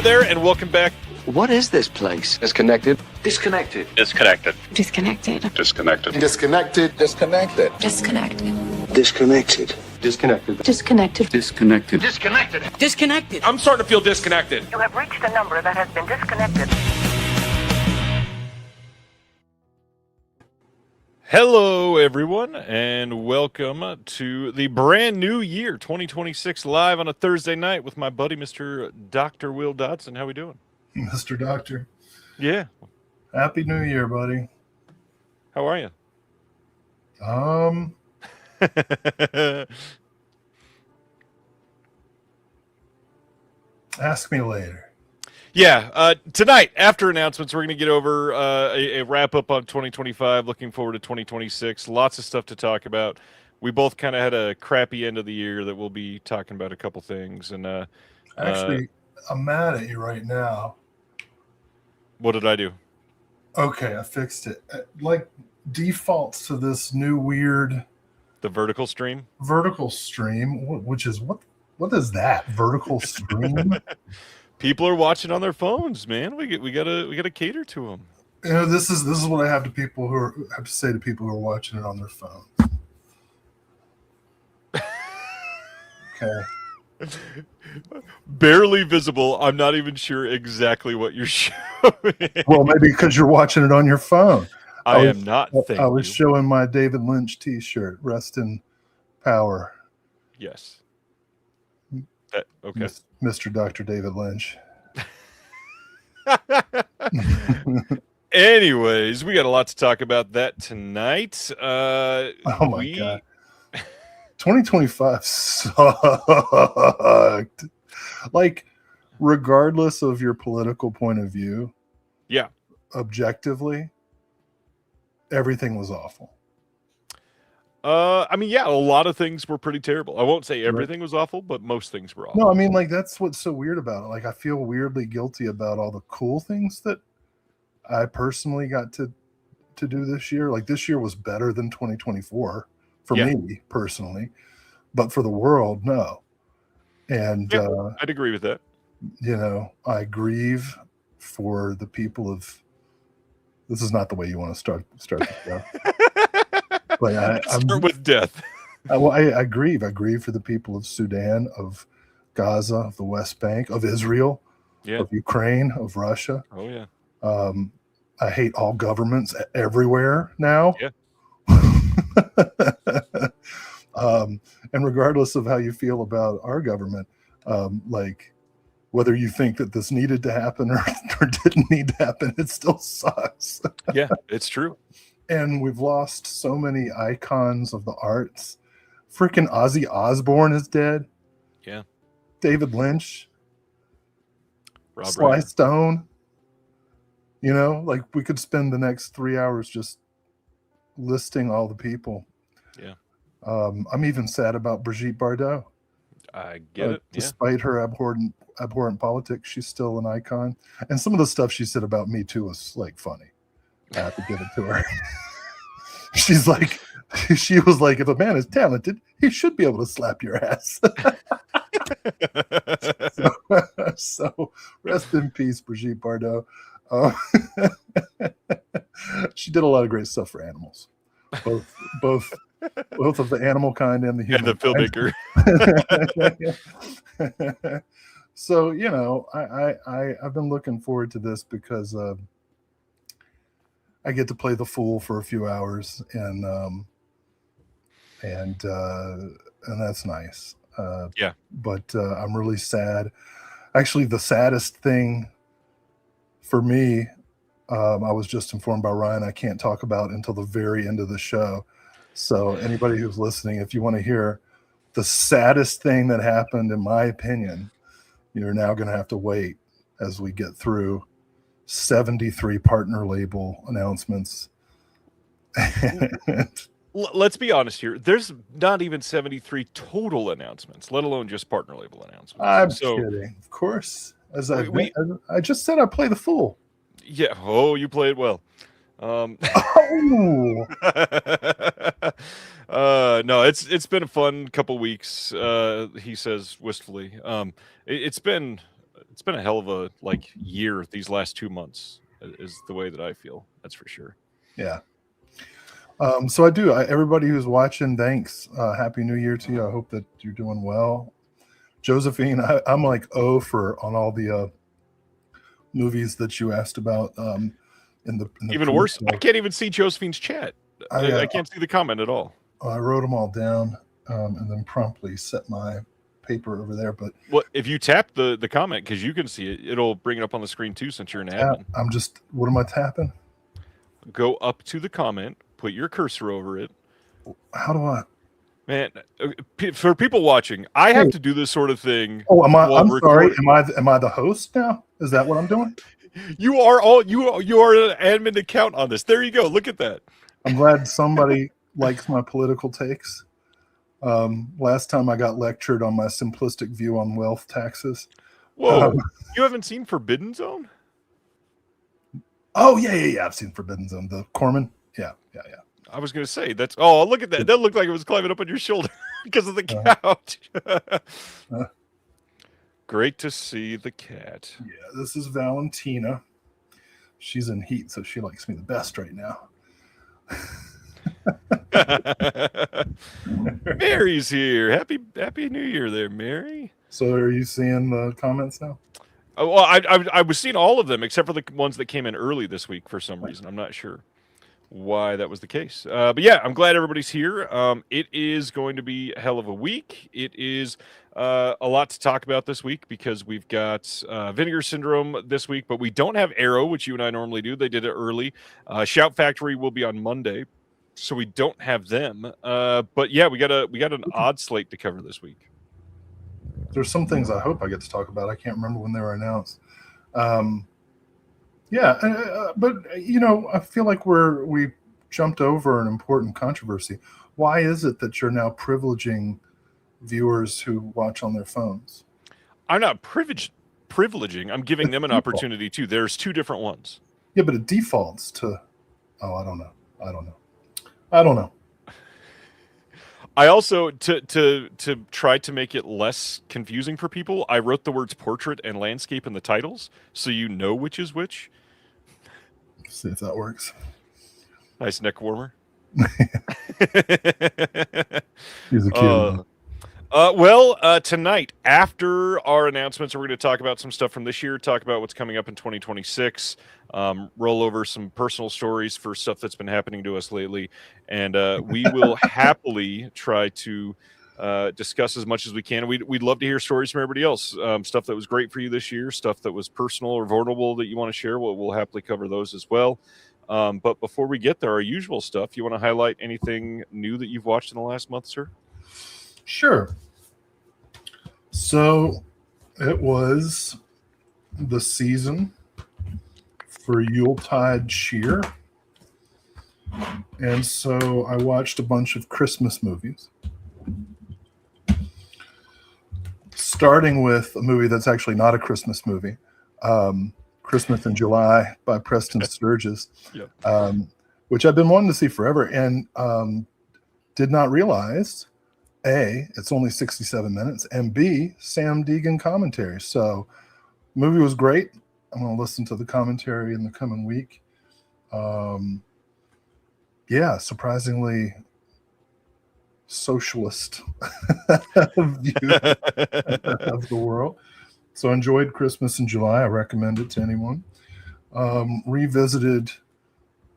there, and welcome back. What is this place? Disconnected. Disconnected. Disconnected. Disconnected. Disconnected. Disconnected. Disconnected. Disconnected. Disconnected. Disconnected. Disconnected. Disconnected. Disconnected. Disconnected. I'm starting to feel disconnected. You have reached a number that has been disconnected. Hello, everyone, and welcome to the brand new year, 2026, live on a Thursday night with my buddy, Mr. Dr. Will Dodson. How we doing? Mr. Doctor. Yeah. Happy New Year, buddy. How are you? Ask me later. Yeah, tonight, after announcements, we're going to get over a wrap-up on 2025, looking forward to 2026. Lots of stuff to talk about. We both kind of had a crappy end of the year that we'll be talking about a couple things. And Actually, I'm mad at you right now. What did I do? Okay, I fixed it. Like, defaults to this new weird... The vertical stream? Vertical stream, which is... What is that? Vertical stream? People are watching on their phones, man. We gotta cater to them. You know, this is what I have to say to people who are watching it on their phone. Okay. Barely visible. I'm not even sure exactly what you're showing. Well, maybe because you're watching it on your phone. I am not. I was showing my David Lynch T-shirt. Rest in power. Yes. Okay. Mr. Dr. David Lynch. Anyways, we got a lot to talk about that tonight. Oh my God. 2025 sucked. Like, regardless of your political point of view, yeah, objectively, everything was awful. I mean, yeah, a lot of things were pretty terrible. I won't say everything was awful, but most things were awful. No, I mean, like, that's what's so weird about it. Like, I feel weirdly guilty about all the cool things that I personally got to do this year. Like, this year was better than 2024 for me personally, but for the world, no. And I'd agree with that. You know, I grieve for the people of. This is not the way you want to start the show. But I start with death. I grieve. I grieve for the people of Sudan, of Gaza, of the West Bank, of Israel, of Ukraine, of Russia. Oh yeah. I hate all governments everywhere now. Yeah. And regardless of how you feel about our government, like whether you think that this needed to happen or didn't need to happen, it still sucks. Yeah, it's true. And we've lost so many icons of the arts. Freaking Ozzy Osbourne is dead. Yeah. David Lynch. Rob Sly Reiner. Stone. You know, like we could spend the next 3 hours just listing all the people. Yeah. I'm even sad about Brigitte Bardot. I get it. Despite her abhorrent politics, she's still an icon. And some of the stuff she said about me too was like funny. I have to give it to her. She was like, if a man is talented, he should be able to slap your ass. So rest in peace, Brigitte Bardot. She did a lot of great stuff for animals, both of the animal kind and the human. And the filmmaker. So you know, I've been looking forward to this because I get to play the fool for a few hours, and that's nice. But I'm really sad. Actually, the saddest thing for me, I was just informed by Ryan, I can't talk about until the very end of the show. So anybody who's listening, if you want to hear the saddest thing that happened, in my opinion, you're now going to have to wait as we get through 73 partner label announcements. Let's be honest here. There's not even 73 total announcements, let alone just partner label announcements. I'm kidding. Of course. As I just said, I play the fool. Yeah. Oh, you play it well. No, it's been a fun couple weeks. He says wistfully. It's been it's been a hell of a year. These last 2 months is the way that I feel. That's for sure. Yeah. So everybody who's watching, thanks. Happy New Year to you. I hope that you're doing well. Josephine, I'm like for on all the movies that you asked about. In the Even worse, I can't even see Josephine's chat. I can't see the comment at all. I wrote them all down and then promptly set my paper over there. But if you tap the comment, because you can see it, it'll bring it up on the screen too. Since you're an admin, what am I tapping? Go up to the comment, put your cursor over it. How do I? Man, for people watching, I have to do this sort of thing. Oh, I'm sorry. Am I the host now? Is that what I'm doing? You are an admin account on this. There you go. Look at that. I'm glad somebody likes my political takes. Last time I got lectured on my simplistic view on wealth taxes. Whoa, you haven't seen Forbidden Zone? Oh yeah. I've seen Forbidden Zone. The Corman. Yeah. I was gonna say that's. Oh, look at that. That looked like it was climbing up on your shoulder because of the couch. Great to see the cat. Yeah, this is Valentina. She's in heat, so she likes me the best right now. Mary's here. Happy New Year there, Mary. So are you seeing the comments now? Oh, well, I was seeing all of them except for the ones that came in early this week for some reason. I'm not sure why that was the case. But yeah, I'm glad everybody's here. It is going to be a hell of a week. It is a lot to talk about this week because we've got Vinegar Syndrome this week, but we don't have Arrow, which you and I normally do. They did it early. Shout Factory will be on Monday, so we don't have them. But yeah, we got an odd slate to cover this week. There's some things I hope I get to talk about. I can't remember when they were announced. But I feel like we jumped over an important controversy. Why is it that you're now privileging viewers who watch on their phones? I'm not privileging. I'm giving them an opportunity too. There's two different ones. Yeah, but it defaults to. Oh, I don't know. I also to try to make it less confusing for people, I wrote the words portrait and landscape in the titles, so you know which is which. See if that works. Nice neck warmer. He's a cute one. Tonight, after our announcements, we're going to talk about some stuff from this year, talk about what's coming up in 2026, roll over some personal stories for stuff that's been happening to us lately, and we will happily try to discuss as much as we can. We'd love to hear stories from everybody else, stuff that was great for you this year, stuff that was personal or vulnerable that you want to share. We'll happily cover those as well. But before we get there, our usual stuff, you want to highlight anything new that you've watched in the last month, sir? Sure. So it was the season for Yuletide cheer. And so I watched a bunch of Christmas movies. Starting with a movie that's actually not a Christmas movie, Christmas in July by Preston Sturges, which I've been wanting to see forever and did not realize, A, it's only 67 minutes, and B, Sam Deegan commentary. So the movie was great. I'm going to listen to the commentary in the coming week. Surprisingly socialist view of the world. So I enjoyed Christmas in July. I recommend it to anyone. Revisited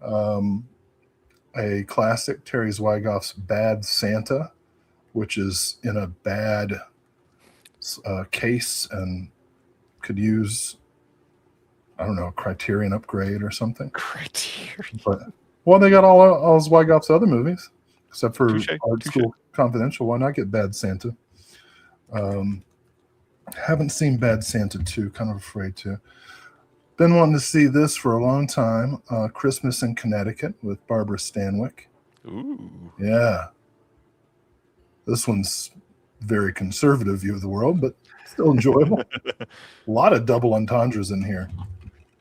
a classic, Terry Zweigoff's Bad Santa, which is in a bad case and could use, I don't know, a Criterion upgrade or something. Criterion. But they got all Zweigoff's other movies, except for Art School Confidential. Why not get Bad Santa? Haven't seen Bad Santa 2, kind of afraid to. Been wanting to see this for a long time. Christmas in Connecticut with Barbara Stanwyck. Ooh. Yeah. This one's very conservative view of the world, but still enjoyable. A lot of double entendres in here.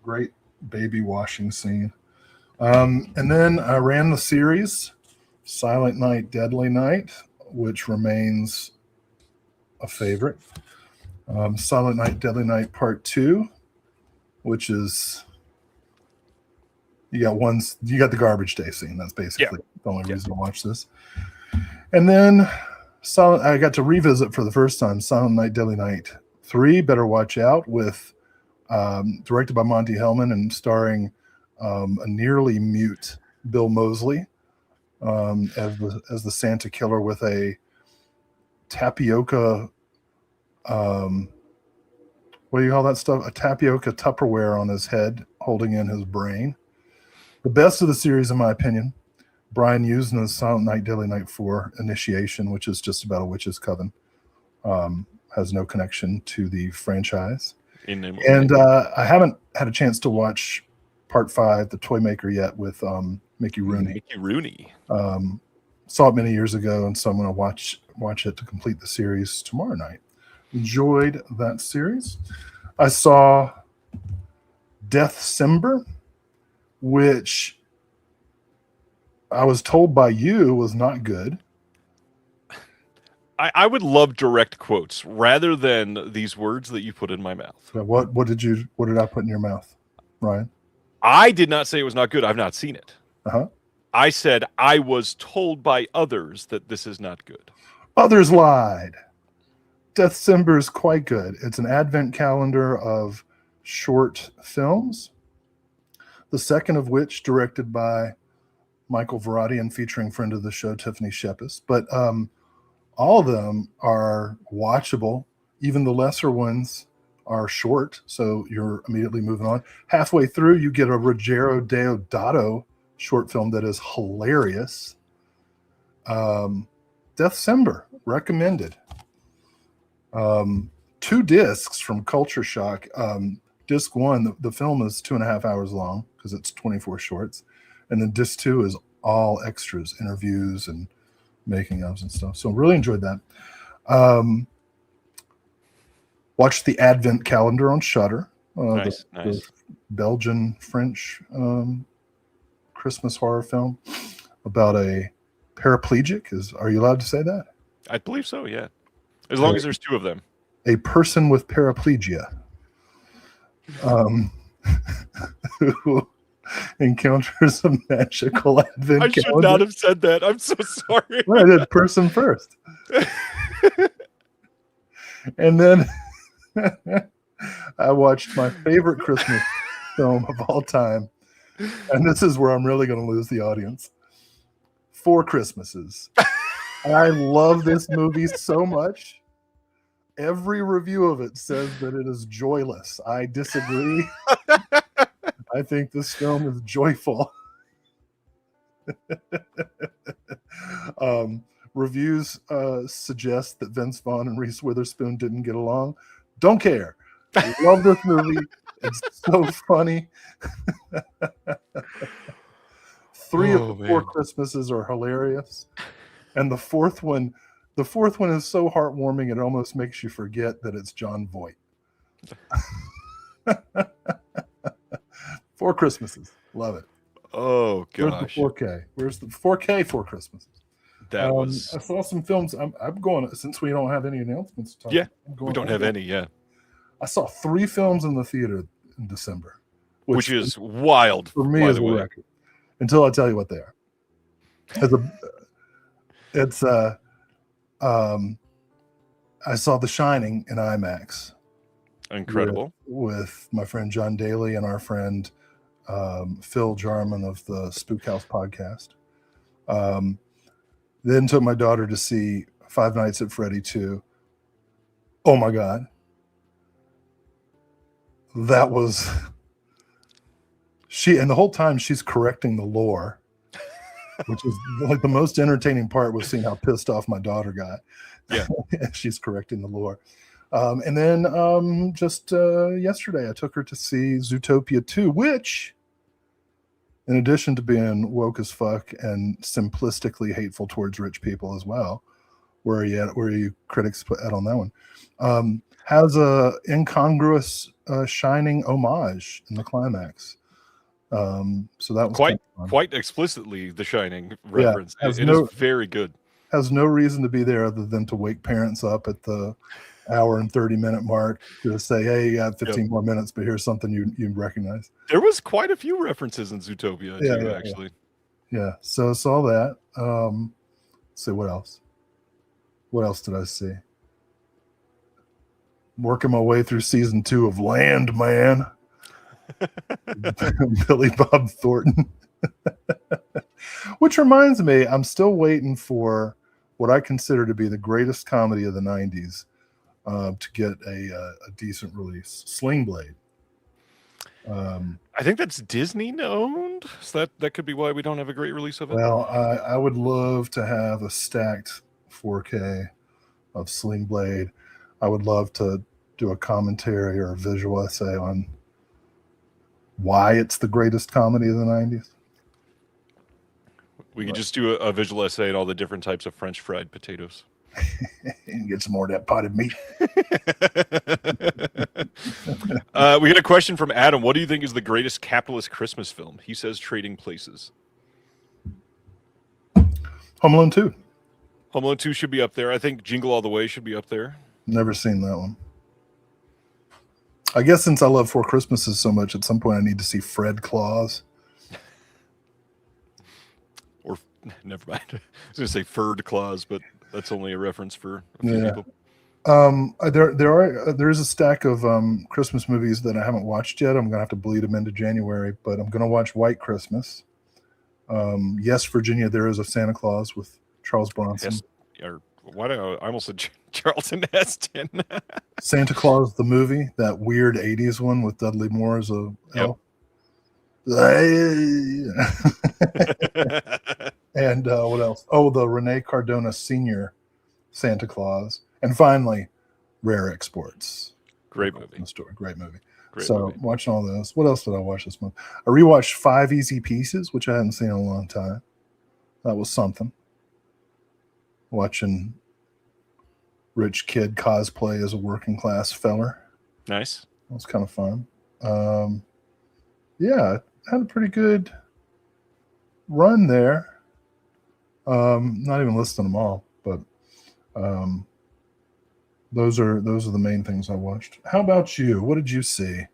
Great baby washing scene. And then I ran the series Silent Night, Deadly Night, which remains a favorite. Silent Night, Deadly Night Part 2, which is you got the garbage day scene. That's basically the only reason to watch this. And then I got to revisit for the first time Silent Night, Deadly Night 3, Better Watch Out, with directed by Monty Hellman and starring a nearly mute Bill Moseley as the Santa killer with a tapioca what do you call that stuff? A tapioca Tupperware on his head, holding in his brain. The best of the series, in my opinion, Brian Usna's Silent Night, Deadly Night 4 Initiation, which is just about a witch's coven. Has no connection to the franchise. And I haven't had a chance to watch Part 5, The Toy Maker, yet with Mickey Rooney. Mickey Rooney. Saw it many years ago, and so I'm going to watch it to complete the series tomorrow night. Enjoyed that series. I saw Deathcember, which I was told by you was not good. I would love direct quotes rather than these words that you put in my mouth. What did I put in your mouth, Ryan? I did not say it was not good. I've not seen it. Uh-huh. I said I was told by others that this is not good. Others lied. Deathcember is quite good. It's an advent calendar of short films, the second of which directed by Michael Verratti and featuring friend of the show, Tiffany Shepis. But all of them are watchable. Even the lesser ones are short, so you're immediately moving on. Halfway through, you get a Ruggero Deodato short film that is hilarious. Deathcember, recommended. 2 discs from Culture Shock. Disc 1, the film is 2.5 hours long because it's 24 shorts. And then disc 2 is all extras, interviews and making ofs and stuff. So really enjoyed that. Watched the Advent Calendar on Shudder. Nice. The Belgian French Christmas horror film about a paraplegic. Are you allowed to say that? I believe so, yeah. As long as there's 2 of them. A person with paraplegia who encounters a magical advent I should calendar. not have said that. I'm so sorry. Well, I did person first. And then I watched my favorite Christmas film of all time. And this is where I'm really going to lose the audience. 4 Christmases. I love this movie so much. Every review of it says that it is joyless. I disagree. I think this film is joyful. Reviews suggest that Vince Vaughn and Reese Witherspoon didn't get along. Don't care. I love this movie. It's so funny. 3 of the 4 Christmases are hilarious. And the fourth one is so heartwarming it almost makes you forget that it's John Voight. 4 Christmases. Love it. Oh gosh. Where's the 4K? Where's the 4K 4 Christmases? That was I saw some films. I'm going, since we don't have any announcements to talk Yeah. about, We don't have any, yeah. I saw 3 films in the theater in December. Which is wild. For me by is the a way. record. Until I tell you what they are. I saw The Shining in IMAX. Incredible. With my friend John Daly and our friend Phil Jarman of the Spook House podcast. Then took my daughter to see Five Nights at Freddy 2. Oh my God. That was... And the whole time she's correcting the lore, which is like the most entertaining part was seeing how pissed off my daughter got. Yeah. She's correcting the lore. And then just yesterday, I took her to see Zootopia 2, which, in addition to being woke as fuck and simplistically hateful towards rich people as well, where are you critics put out on that one, has a incongruous Shining homage in the climax. So that was quite explicitly The Shining reference. Yeah, it is very good. Has no reason to be there other than to wake parents up at the hour and 30-minute mark to say, hey, you got 15 Yep. more minutes, but here's something you recognize. There was quite a few references in Zootopia too, actually. Yeah. So I saw that. Let's see what else. What else did I see? Working my way through season 2 of Landman. Billy Bob Thornton. Which reminds me, I'm still waiting for what I consider to be the greatest comedy of the 90s to get a decent release. Sling Blade. I think that's Disney owned, so that could be why we don't have a great release of it. Well, I would love to have a stacked 4K of Sling Blade. I would love to do a commentary or a visual essay on why it's the greatest comedy of the 90s. We could just do a visual essay on all the different types of French fried potatoes. And get some more of that potted meat. We got a question from Adam. What do you think is the greatest capitalist Christmas film? He says Trading Places. Home Alone 2. Home Alone 2 should be up there. I think Jingle All the Way should be up there. Never seen that one. I guess since I love Four Christmases so much, at some point I need to see Fred Claus. Or, never mind. I was going to say Ferd Claus, but that's only a reference for a few people. There is a stack of Christmas movies that I haven't watched yet. I'm gonna have to bleed them into January, but I'm gonna watch White Christmas. Yes, Virginia, there is a Santa Claus with Charles Bronson. I almost said Charlton Heston. Santa Claus the movie, that weird '80s one with Dudley Moore as a elf. And what else? Oh, the Rene Cardona Sr. Santa Claus. And finally, Rare Exports. Great movie. Great movie. Great movie. Watching all those. What else did I watch this month? I rewatched 5 Easy Pieces, which I hadn't seen in a long time. That was something. Watching rich kid cosplay as a working class feller. Nice. That was kind of fun. Yeah, had a pretty good run there. Not even listing them all, but those are the main things I watched. How about you? What did you see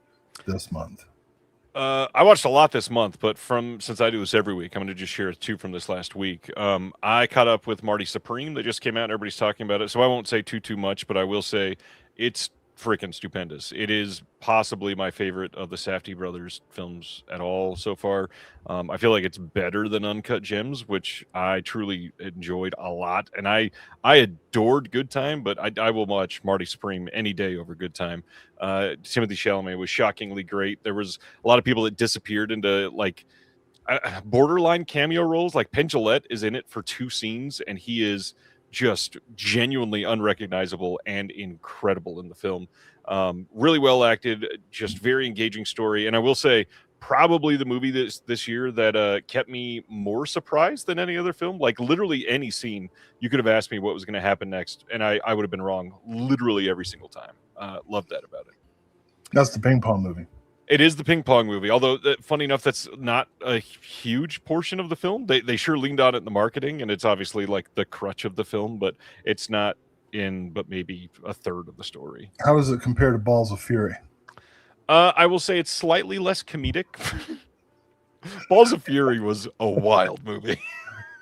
this month? I watched a lot this month, but since I do this every week, I'm going to just share 2 from this last week. I caught up with Marty Supreme. That just came out and everybody's talking about it. So I won't say too much, but I will say it's freaking stupendous. It is possibly my favorite of the Safdie brothers films at all so far. I feel like it's better than Uncut Gems, which I truly enjoyed a lot. And I adored Good Time, but I will watch Marty Supreme any day over Good Time. Timothy Chalamet was shockingly great. There was a lot of people that disappeared into like borderline cameo roles. Like Penn Jillette is in it for 2 scenes, and he is just genuinely unrecognizable and incredible in the film. Really well acted, just very engaging story. And I will say, probably the movie this year that kept me more surprised than any other film. Like literally any scene, you could have asked me what was going to happen next, and I would have been wrong literally every single time. Loved that about it. That's the ping pong movie. It is the ping pong movie, although funny enough, that's not a huge portion of the film. They sure leaned on it in the marketing, and it's obviously like the crutch of the film, but it's not but maybe a third of the story. How does it compare to Balls of Fury? I will say it's slightly less comedic. Balls of Fury was a wild movie.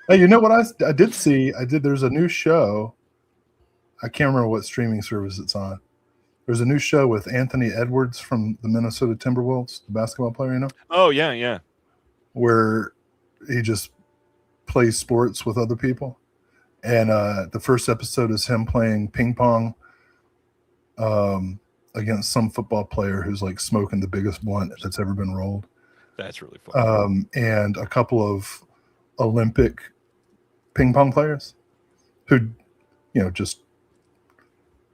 Hey, you know what I did see? There's a new show. I can't remember what streaming service it's on. There's a new show with Anthony Edwards from the Minnesota Timberwolves, the basketball player, you know? Oh, yeah. Where he just plays sports with other people. And the first episode is him playing ping pong against some football player who's like smoking the biggest blunt that's ever been rolled. That's really fun. And a couple of Olympic ping pong players who, just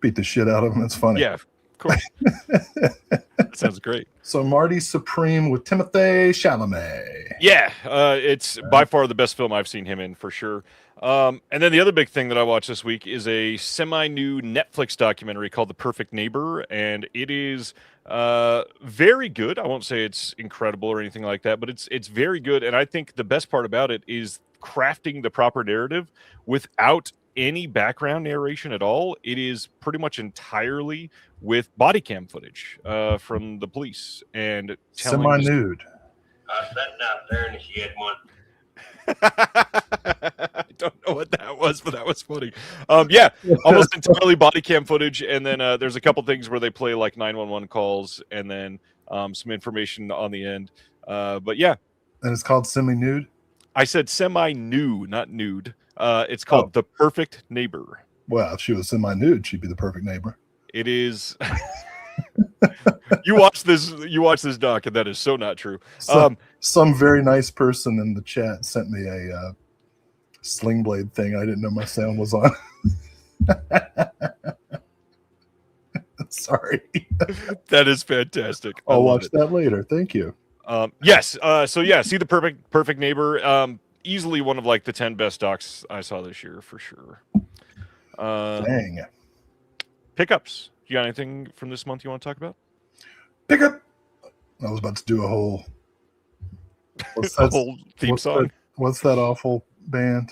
beat the shit out of him. It's funny. Yeah, of course. That sounds great. So Marty Supreme with Timothée Chalamet. Yeah, it's by far the best film I've seen him in, for sure. And then the other big thing that I watched this week is a semi-new Netflix documentary called The Perfect Neighbor, and it is very good. I won't say it's incredible or anything like that, but it's very good. And I think the best part about it is crafting the proper narrative without any background narration at all. It is pretty much entirely with body cam footage from the police and telling semi-nude. I was sitting out there and she had one. I don't know what that was, but that was funny. Yeah, almost entirely body cam footage, and then there's a couple things where they play like 911 calls, and then some information on the end. But yeah, And it's called semi-nude. I said semi-new, not nude. It's called The Perfect Neighbor. Well, if she was semi-nude, she'd be the perfect neighbor. It is. You watch this doc, and that is so not true. Some very nice person in the chat sent me a Sling Blade thing. I didn't know my sound was on. Sorry. That is fantastic. I'll watch that later. Thank you. Yes. So yeah, see The Perfect Neighbor. Easily one of like the 10 best docs I saw this year for sure. Dang. Pickups. You got anything from this month you want to talk about? Pick up. I was about to do a whole whole theme song. What's that awful band?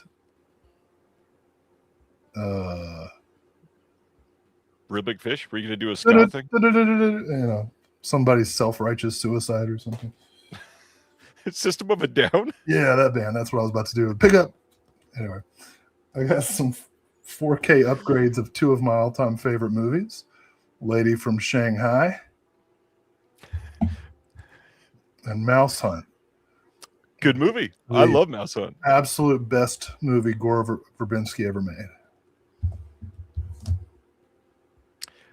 Real Big Fish? Were you going to do a ska thing? You know, somebody's self-righteous suicide or something. System of a Down? Yeah, that band. That's what I was about to do. Pick up. Anyway, I got some 4K upgrades of two of my all-time favorite movies. Lady from Shanghai and Mouse Hunt. Good movie. I love Mouse Hunt. Absolute best movie Gore Verbinski ever made.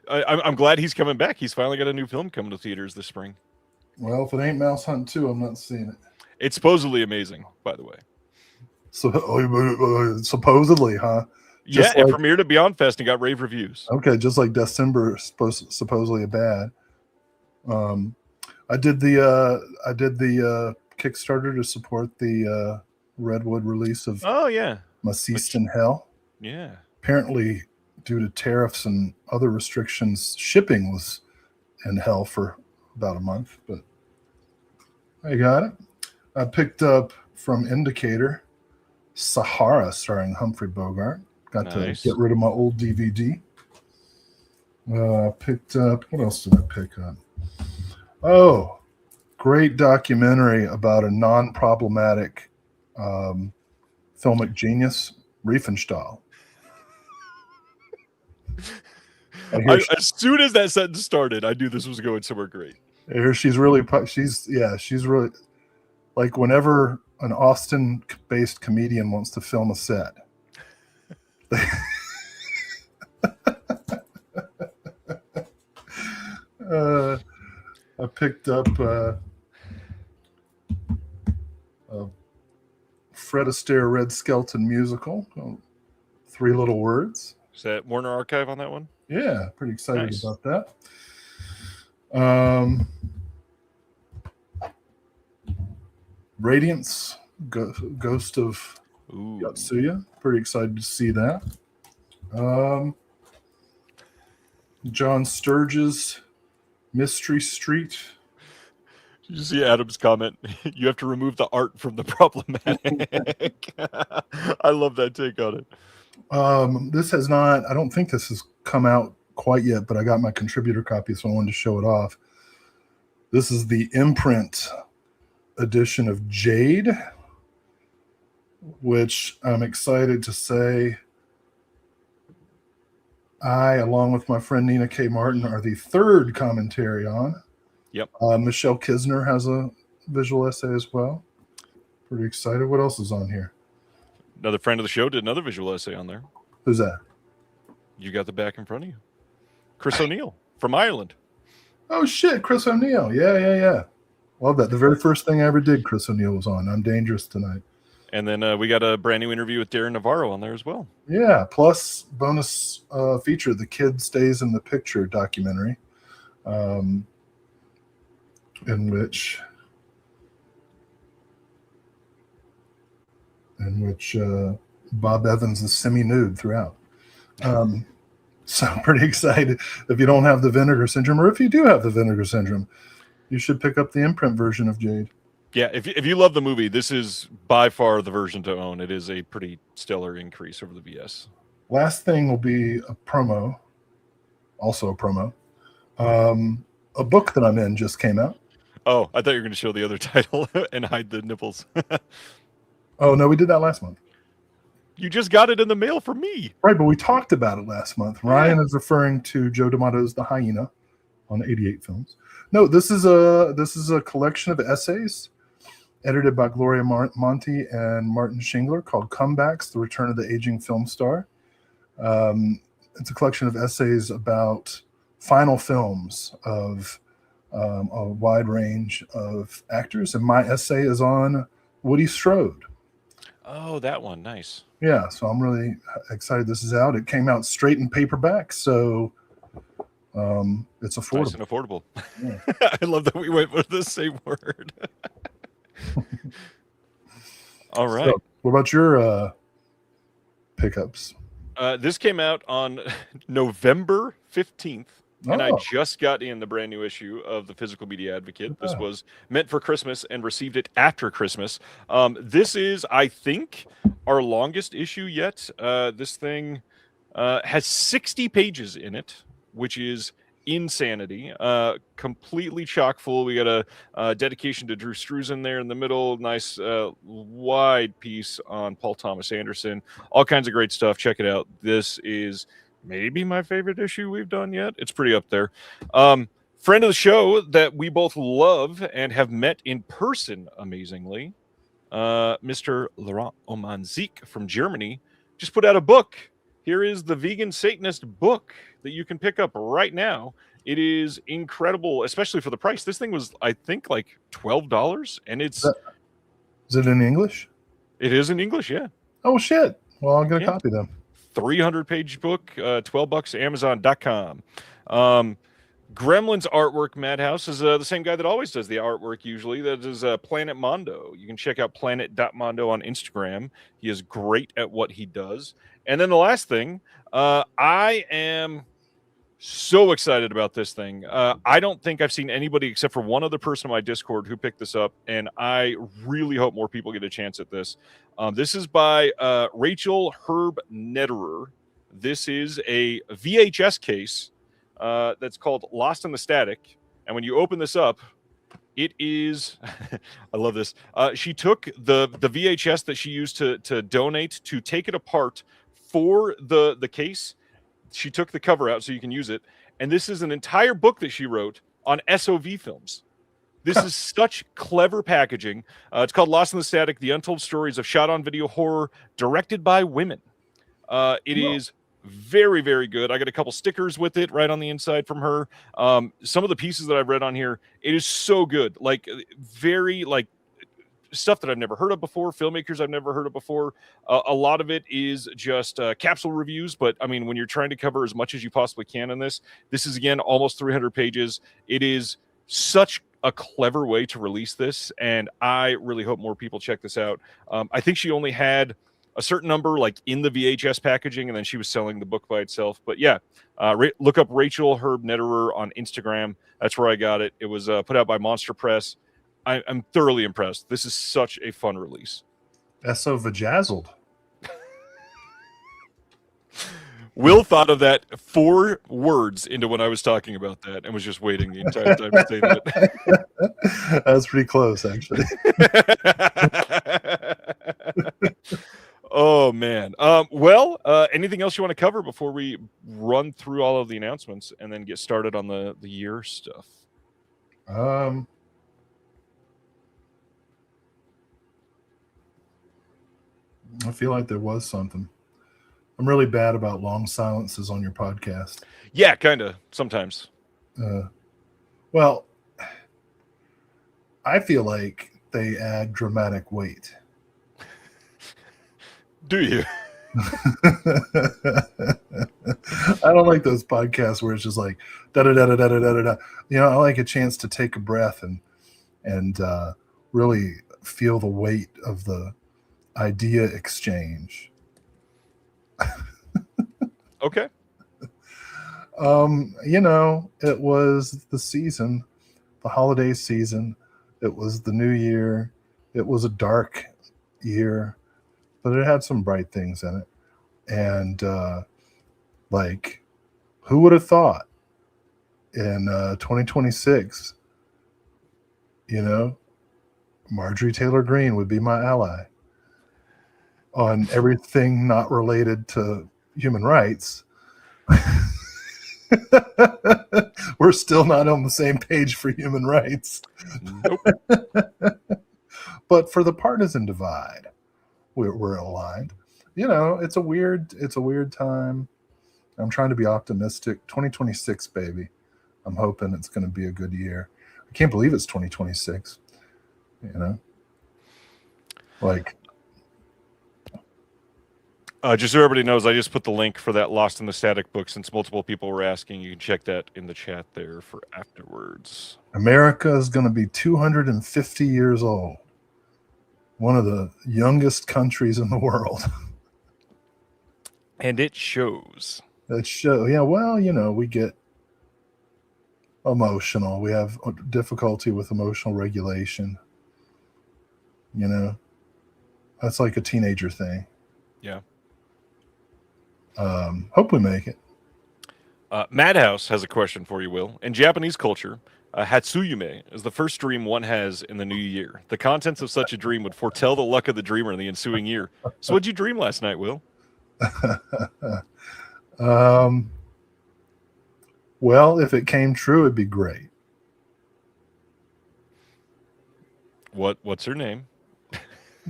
I'm glad he's coming back. He's finally got a new film coming to theaters this spring. Well, if it ain't Mouse Hunt 2, I'm not seeing it. It's supposedly amazing, by the way. So supposedly, huh? Just it premiered at Beyond Fest and got rave reviews. Okay, just like December supposedly bad. I did the Kickstarter to support the Redwood release of Maciste in Hell. Yeah. Apparently, due to tariffs and other restrictions, shipping was in hell for about a month, but I got it. I picked up from Indicator Sahara starring Humphrey Bogart. Got to get rid of my old DVD. Picked up, what else did I pick up? Oh, great documentary about a non-problematic filmic genius, Riefenstahl. As soon as that sentence started, I knew this was going somewhere great. She's really like whenever an Austin-based comedian wants to film a set. I picked up a Fred Astaire Red Skelton musical, Three Little Words. Is that Warner Archive on that one? Yeah, pretty excited about that. Radiance, Ghost of Yotsuya. Pretty excited to see that. John Sturges, Mystery Street. Did you see Adam's comment? You have to remove the art from the problematic. I love that take on it. This has not, I don't think this has come out quite yet, but I got my contributor copy, so I wanted to show it off. This is the imprint edition of Jade, which I'm excited to say I, along with my friend Nina K. Martin, are the third commentary on. Yep. Michelle Kisner has a visual essay as well. Pretty excited. What else is on here? Another friend of the show did another visual essay on there. Who's that? You got the back in front of you. Chris O'Neill from Ireland. Oh, shit. Chris O'Neill. Yeah. Love that. The very first thing I ever did, Chris O'Neill was on. I'm Dangerous Tonight. And then we got a brand new interview with Darren Navarro on there as well. Yeah. Plus bonus feature, The Kid Stays in the Picture documentary, in which Bob Evans is semi-nude throughout. So I'm pretty excited. If you don't have the Vinegar Syndrome, or if you do have the Vinegar Syndrome, you should pick up the imprint version of Jade. Yeah, if you love the movie, this is by far the version to own. It is a pretty stellar increase over the VS. Last thing will be a promo, also a promo. A book that I'm in just came out. Oh, I thought you were going to show the other title and hide the nipples. Oh, no, we did that last month. You just got it in the mail from me. Right, but we talked about it last month. Ryan is referring to Joe D'Amato's The Hyena on 88 Films. No, this is a collection of essays edited by Gloria Monti and Martin Schingler called Comebacks, The Return of the Aging Film Star. It's a collection of essays about final films of a wide range of actors. And my essay is on Woody Strode. Oh, that one. Nice. Yeah, so I'm really excited this is out. It came out straight in paperback, so it's affordable. Nice and affordable. Yeah. I love that we went with the same word. All right. So, what about your pickups? This came out on November 15th, and I Oh. just got in the brand new issue of the Physical Media Advocate. This was meant for Christmas and received it after Christmas. This is, I think, our longest issue yet. This thing has 60 pages in it, which is insanity. Completely chock full. We got a dedication to Drew Struzan there in the middle. Nice wide piece on Paul Thomas Anderson. All kinds of great stuff. Check it out. This is maybe my favorite issue we've done yet. It's pretty up there. Friend of the show that we both love and have met in person amazingly, Mr. Laurent Omanzik from Germany, just put out a book. Here is the Vegan Satanist book that you can pick up right now. It is incredible, especially for the price. This thing was, I think, like $12, and it's... Is it in English? It is in English, yeah. Oh, shit. Well, I'll get a copy then. 300-page book, $12, Amazon.com. Gremlin's artwork, Madhouse, is the same guy that always does the artwork usually. That is Planet Mondo. You can check out planet.mondo on Instagram. He is great at what he does. And then the last thing, I am so excited about this thing. I don't think I've seen anybody except for one other person in my Discord who picked this up, and I really hope more people get a chance at this. This is by Rachel Herb Netterer. This is a VHS case that's called Lost in the Static. And when you open this up, it is, I love this. She took the VHS that she used to donate to take it apart for the case. She took the cover out so you can use it. And this is an entire book that she wrote on SOV films. This is such clever packaging. It's called Lost in the Static, The Untold Stories of Shot-on-Video Horror, directed by women. It is very, very good. I got a couple stickers with it right on the inside from her. Some of the pieces that I've read on here, it is so good. Like, very, like, stuff that I've never heard of before, filmmakers I've never heard of before. A lot of it is just capsule reviews, but I mean, when you're trying to cover as much as you possibly can in this is, again, almost 300 pages. It is such a clever way to release this, and I really hope more people check this out. I think she only had a certain number like in the VHS packaging, and then she was selling the book by itself. But yeah, look up Rachel Herb Netterer on Instagram. That's where I got it. It was put out by Monster Press. I'm thoroughly impressed. This is such a fun release. So vajazzled. Will thought of that 4 words into when I was talking about that and was just waiting the entire time to say that. That's pretty close, actually. Oh, man. Anything else you want to cover before we run through all of the announcements and then get started on the year stuff? I feel like there was something. I'm really bad about long silences on your podcast. Yeah, kind of. Sometimes. Well, I feel like they add dramatic weight. Do you? I don't like those podcasts where it's just like da da da da da da da da. You know, I like a chance to take a breath and really feel the weight of the idea exchange. Okay. You know, it was the season, the holiday season. It was the new year. It was a dark year, but it had some bright things in it. And like, who would have thought in 2026, you know, Marjorie Taylor Greene would be my ally on everything not related to human rights. We're still not on the same page for human rights. Nope. But for the partisan divide, we're aligned. You know, it's a weird time. I'm trying to be optimistic. 2026, baby. I'm hoping it's going to be a good year. I can't believe it's 2026. You know, like. Just so everybody knows, I just put the link for that Lost in the Static book since multiple people were asking. You can check that in the chat there for afterwards. America is going to be 250 years old. One of the youngest countries in the world. And it shows. Yeah, well, you know, we get emotional. We have difficulty with emotional regulation. You know, that's like a teenager thing. Yeah. Hope we make it. Madhouse has a question for you, Will. In Japanese culture, Hatsuyume is the first dream one has in the new year. The contents of such a dream would foretell the luck of the dreamer in the ensuing year. So what'd you dream last night, Will? Well, if it came true, it'd be great. What's her name?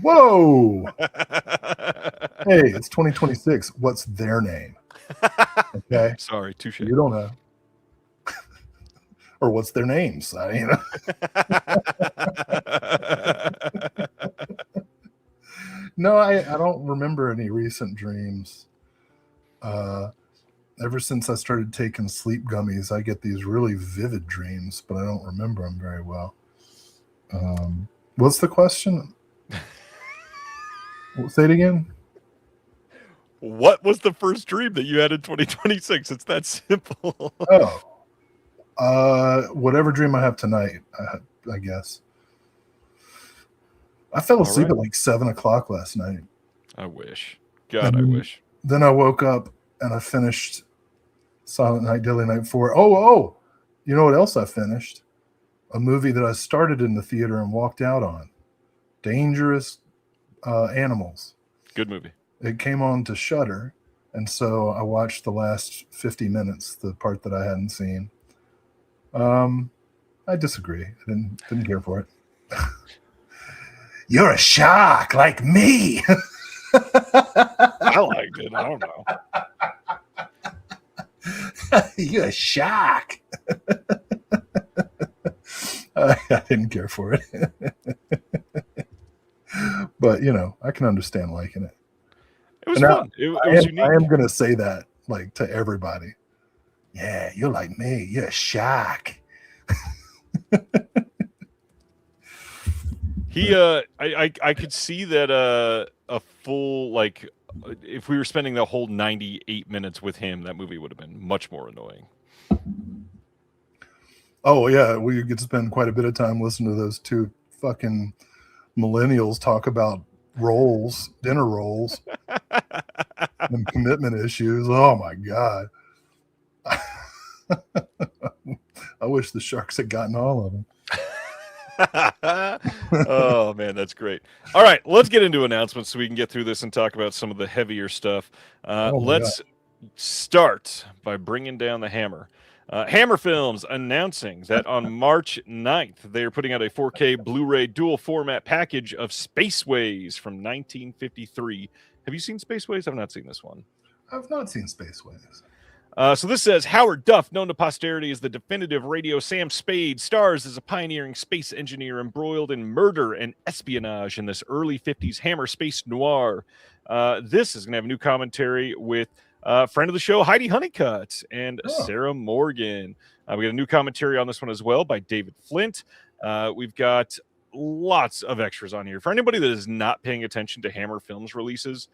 Whoa! Hey, it's 2026. What's their name? Okay. Sorry, touche. You don't know. Or what's their names? You know. No, I don't remember any recent dreams. Ever since I started taking sleep gummies, I get these really vivid dreams, but I don't remember them very well. What's the question? Say it again. What was the first dream that you had in 2026? It's that simple. Whatever dream I have tonight, I guess. I fell asleep at like 7 o'clock last night. I wish. God, I wish. Then I woke up and I finished Silent Night, Deadly Night 4. Oh, you know what else I finished? A movie that I started in the theater and walked out on. Dangerous Animals. Good movie. It came on to Shudder, and so I watched the last 50 minutes, the part that I hadn't seen. I disagree. I didn't care for it. You're a shark like me. I liked it. I don't know. You're a shark. I didn't care for it. But, you know, I can understand liking it. It was fun. It was unique. I am going to say that, like, to everybody. Yeah, you're like me. You're a shark. I could see that a full, like, if we were spending the whole 98 minutes with him, that movie would have been much more annoying. Oh, yeah, we could spend quite a bit of time listening to those two fucking millennials talk about roles, dinner roles, and commitment issues. Oh, my God. I wish the Sharks had gotten all of them. Oh, man, that's great. All right, let's get into announcements so we can get through this and talk about some of the heavier stuff. Let's start by bringing down the hammer. Hammer Films announcing that on March 9th, they are putting out a 4K Blu-ray dual format package of Spaceways from 1953. Have you seen Spaceways? I've not seen this one. I've not seen Spaceways. So this says, Howard Duff, known to posterity as the definitive radio Sam Spade, stars as a pioneering space engineer embroiled in murder and espionage in this early 50s Hammer space noir. This is going to have a new commentary with friend of the show, Heidi Honeycutt, and Sarah Morgan. We got a new commentary on this one as well by David Flint. We've got lots of extras on here. For anybody that is not paying attention to Hammer Films releases,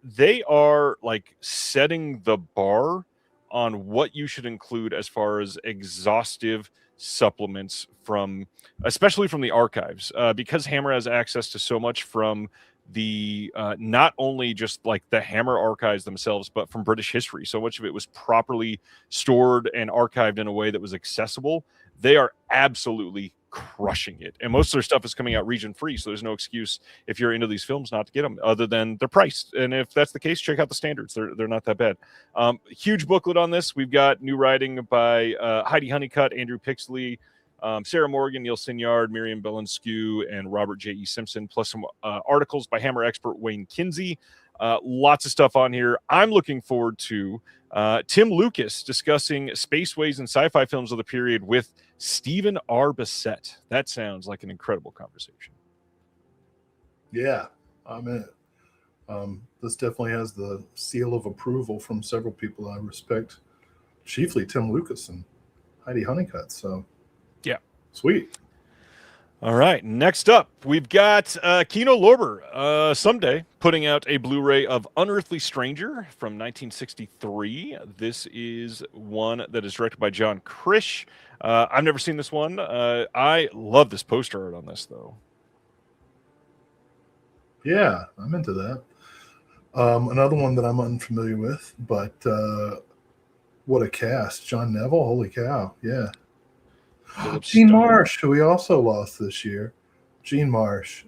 they are like setting the bar on what you should include as far as exhaustive supplements from, especially from the archives, because Hammer has access to so much from the not only just like the Hammer archives themselves, but from British history. So much of it was properly stored and archived in a way that was accessible. They are absolutely crushing it, and most of their stuff is coming out region free, so there's no excuse if you're into these films not to get them, other than they're priced. And if that's the case, check out the standards. They're not that bad. Huge booklet on this. We've got new writing by Heidi Honeycutt, Andrew Pixley, Sarah Morgan, Neil Sinyard, Miriam Belinskew, and Robert J.E. Simpson, plus some articles by Hammer expert Wayne Kinsey. Lots of stuff on here. I'm looking forward to Tim Lucas discussing spaceways and sci-fi films of the period with Stephen R. Bissett. That sounds like an incredible conversation. Yeah, I'm in it. This definitely has the seal of approval from several people I respect, chiefly Tim Lucas and Heidi Honeycutt. So, yeah, sweet. All right, next up, we've got Kino Lorber someday putting out a Blu-ray of Unearthly Stranger from 1963. This is one that is directed by John Krish. I've never seen this one. I love this poster art on this, though. Yeah, I'm into that. Another one that I'm unfamiliar with, but what a cast. John Neville, holy cow, yeah. Gene Marsh, who we also lost this year. Gene Marsh,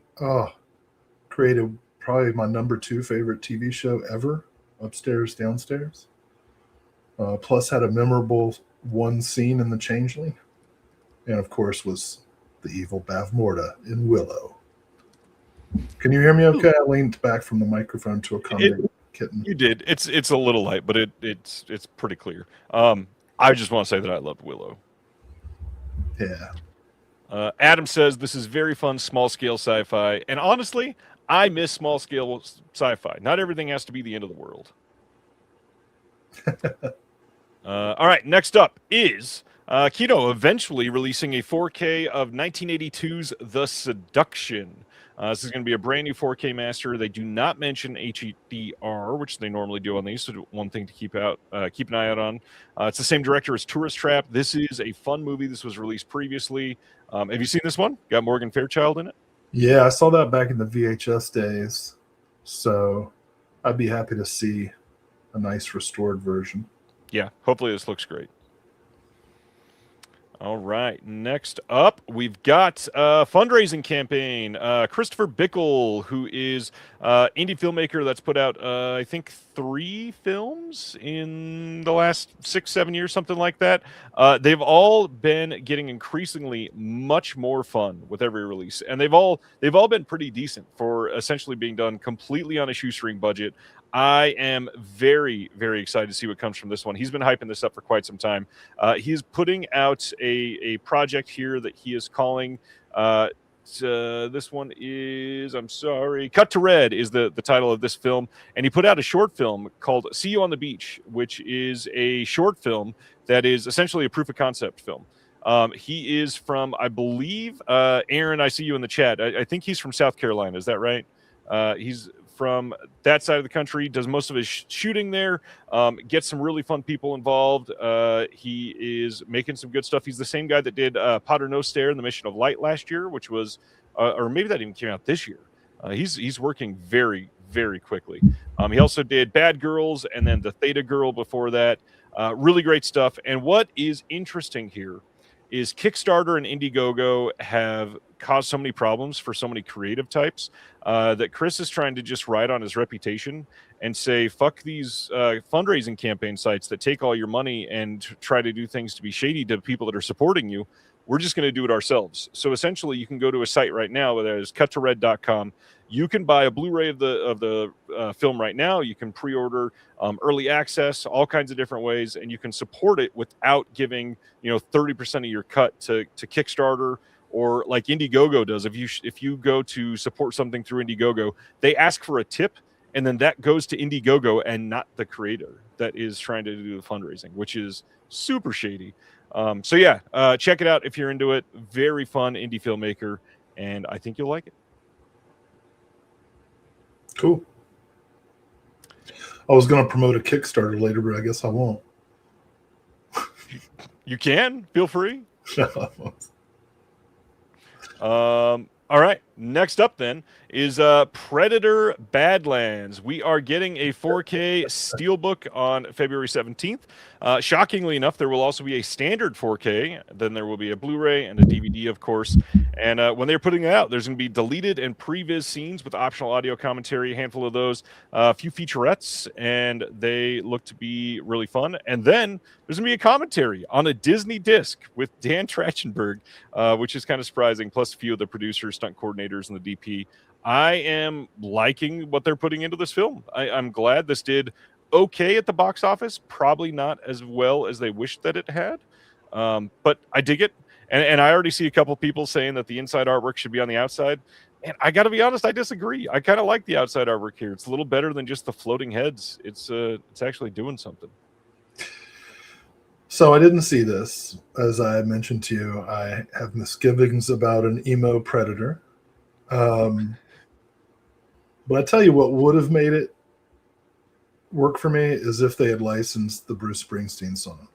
created probably my number 2 favorite TV show ever, Upstairs, Downstairs. Plus had a memorable one scene in The Changeling. And of course was the evil Bavmorda in Willow. Can you hear me okay? I leaned back from the microphone to accommodate Kitten. You did. It's a little light, but it's pretty clear. I just want to say that I loved Willow. Yeah. Adam says this is very fun, small-scale sci-fi. And honestly, I miss small-scale sci-fi. Not everything has to be the end of the world. All right, next up is Kino eventually releasing a 4K of 1982's The Seduction. This is going to be a brand new 4K master. They do not mention HDR, which they normally do on these, so one thing to keep an eye out on. It's the same director as Tourist Trap. This is a fun movie. This was released previously. Have you seen this one? Got Morgan Fairchild in it? Yeah, I saw that back in the VHS days, so I'd be happy to see a nice restored version. Yeah, hopefully this looks great. All right, next up, we've got a fundraising campaign. Christopher Bickle, who is indie filmmaker that's put out, I think, 3 films in the last 6-7 years, something like that. They've all been getting increasingly much more fun with every release, and they've all been pretty decent for essentially being done completely on a shoestring budget. I am very, very excited to see what comes from this one. He's been hyping this up for quite some time. He's putting out a project here that he is calling, this one is, Cut to Red is the title of this film. And he put out a short film called See You on the Beach, which is a short film that is essentially a proof of concept film. He is from, I believe, Aaron, I see you in the chat. I think he's from South Carolina. Is that right? He's from that side of the country, does most of his shooting there, gets some really fun people involved. He is making some good stuff. He's the same guy that did Pater Noster and the Mission of Light last year, which was, or maybe that even came out this year. He's working very, very quickly. He also did Bad Girls and then The Theta Girl before that. Really great stuff. And what is interesting here is Kickstarter and Indiegogo have caused so many problems for so many creative types that Chris is trying to just ride on his reputation and say, fuck these fundraising campaign sites that take all your money and try to do things to be shady to people that are supporting you. We're just going to do it ourselves. So essentially, you can go to a site right now that is cuttored.com. You can buy a Blu-ray of the film right now. You can pre-order early access, all kinds of different ways, and you can support it without giving 30% of your cut to Kickstarter or like Indiegogo does. If you go to support something through Indiegogo, they ask for a tip, and then that goes to Indiegogo and not the creator that is trying to do the fundraising, which is super shady. So yeah, check it out if you're into it. Very fun indie filmmaker, and I think you'll like it. Cool. I was going to promote a Kickstarter later, but I guess I won't. You can. Feel free. All right. Next up, then, is Predator Badlands. We are getting a 4K Steelbook on February 17th. Shockingly enough, there will also be a standard 4K. Then there will be a Blu-ray and a DVD, of course. And when they're putting it out, there's going to be deleted and previs scenes with optional audio commentary, a handful of those, a few featurettes, and they look to be really fun. And then there's going to be a commentary on a Disney disc with Dan Trachtenberg, which is kind of surprising, plus a few of the producers, stunt coordinators, and the DP. I am liking what they're putting into this film. I'm glad this did okay at the box office, probably not as well as they wished that it had, but I dig it. And I already see a couple people saying that the inside artwork should be on the outside. And I got to be honest, I disagree. I kind of like the outside artwork here. It's a little better than just the floating heads. It's actually doing something. So I didn't see this. As I mentioned to you, I have misgivings about an emo Predator. But I tell you what would have made it work for me is if they had licensed the Bruce Springsteen song.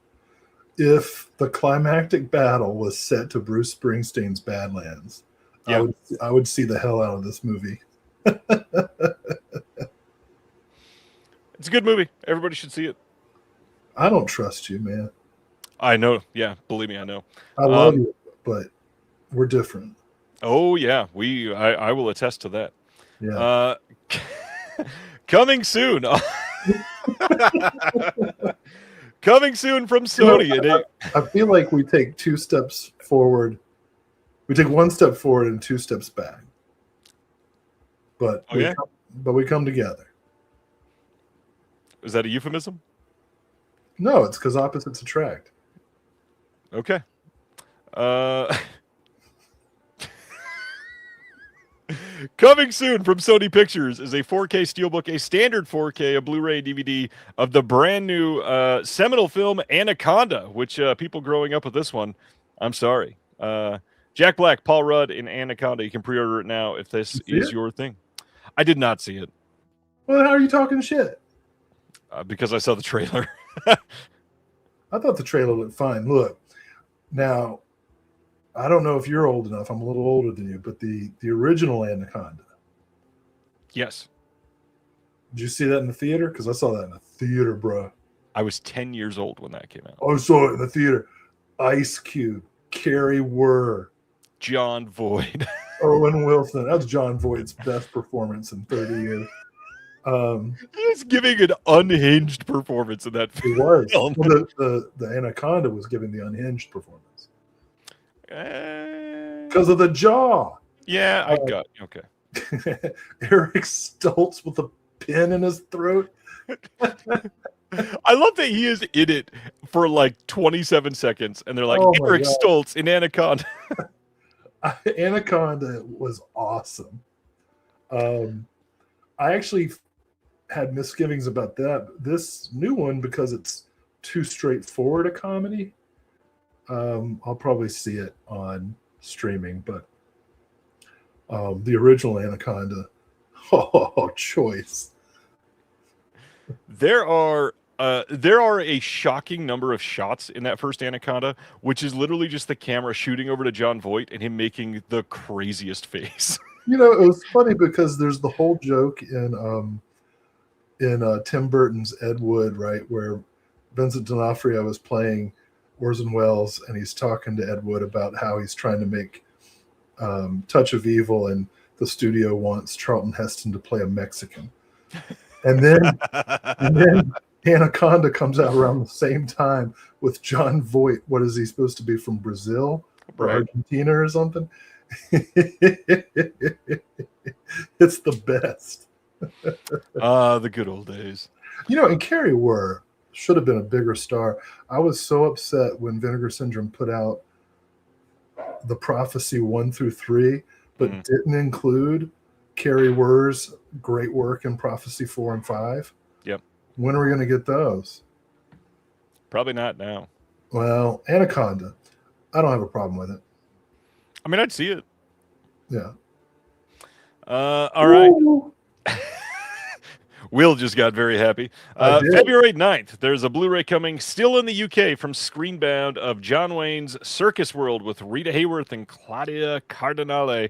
If the climactic battle was set to Bruce Springsteen's Badlands, yeah. I would see the hell out of this movie. It's a good movie. Everybody should see it. I don't trust you, man. I know. Yeah, believe me, I know. I love you, but we're different. Oh yeah, I will attest to that. Yeah. Coming soon. Coming soon from Sony. You know, I feel like we take 2 steps forward. We take 1 step forward and 2 steps back. But we come together. Is that a euphemism? No, it's because opposites attract. Okay. Coming soon from Sony Pictures is a 4K Steelbook, a standard 4K, a Blu-ray DVD of the brand new seminal film Anaconda, which people growing up with this one, I'm sorry. Jack Black, Paul Rudd in Anaconda. You can pre-order it now if this is your thing. I did not see it. Well, how are you talking shit? Because I saw the trailer. I thought the trailer looked fine. Look, now, I don't know if you're old enough. I'm a little older than you, but the original Anaconda. Yes. Did you see that in the theater? Because I saw that in the theater, bro. I was 10 years old when that came out. I saw it in the theater. Ice Cube, Carrie Wurr, John Voight, Owen Wilson. That's John Voight's best performance in 30 years. He was giving an unhinged performance in that film. He was. Well, the Anaconda was giving the unhinged performance. Because of the jaw. Yeah, I got okay. Eric Stoltz with a pin in his throat. I love that he is in it for like 27 seconds, and they're like, Eric Stoltz in Anaconda. Anaconda was awesome. I actually had misgivings about this new one because it's too straightforward a comedy. I'll probably see it on streaming, but the original Anaconda, choice. There are a shocking number of shots in that first Anaconda, which is literally just the camera shooting over to John Voight and him making the craziest face. You know, it was funny because there's the whole joke in Tim Burton's Ed Wood, right, where Vincent D'Onofrio was playing Orson Welles, and he's talking to Ed Wood about how he's trying to make Touch of Evil, and the studio wants Charlton Heston to play a Mexican. And then Anaconda comes out around the same time with John Voight. What is he supposed to be, from Brazil or Argentina or something? It's the best. The good old days. You know, and Carrie Wurr should have been a bigger star. I was so upset when Vinegar Syndrome put out The Prophecy 1 through 3, but didn't include Carrie Wurr's great work in Prophecy 4 and 5. Yep. When are we going to get those? Probably not now. Well, Anaconda, I don't have a problem with it. I mean, I'd see it. Yeah. All right. Will just got very happy. February 9th, there's a Blu-ray coming still in the UK from Screenbound of John Wayne's Circus World with Rita Hayworth and Claudia Cardinale.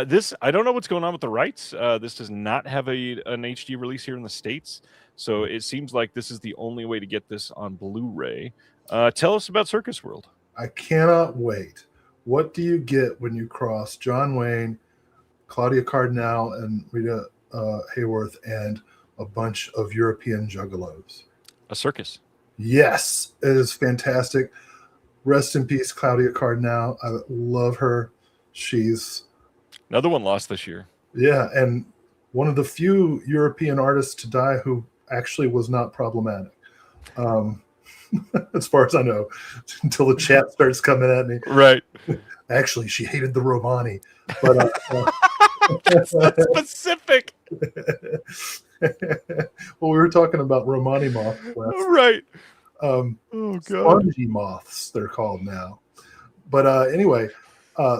This, I don't know what's going on with the rights. This does not have an HD release here in the States, so it seems like this is the only way to get this on Blu-ray. Tell us about Circus World. I cannot wait. What do you get when you cross John Wayne, Claudia Cardinale, and Rita Hayworth, and a bunch of European juggalos? A circus. Yes, it is fantastic. Rest in peace, Claudia Cardinale. I love her. She's another one lost this year. Yeah, and one of the few European artists to die who actually was not problematic. As far as I know, until the chat starts coming at me. Right. Actually, she hated the Romani. But that's specific. Well, we were talking about Romani moths. Right. Oh, God. Spongy moths, they're called now. But anyway,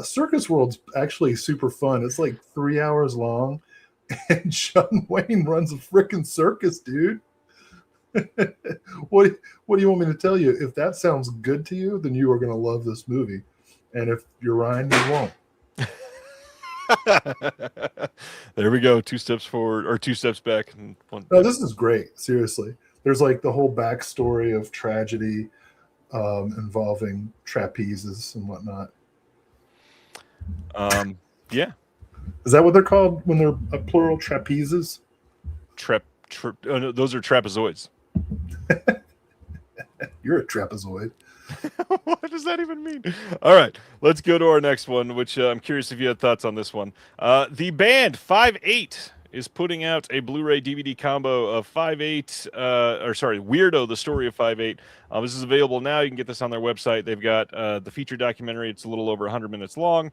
Circus World's actually super fun. It's like 3 hours long, and John Wayne runs a freaking circus, dude. What do you want me to tell you? If that sounds good to you, then you are going to love this movie. And if you're Ryan, you won't. There we go. 2 steps forward or 2 steps back. And one. No, this is great. Seriously. There's like the whole backstory of tragedy involving trapezes and whatnot. Yeah. Is that what they're called when they're plural trapezes? Oh, no, those are trapezoids. You're a trapezoid. What does that even mean? All right, let's go to our next one, which I'm curious if you had thoughts on this one. The band 5/8 is putting out a Blu-ray DVD combo of Weirdo, the story of 5/8. This is available now. You can get this on their website. They've got the feature documentary. It's a little over 100 minutes long.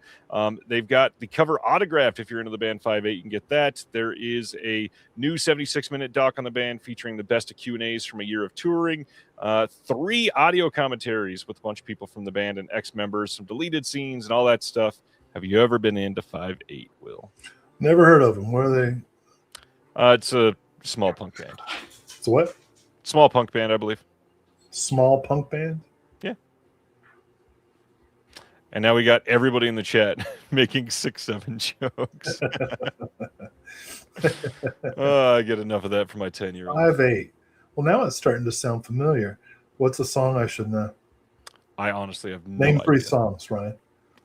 They've got the cover autographed. If you're into the band 5/8, you can get that. There is a new 76-minute doc on the band featuring the best of Q&As from a year of touring. 3 audio commentaries with a bunch of people from the band and ex-members, some deleted scenes and all that stuff. Have you ever been into 5/8, Will? Never heard of them. What are they? It's a small punk band. It's what? Small punk band, I believe. Small punk band? Yeah. And now we got everybody in the chat making 6-7 jokes. I get enough of that for my 10-year-old. 5/8. Well, now it's starting to sound familiar. What's a song I should know? I honestly have no Name idea. 3 songs, Ryan.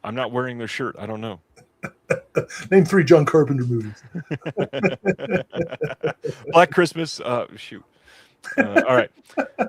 I'm not wearing their shirt. I don't know. Name 3 John Carpenter movies. Black Christmas. Shoot. All right.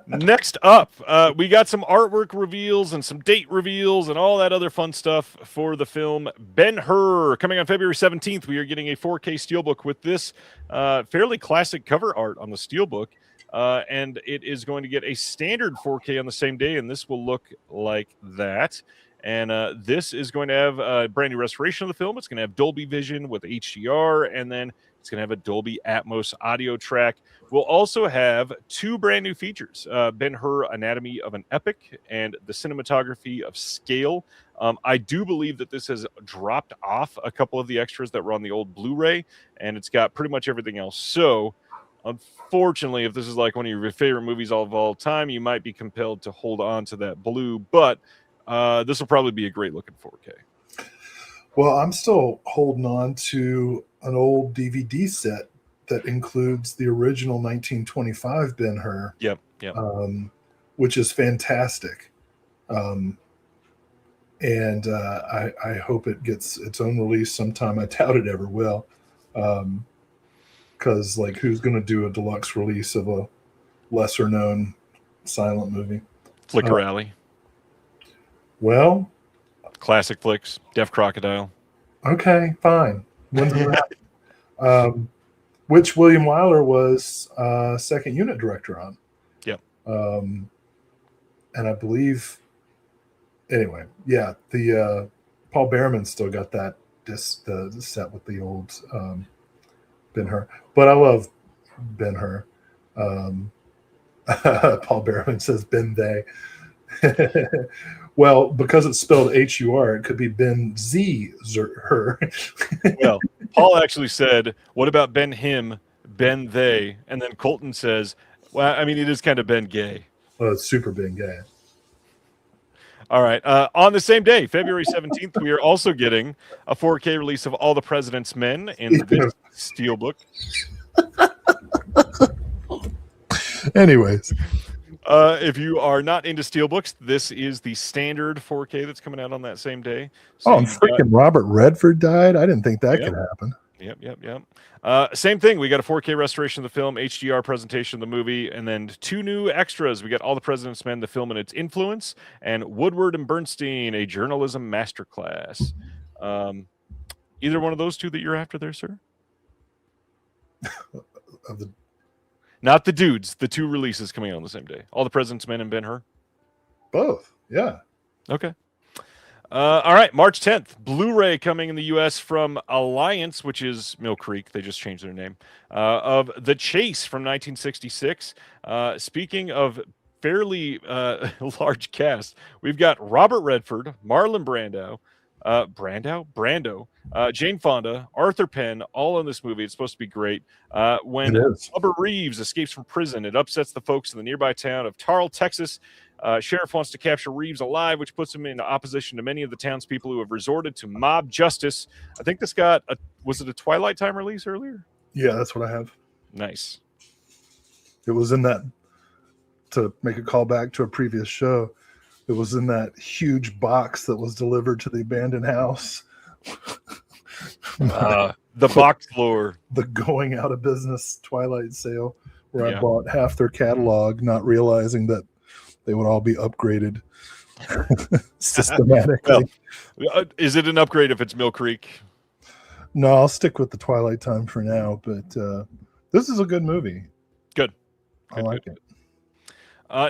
Next up, we got some artwork reveals and some date reveals and all that other fun stuff for the film Ben-Hur. Coming on February 17th, we are getting a 4K steelbook with this fairly classic cover art on the steelbook. And it is going to get a standard 4K on the same day, and this will look like that. And this is going to have a brand new restoration of the film. It's going to have Dolby Vision with HDR, and then it's going to have a Dolby Atmos audio track. We'll also have 2 brand new features, Ben-Hur Anatomy of an Epic and the cinematography of Scale. I do believe that this has dropped off a couple of the extras that were on the old Blu-ray, and it's got pretty much everything else. So, unfortunately, if this is like one of your favorite movies of all time, you might be compelled to hold on to that blue, but this will probably be a great looking 4K. Well, I'm still holding on to an old DVD set that includes the original 1925 Ben-Hur. Yep. Which is fantastic. And I hope it gets its own release sometime. I doubt it ever will. Because, like, who's going to do a deluxe release of a lesser known silent movie? Flicker Alley. Well, classic flicks, Deaf Crocodile. Okay, fine. When's it happen? Which William Wyler was second unit director on. Yep. And I believe, anyway, yeah, the Paul Behrman still got that the set with the old Ben-Hur. But I love Ben-Hur. Paul Behrman says Ben they. Well, because it's spelled H-U-R, it could be Ben Z her. Well, Paul actually said, "What about Ben him Ben they, and then Colton says, well, I mean, it is kind of Ben gay. Well, it's super big gay. All right. On the same day, February 17th, we are also getting a 4K release of All the President's Men in this steelbook. Anyways. If you are not into steelbooks, this is the standard 4K that's coming out on that same day. So and freaking Robert Redford died? I didn't think that could happen. Yep. Same thing. We got a 4K restoration of the film, HDR presentation of the movie, and then 2 new extras. We got All the President's Men, the film and its influence, and Woodward and Bernstein, a journalism masterclass. Either one of those 2 that you're after there, sir? Not the dudes. The 2 releases coming out on the same day. All the President's Men and Ben-Hur? Both. Yeah. Okay. All right, March 10th, Blu-ray coming in the U.S. from Alliance, which is Mill Creek. They just changed their name. Of The Chase from 1966. Speaking of fairly large cast, we've got Robert Redford, Marlon Brando, Jane Fonda, Arthur Penn, all in this movie. It's supposed to be great. When Bubba Reeves escapes from prison, it upsets the folks in the nearby town of Tarl, Texas. Sheriff wants to capture Reeves alive, which puts him in opposition to many of the townspeople who have resorted to mob justice. I think this got was it a Twilight Time release earlier? Yeah, that's what I have. Nice. It was in that, to make a call back to a previous show, it was in that huge box that was delivered to the abandoned house. The box floor. The going out of business Twilight sale, where I bought half their catalog, not realizing that they would all be upgraded systematically. Well, is it an upgrade if it's Mill Creek? No, I'll stick with the Twilight Time for now, but this is a good movie. Good. I like it.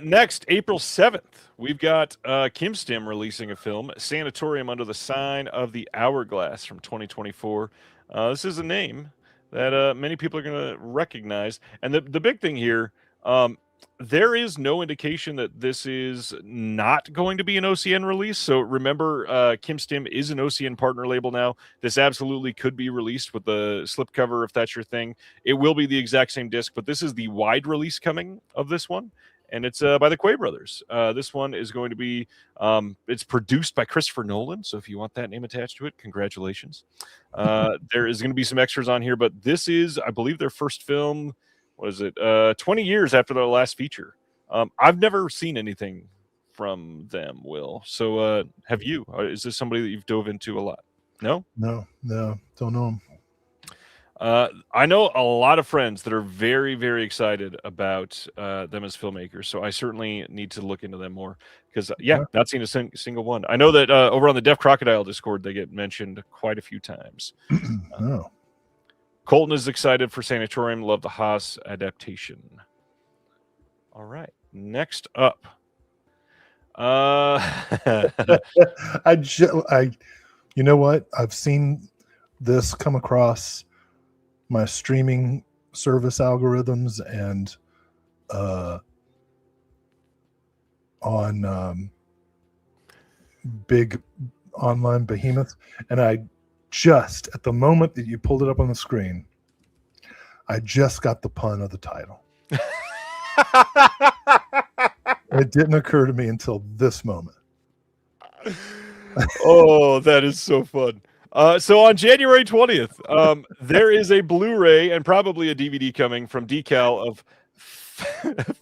Next, April 7th, we've got Kim Stim releasing a film, Sanatorium Under the Sign of the Hourglass from 2024. This is a name that many people are going to recognize. And the big thing here, there is no indication that this is not going to be an OCN release. So remember, Kim Stim is an OCN partner label now. This absolutely could be released with the slipcover if that's your thing. It will be the exact same disc, but this is the wide release coming of this one. And it's by the Quay brothers. This one is going to be, it's produced by Christopher Nolan. So if you want that name attached to it, congratulations. There is going to be some extras on here, but this is, I believe, their first film. What is it? 20 years after their last feature. I've never seen anything from them, Will. So have you? Is this somebody that you've dove into a lot? No? No, don't know them. I know a lot of friends that are very, very excited about them as filmmakers. So I certainly need to look into them more because, not seen a single one. I know that over on the Deaf Crocodile Discord, they get mentioned quite a few times. Oh. Colton is excited for Sanatorium. Love the Haas adaptation. All right. Next up. You know what? I've seen this come across my streaming service algorithms and on big online behemoths, and I just at the moment that you pulled it up on the screen, I just got the pun of the title. It didn't occur to me until this moment. Oh, that is so fun. So on January 20th, there is a Blu-ray and probably a DVD coming from Decal of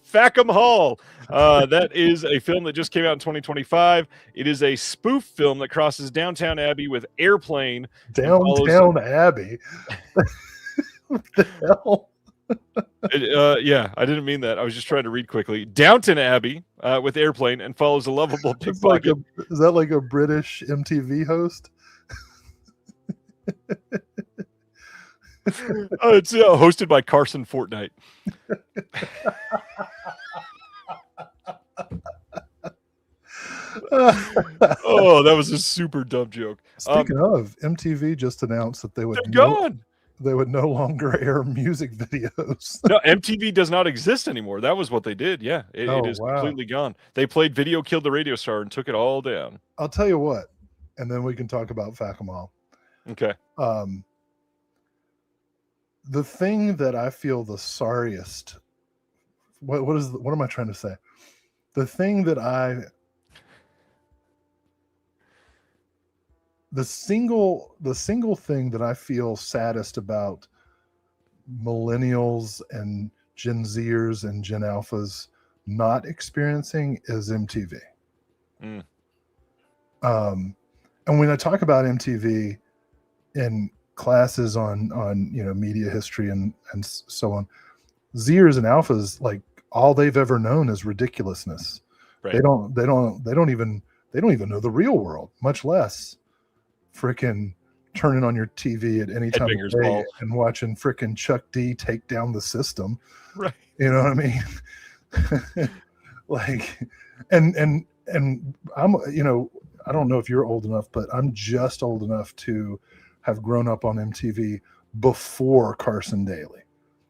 Fackham Hall. That is a film that just came out in 2025. It is a spoof film that crosses Downtown Abbey with Airplane. Downtown Abbey? What the hell? I didn't mean that. I was just trying to read quickly. Downton Abbey with Airplane and follows a lovable pickpocket. Is that like a British MTV host? It's hosted by Carson Fortnite. Oh, that was a super dumb joke. Speaking of, MTV just announced that they would no longer air music videos. No, MTV does not exist anymore. That was what they did. Yeah, it is completely gone. They played Video Killed the Radio Star and took it all down. I'll tell you what, and then we can talk about Fackham Hall. Okay. the thing that I feel the sorriest. What am I trying to say? The thing that the single thing that I feel saddest about millennials and Gen Zers and Gen Alphas not experiencing is MTV. Mm. And when I talk about MTV in classes on media history and so on, Zers and Alphas, like, all they've ever known is ridiculousness. Right. They don't even know the real world, much less freaking turning on your TV at any time of day and watching freaking Chuck D take down the system. Right. You know what I mean? Like, and I'm, I don't know if you're old enough, but I'm just old enough to have grown up on MTV before Carson Daly,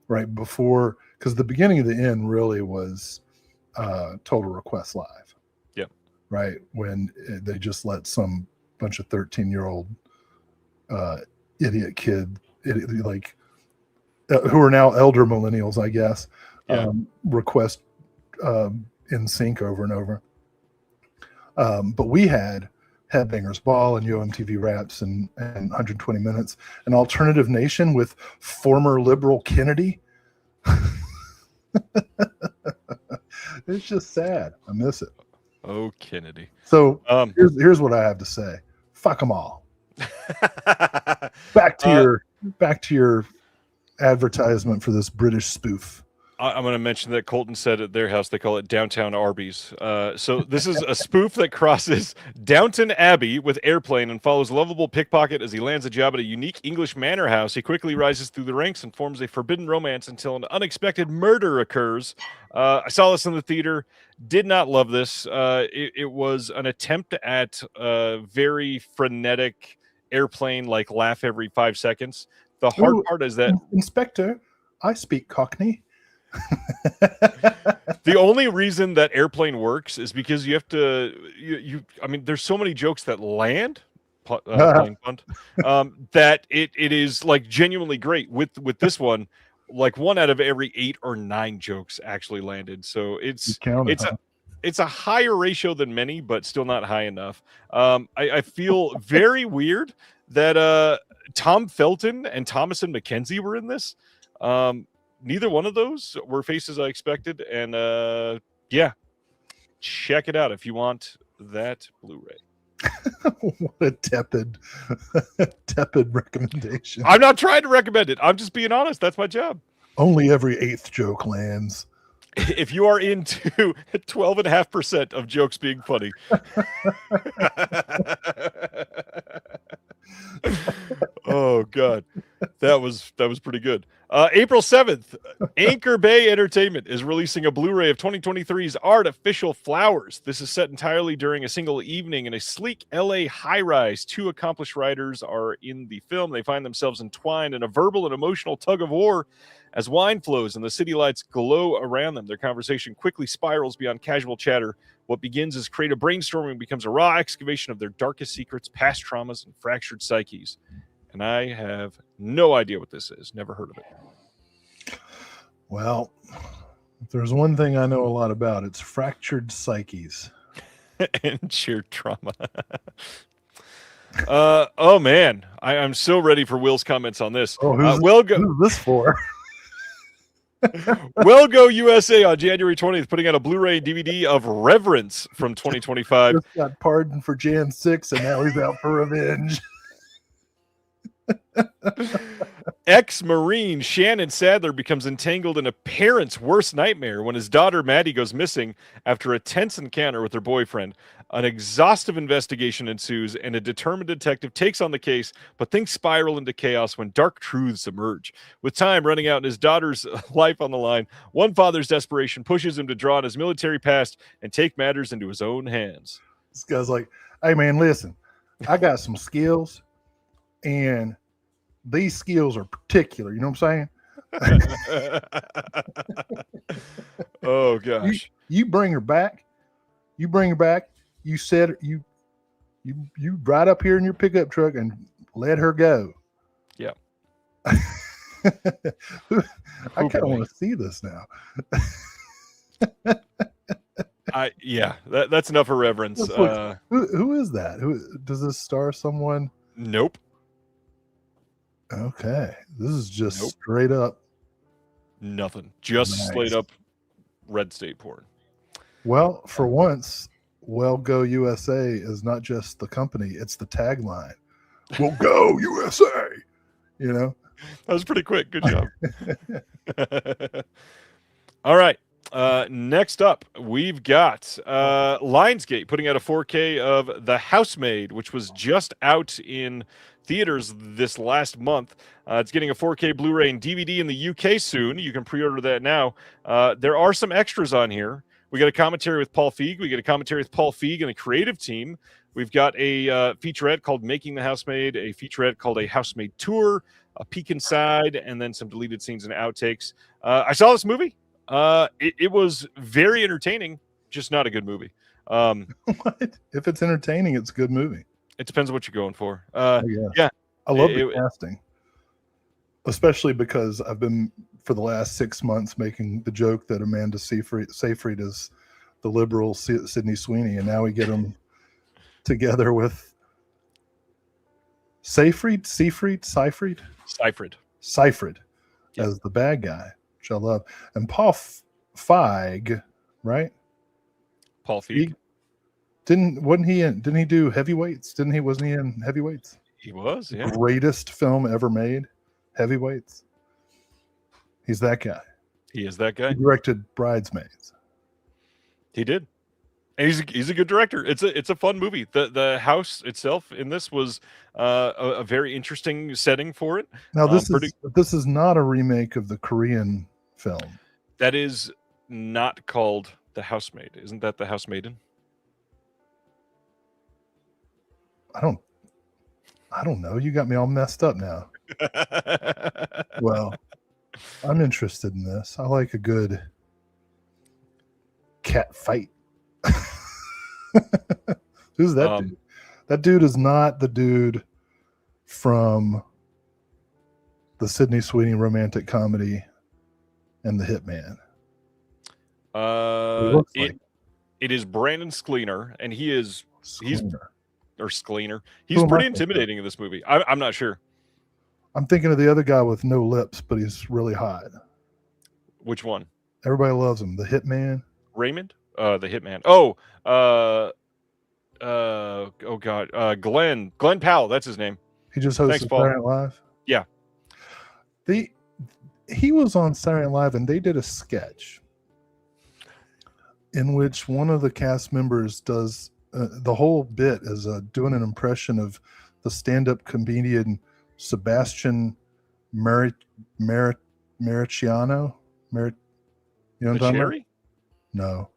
right? Before, because the beginning of the end really was Total Request Live. Yep. Right. When they just let some bunch of 13-year-old idiot kid, like, who are now elder millennials, I guess, request In Sync over and over. But we had Headbangers Ball and Yo MTV Raps and 120 Minutes, an alternative nation with former liberal Kennedy. It's just sad. I miss it. Oh, Kennedy. So here's what I have to say. Fuck them all. Back to your advertisement for this British spoof. I'm going to mention that Colton said at their house they call it Downtown Arby's. So this is a spoof that crosses Downton Abbey with Airplane and follows a lovable pickpocket as he lands a job at a unique English manor house. He quickly rises through the ranks and forms a forbidden romance until an unexpected murder occurs. I saw this in the theater. Did not love this. It was an attempt at very frenetic Airplane, like laugh every 5 seconds. The hard part is that Inspector, I speak Cockney. The only reason that Airplane works is because you have to I mean, there's so many jokes that land that it is like genuinely great. With this one, like 1 out of every 8 or 9 jokes actually landed. So it's a higher ratio than many, but still not high enough. I feel very weird that Tom Felton and Thomasin McKenzie were in this. Neither one of those were faces I expected, and check it out if you want that Blu-ray. What a tepid recommendation. I'm not trying to recommend it. I'm just being honest. That's my job. Only every 8th joke lands. If you are into 12.5% of jokes being funny. Oh God, that was pretty good. April 7th, Anchor Bay Entertainment is releasing a Blu-ray of 2023's Artificial Flowers. This is set entirely during a single evening in a sleek LA high-rise. 2 accomplished writers are in the film. They find themselves entwined in a verbal and emotional tug of war as wine flows and the city lights glow around them. Their conversation quickly spirals beyond casual chatter. What begins as creative brainstorming becomes a raw excavation of their darkest secrets, past traumas, and fractured psyches. And I have no idea what this is. Never heard of it. Well, if there's one thing I know a lot about, it's fractured psyches. And sheer trauma. Oh, man. I'm so ready for Will's comments on this. Oh, who's this for? Will Go USA on January 20th, putting out a Blu-ray and DVD of Reverence from 2025. Just got pardoned for Jan 6, and now he's out for revenge. Ex-Marine Shannon Sadler becomes entangled in a parent's worst nightmare when his daughter Maddie goes missing after a tense encounter with her boyfriend. An exhaustive investigation ensues, and a determined detective takes on the case, but things spiral into chaos when dark truths emerge. With time running out and his daughter's life on the line, one father's desperation pushes him to draw on his military past and take matters into his own hands. This guy's like, hey, man, listen, I got some skills, and these skills are particular. You know what I'm saying? Oh, gosh. You bring her back. You said you ride up here in your pickup truck and let her go. Yeah. I kind of want to see this now. That's enough irreverence. Who is that? Who does this star? Someone? Nope. Okay, this is just straight up nothing. Just straight up red state porn. Well, for once, "Well Go USA" is not just the company; it's the tagline. "We'll go USA." You know, that was pretty quick. Good job. All right. Next up, we've got Lionsgate putting out a 4K of The Housemaid, which was just out in theaters this last month. It's getting a 4K Blu-ray and DVD in the UK soon. You can pre-order that now. There are some extras on here. We got a commentary with Paul Feig. We get a commentary with Paul Feig and the creative team. We've got a featurette called Making the Housemaid, a featurette called A Housemaid Tour, a peek inside, and then some deleted scenes and outtakes. I saw this movie. It was very entertaining, just not a good movie. What? If it's entertaining, it's a good movie. It depends on what you're going for. Yeah. I love the casting, especially because I've been for the last 6 months making the joke that Amanda Seyfried is the liberal Sydney Sweeney, and now we get them together with Seyfried as the bad guy, which I love, and Paul Feig, right? Paul Feig. Didn't he do Heavyweights? Wasn't he in Heavyweights? He was, yeah. Greatest film ever made, Heavyweights. He's that guy. He is that guy. He directed Bridesmaids. He did. And he's a good director. It's a fun movie. The house itself in this was a very interesting setting for it. Now this is not a remake of the Korean film. That is not called The Housemaid. Isn't that The Housemaiden? I don't know. You got me all messed up now. Well, I'm interested in this. I like a good cat fight. Who's that dude? That dude is not the dude from the Sydney Sweeney romantic comedy and The Hitman. It is Brandon Sklenar, and he's Sklenar. He's Who am pretty I intimidating in this movie. I'm not sure. I'm thinking of the other guy with no lips, but he's really hot. Which one? Everybody loves him. The Hitman. Raymond? The Hitman. Oh God. Glenn Powell. That's his name. He just hosted Saturday Night Live. Yeah. He was on Saturday Night Live, and they did a sketch in which one of the cast members does the whole bit is doing an impression of the stand-up comedian Sebastian Mariciano. You know what I'm talking about? No.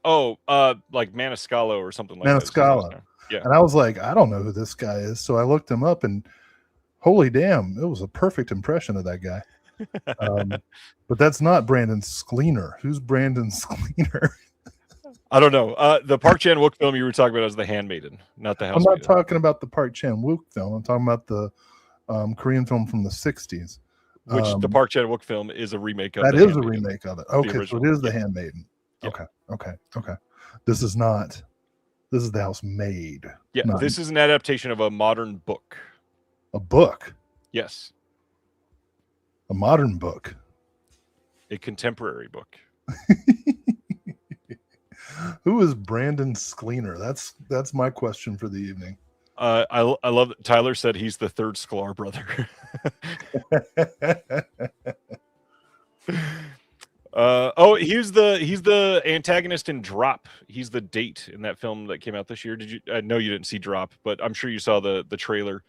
Oh, like Maniscalco or something like Maniscalco. that. Yeah. And I was like, I don't know who this guy is. So I looked him up, and holy damn, it was a perfect impression of that guy. But that's not Brandon Sklenar. Who's Brandon Sklenar? I don't know. The Park Chan-wook film you were talking about is The Handmaiden, not The Housemaid. I'm not talking about the Park Chan-wook film. I'm talking about the Korean film from the 60s. Which the Park Chan-wook film is a remake of. That is a remake of it. Okay, so it is The Handmaiden. Yeah. Okay. This is The Housemaid. Yeah, this is an adaptation of a modern book. A book? Yes. A modern book. A contemporary book. Who is Brandon Sklenar? That's my question for the evening. I love that Tyler said he's the third Sklar brother. He's the antagonist in Drop. He's the date in that film that came out this year. Did you? I know you didn't see Drop, but I'm sure you saw the trailer.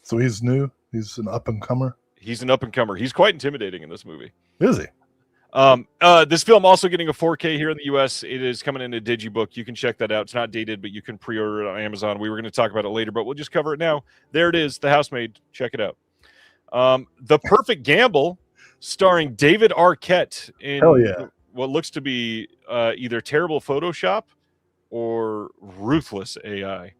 So he's new. He's an up and comer. He's an up and comer. He's quite intimidating in this movie. Is he? This film also getting a 4K here in the US. It is coming in a digibook. You can check that out. It's not dated, but you can pre-order it on Amazon. We were going to talk about it later, but we'll just cover it now. There it is, The Housemaid. Check it out. The Perfect Gamble, starring David Arquette in what looks to be either terrible Photoshop or ruthless AI.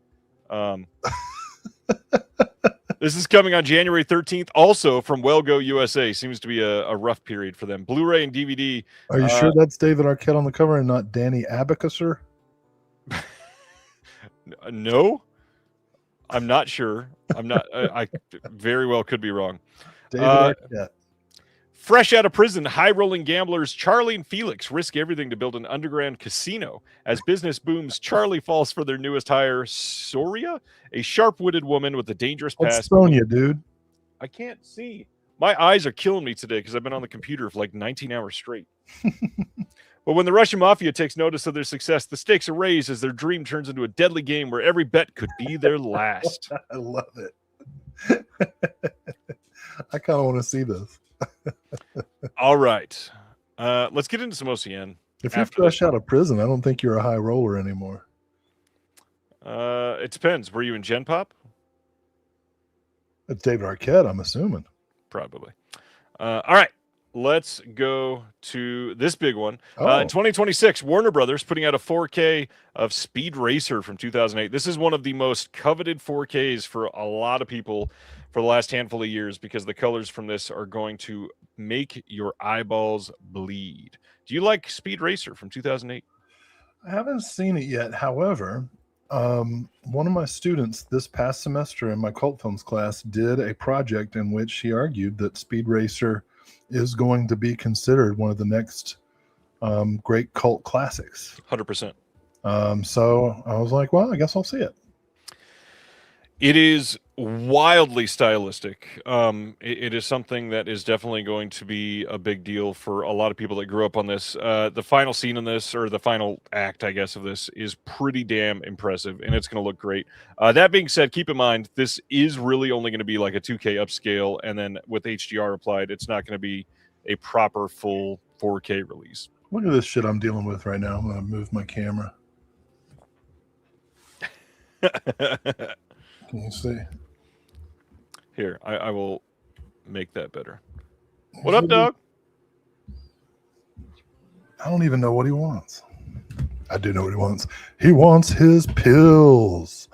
This is coming on January 13th, also from Wellgo USA. Seems to be a rough period for them. Blu-ray and DVD. Are you sure that's David Arquette on the cover and not Danny Abacusser? No, I'm not sure. I'm not. I very well could be wrong. David Arquette. Fresh out of prison, high-rolling gamblers Charlie and Felix risk everything to build an underground casino. As business booms, Charlie falls for their newest hire, Soria, a sharp-witted woman with a dangerous What's past. Sonia, dude? I can't see. My eyes are killing me today because I've been on the computer for like 19 hours straight. But when the Russian mafia takes notice of their success, the stakes are raised as their dream turns into a deadly game where every bet could be their last. I love it. I kind of want to see this. All right. Let's get into some OCN. If you're fresh out of prison, I don't think you're a high roller anymore. It depends. Were you in Gen Pop? It's David Arquette, I'm assuming. Probably. All right. Let's go to this big one. In 2026, Warner Brothers putting out a 4K of Speed Racer from 2008. This is one of the most coveted 4Ks for a lot of people for the last handful of years because the colors from this are going to make your eyeballs bleed. Do you like Speed Racer from 2008? I haven't seen it yet. However, one of my students this past semester in my cult films class did a project in which he argued that Speed Racer is going to be considered one of the next great cult classics. 100%. So I was like, well, I guess I'll see it. It is wildly stylistic. It is something that is definitely going to be a big deal for a lot of people that grew up on this. The final scene in this, or the final act, I guess, of this is pretty damn impressive, and it's going to look great. That being said, keep in mind, this is really only going to be like a 2K upscale, and then with HDR applied, it's not going to be a proper full 4K release. Look at this shit I'm dealing with right now. I'm going to move my camera. Can you see? Here, I will make that better. What up, dog? I don't even know what he wants. I do know what he wants. He wants his pills.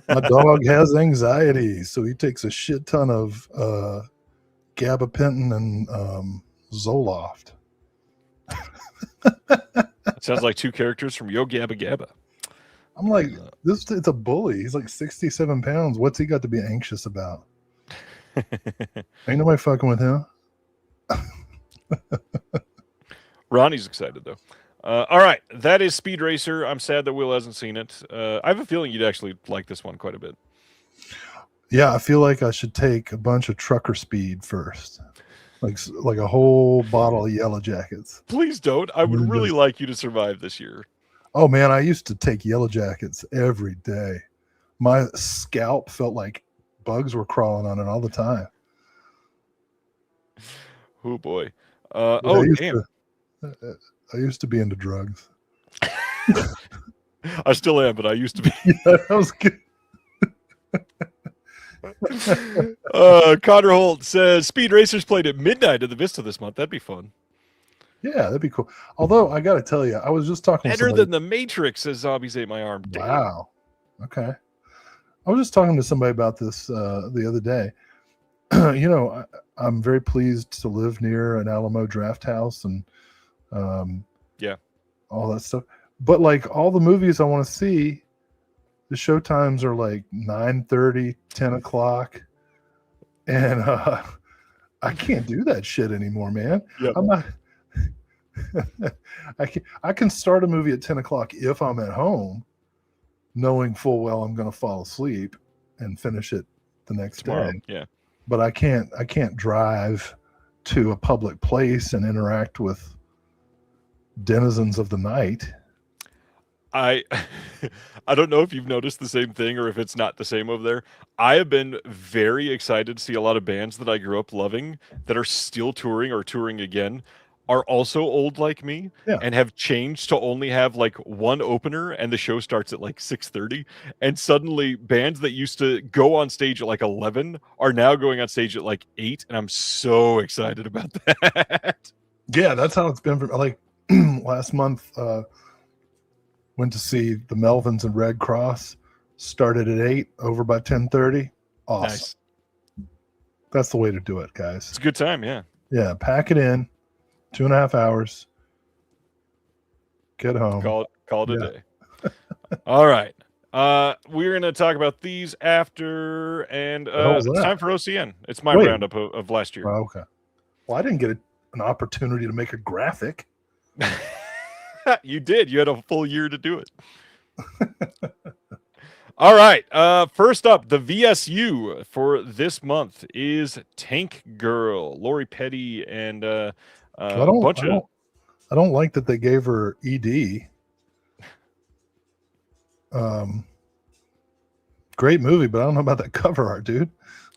My dog has anxiety, so he takes a shit ton of gabapentin and Zoloft. Sounds like two characters from Yo Gabba Gabba. I'm like, it's a bully. He's like 67 pounds. What's he got to be anxious about? Ain't nobody fucking with him. Ronnie's excited, though. All right, that is Speed Racer. I'm sad that Will hasn't seen it. I have a feeling you'd actually like this one quite a bit. Yeah, I feel like I should take a bunch of trucker speed first. Like a whole bottle of Yellow Jackets. Please don't. I would really like you to survive this year. Oh, man, I used to take Yellow Jackets every day. My scalp felt like bugs were crawling on it all the time. Oh, boy. Damn. I used to be into drugs. I still am, but I used to be. Yeah, that was good. Connor Holt says Speed Racers played at midnight at the Vista this month. That'd be fun. Yeah, that'd be cool. Although I got to tell you, I was just talking. Better than the Matrix, says Zombies Ate My Arm. Damn. Wow. Okay. I was just talking to somebody about this the other day. You know, I'm very pleased to live near an Alamo Draft House and all that stuff. But like all the movies I want to see, the show times are like 9:30, 10 o'clock, and I can't do that shit anymore, man. Yep. I'm not. I can start a movie at 10 o'clock if I'm at home, knowing full well I'm going to fall asleep and finish it the next day. Yeah. But I can't drive to a public place and interact with denizens of the night. I don't know if you've noticed the same thing or if it's not the same over there. I have been very excited to see a lot of bands that I grew up loving that are still touring or touring again are also old like me and have changed to only have like one opener and the show starts at like 6:30, and suddenly bands that used to go on stage at like 11 are now going on stage at like 8, and I'm so excited about that. Yeah, that's how it's been for like last month. Went to see the Melvins and Red Cross, started at 8, over by 10:30, Awesome. Nice. That's the way to do it, guys. It's a good time, yeah. Yeah, pack it in. 2.5 hours. Get home. Call it a day. All right. We're going to talk about these after, and it's time for OCN. It's my roundup of last year. Oh, okay. Well, I didn't get an opportunity to make a graphic. You did. You had a full year to do it. All right. First up, the VSU for this month is Tank Girl, Lori Petty, and a bunch of. I don't like that they gave her ED. Great movie, but I don't know about that cover art, dude.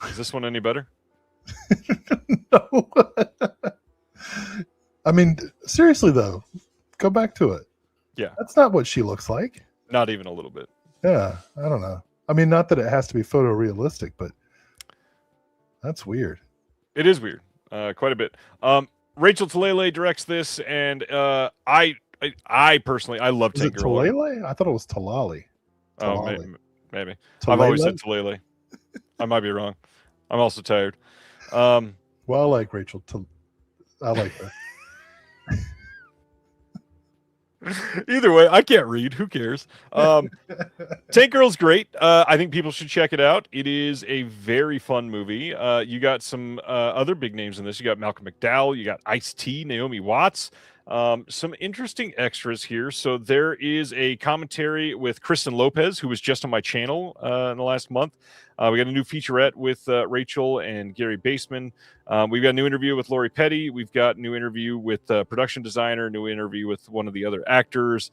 Is this one any better? No. I mean, seriously though, go back to it. Yeah. That's not what she looks like. Not even a little bit. Yeah, I don't know. I mean, not that it has to be photorealistic, but that's weird. It is weird. Quite a bit. Rachel Talalay directs this, and I personally love Tank Girl. Talalay? I thought it was Talali. Oh, maybe. I've always said Talalay. I might be wrong. I'm also tired. Well, I like Rachel. I like her. Either way, I can't read. Who cares? Tank Girl's great. I think people should check it out. It is a very fun movie. You got some other big names in this. You got Malcolm McDowell. You got Ice-T, Naomi Watts. Some interesting extras here. So there is a commentary with Kristen Lopez, who was just on my channel in the last month. We got a new featurette with Rachel and Gary Baseman. We've got a new interview with Lori Petty. We've got a new interview with production designer, new interview with one of the other actors,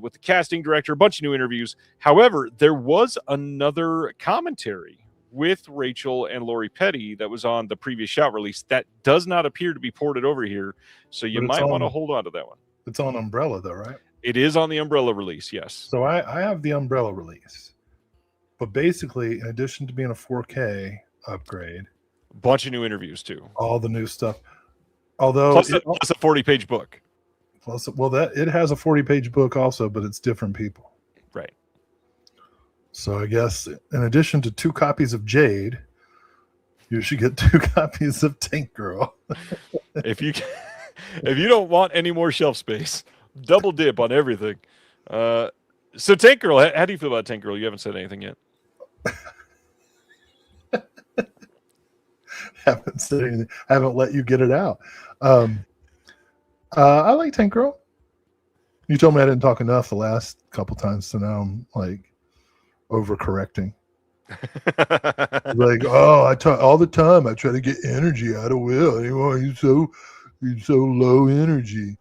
with the casting director, a bunch of new interviews. However, there was another commentary with Rachel and Lori Petty that was on the previous Shout release that does not appear to be ported over here. So you might want to hold on to that one. It's on Umbrella though, right? It is on the Umbrella release, yes. So I have the Umbrella release. But basically, in addition to being a 4K upgrade, a bunch of new interviews too. All the new stuff. Although plus a 40-page book. It has a 40-page book also, but it's different people. Right. So I guess in addition to 2 copies of Jade, you should get 2 copies of Tank Girl. If you don't want any more shelf space, double dip on everything. So Tank Girl, how do you feel about Tank Girl? You haven't said anything yet. Haven't said anything. Haven't let you get it out. I like Tank Girl. You told me I didn't talk enough the last couple times, so now I'm like overcorrecting. Like, I talk all the time. I try to get energy out of Will. Anyway, he's so low energy.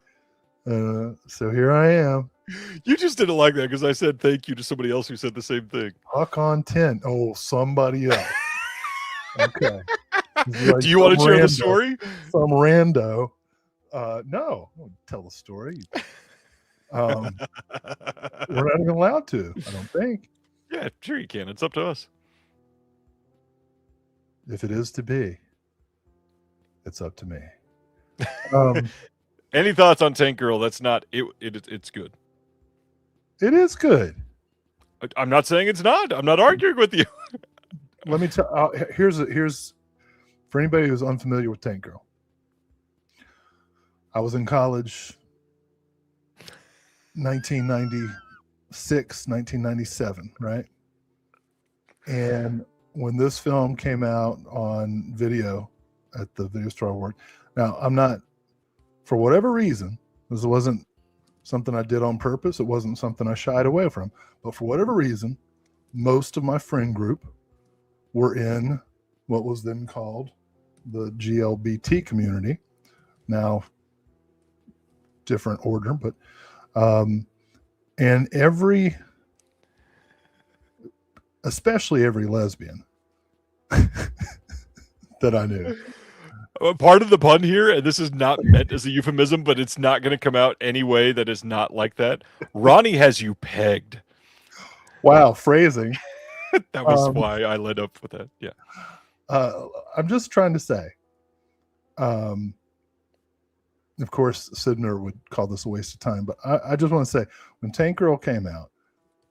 So here I am. You just didn't like that because I said thank you to somebody else who said the same thing. Talk on 10. Oh, somebody else. Okay. Like, do you want to share the story? Some rando. No, I won't tell the story. We're not even allowed to, I don't think. Yeah, sure you can. It's up to us. If it is to be, it's up to me. Any thoughts on Tank Girl? That's not it. It's good. It is good. I'm not saying it's not. I'm not arguing with you. Let me tell. Here's for anybody who's unfamiliar with Tank Girl. I was in college, 1996, 1997, right? And when this film came out on video at the Video Store Award, now I'm not, for whatever reason, this wasn't something I did on purpose. It wasn't something I shied away from. But for whatever reason, most of my friend group were in what was then called the GLBT community. Now, different order, but and especially every lesbian that I knew. Part of the pun here, and this is not meant as a euphemism, but it's not going to come out any way that is not like that. Ronnie has you pegged. Wow, phrasing. That was why I led up with that. Yeah. I'm just trying to say, of course, Sidner would call this a waste of time, but I just want to say, when Tank Girl came out,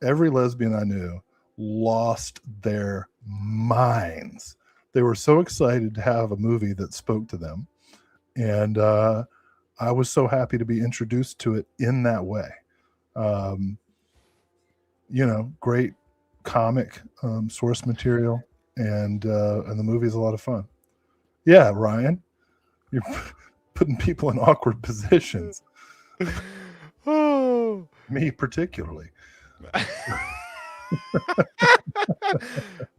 every lesbian I knew lost their minds. They were so excited to have a movie that spoke to them. And I was so happy to be introduced to it in that way. Great comic source material, and the movie is a lot of fun. Yeah, Ryan, you're putting people in awkward positions. Oh, me particularly.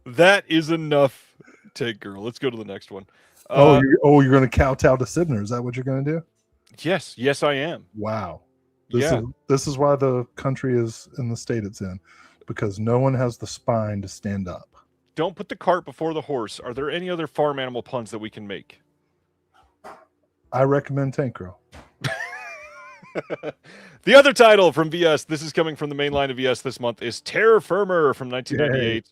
That is enough, Take Girl. Let's go to the next one. You're going to kowtow to Sydney. Is that what you're going to do? Yes, I am. Wow. Yeah. This is why the country is in the state it's in, because no one has the spine to stand up. Don't put the cart before the horse. Are there any other farm animal puns that we can make? I recommend Tank Girl. The other title from VS, this is coming from the main line of VS this month, is Terror Firmer from 1998. Yay.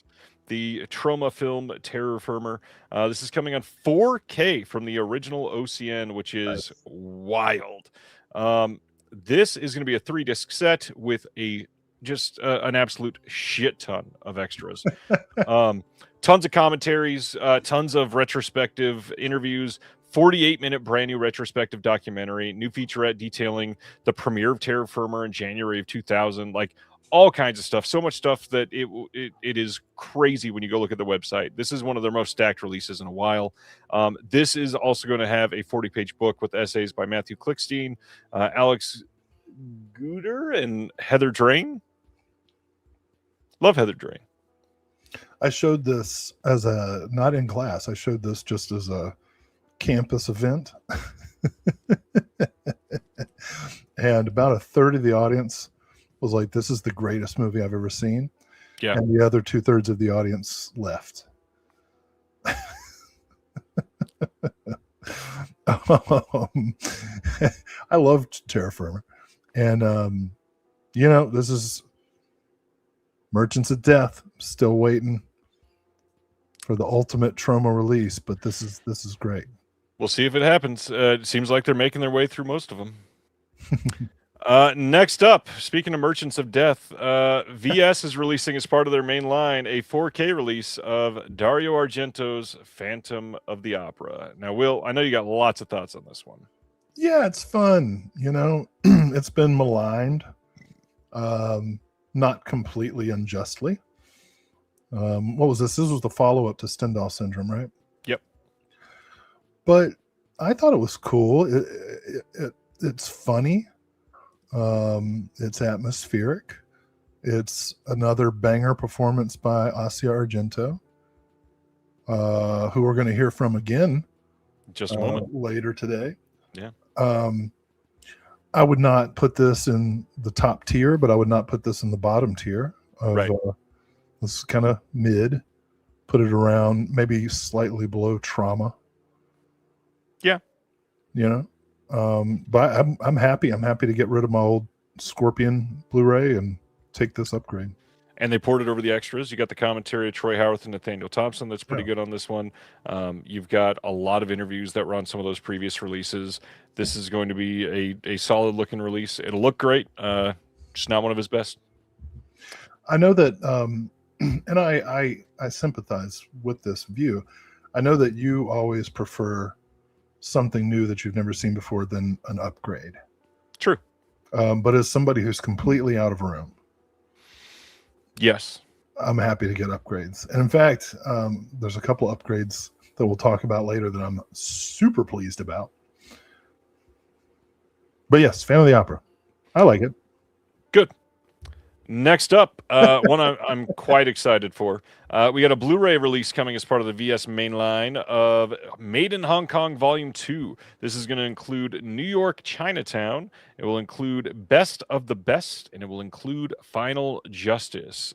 The trauma film Terror Firmer. This is coming on 4K from the original OCN, which is wild. This is going to be a 3-disc set with an absolute shit ton of extras. Tons of commentaries, tons of retrospective interviews, 48-minute brand new retrospective documentary, new featurette detailing the premiere of Terror Firmer in January of 2000, like all kinds of stuff. So much stuff that it is crazy when you go look at the website. This is one of their most stacked releases in a while. This is also going to have a 40-page book with essays by Matthew Klickstein, Alex Guder, and Heather Drain. Love Heather Drain. I showed this not in class. I showed this just as a campus event. And about a third of the audience was like, this is the greatest movie I've ever seen. Yeah. And the other 2/3 of the audience left. I loved Terror Firmer. And, this is Merchants of Death. Still waiting for the ultimate trauma release, but this is great. We'll see if it happens. It seems like they're making their way through most of them. Next up, speaking of Merchants of Death, VS is releasing as part of their main line a 4K release of Dario Argento's Phantom of the Opera. Now, Will, I know you got lots of thoughts on this one. Yeah, it's fun. It's been maligned, not completely unjustly. What was this? This was the follow-up to Stendhal Syndrome, right? Yep. But I thought it was cool. It's funny. It's atmospheric. It's another banger performance by Asia Argento, who we're going to hear from again just a moment later today. Yeah. I would not put this in the top tier, but I would not put this in the bottom tier. Right. This is kind of mid. Put it around maybe slightly below Trauma. Yeah. But I'm happy. I'm happy to get rid of my old Scorpion Blu-ray and take this upgrade. And they poured it over the extras. You got the commentary of Troy Howarth and Nathaniel Thompson. That's pretty good on this one. You've got a lot of interviews that were on some of those previous releases. This is going to be a solid looking release. It'll look great. Just not one of his best. I know that, and I sympathize with this view. I know that you always prefer something new that you've never seen before than an upgrade. True. But as somebody who's completely out of room, yes, I'm happy to get upgrades. And in fact, there's a couple upgrades that we'll talk about later that I'm super pleased about. But yes, Phantom of the Opera. I like it. Good. Next up, one I'm quite excited for. We got a Blu-ray release coming as part of the VS mainline of Made in Hong Kong Volume 2. This is going to include New York Chinatown. It will include Best of the Best, and it will include Final Justice.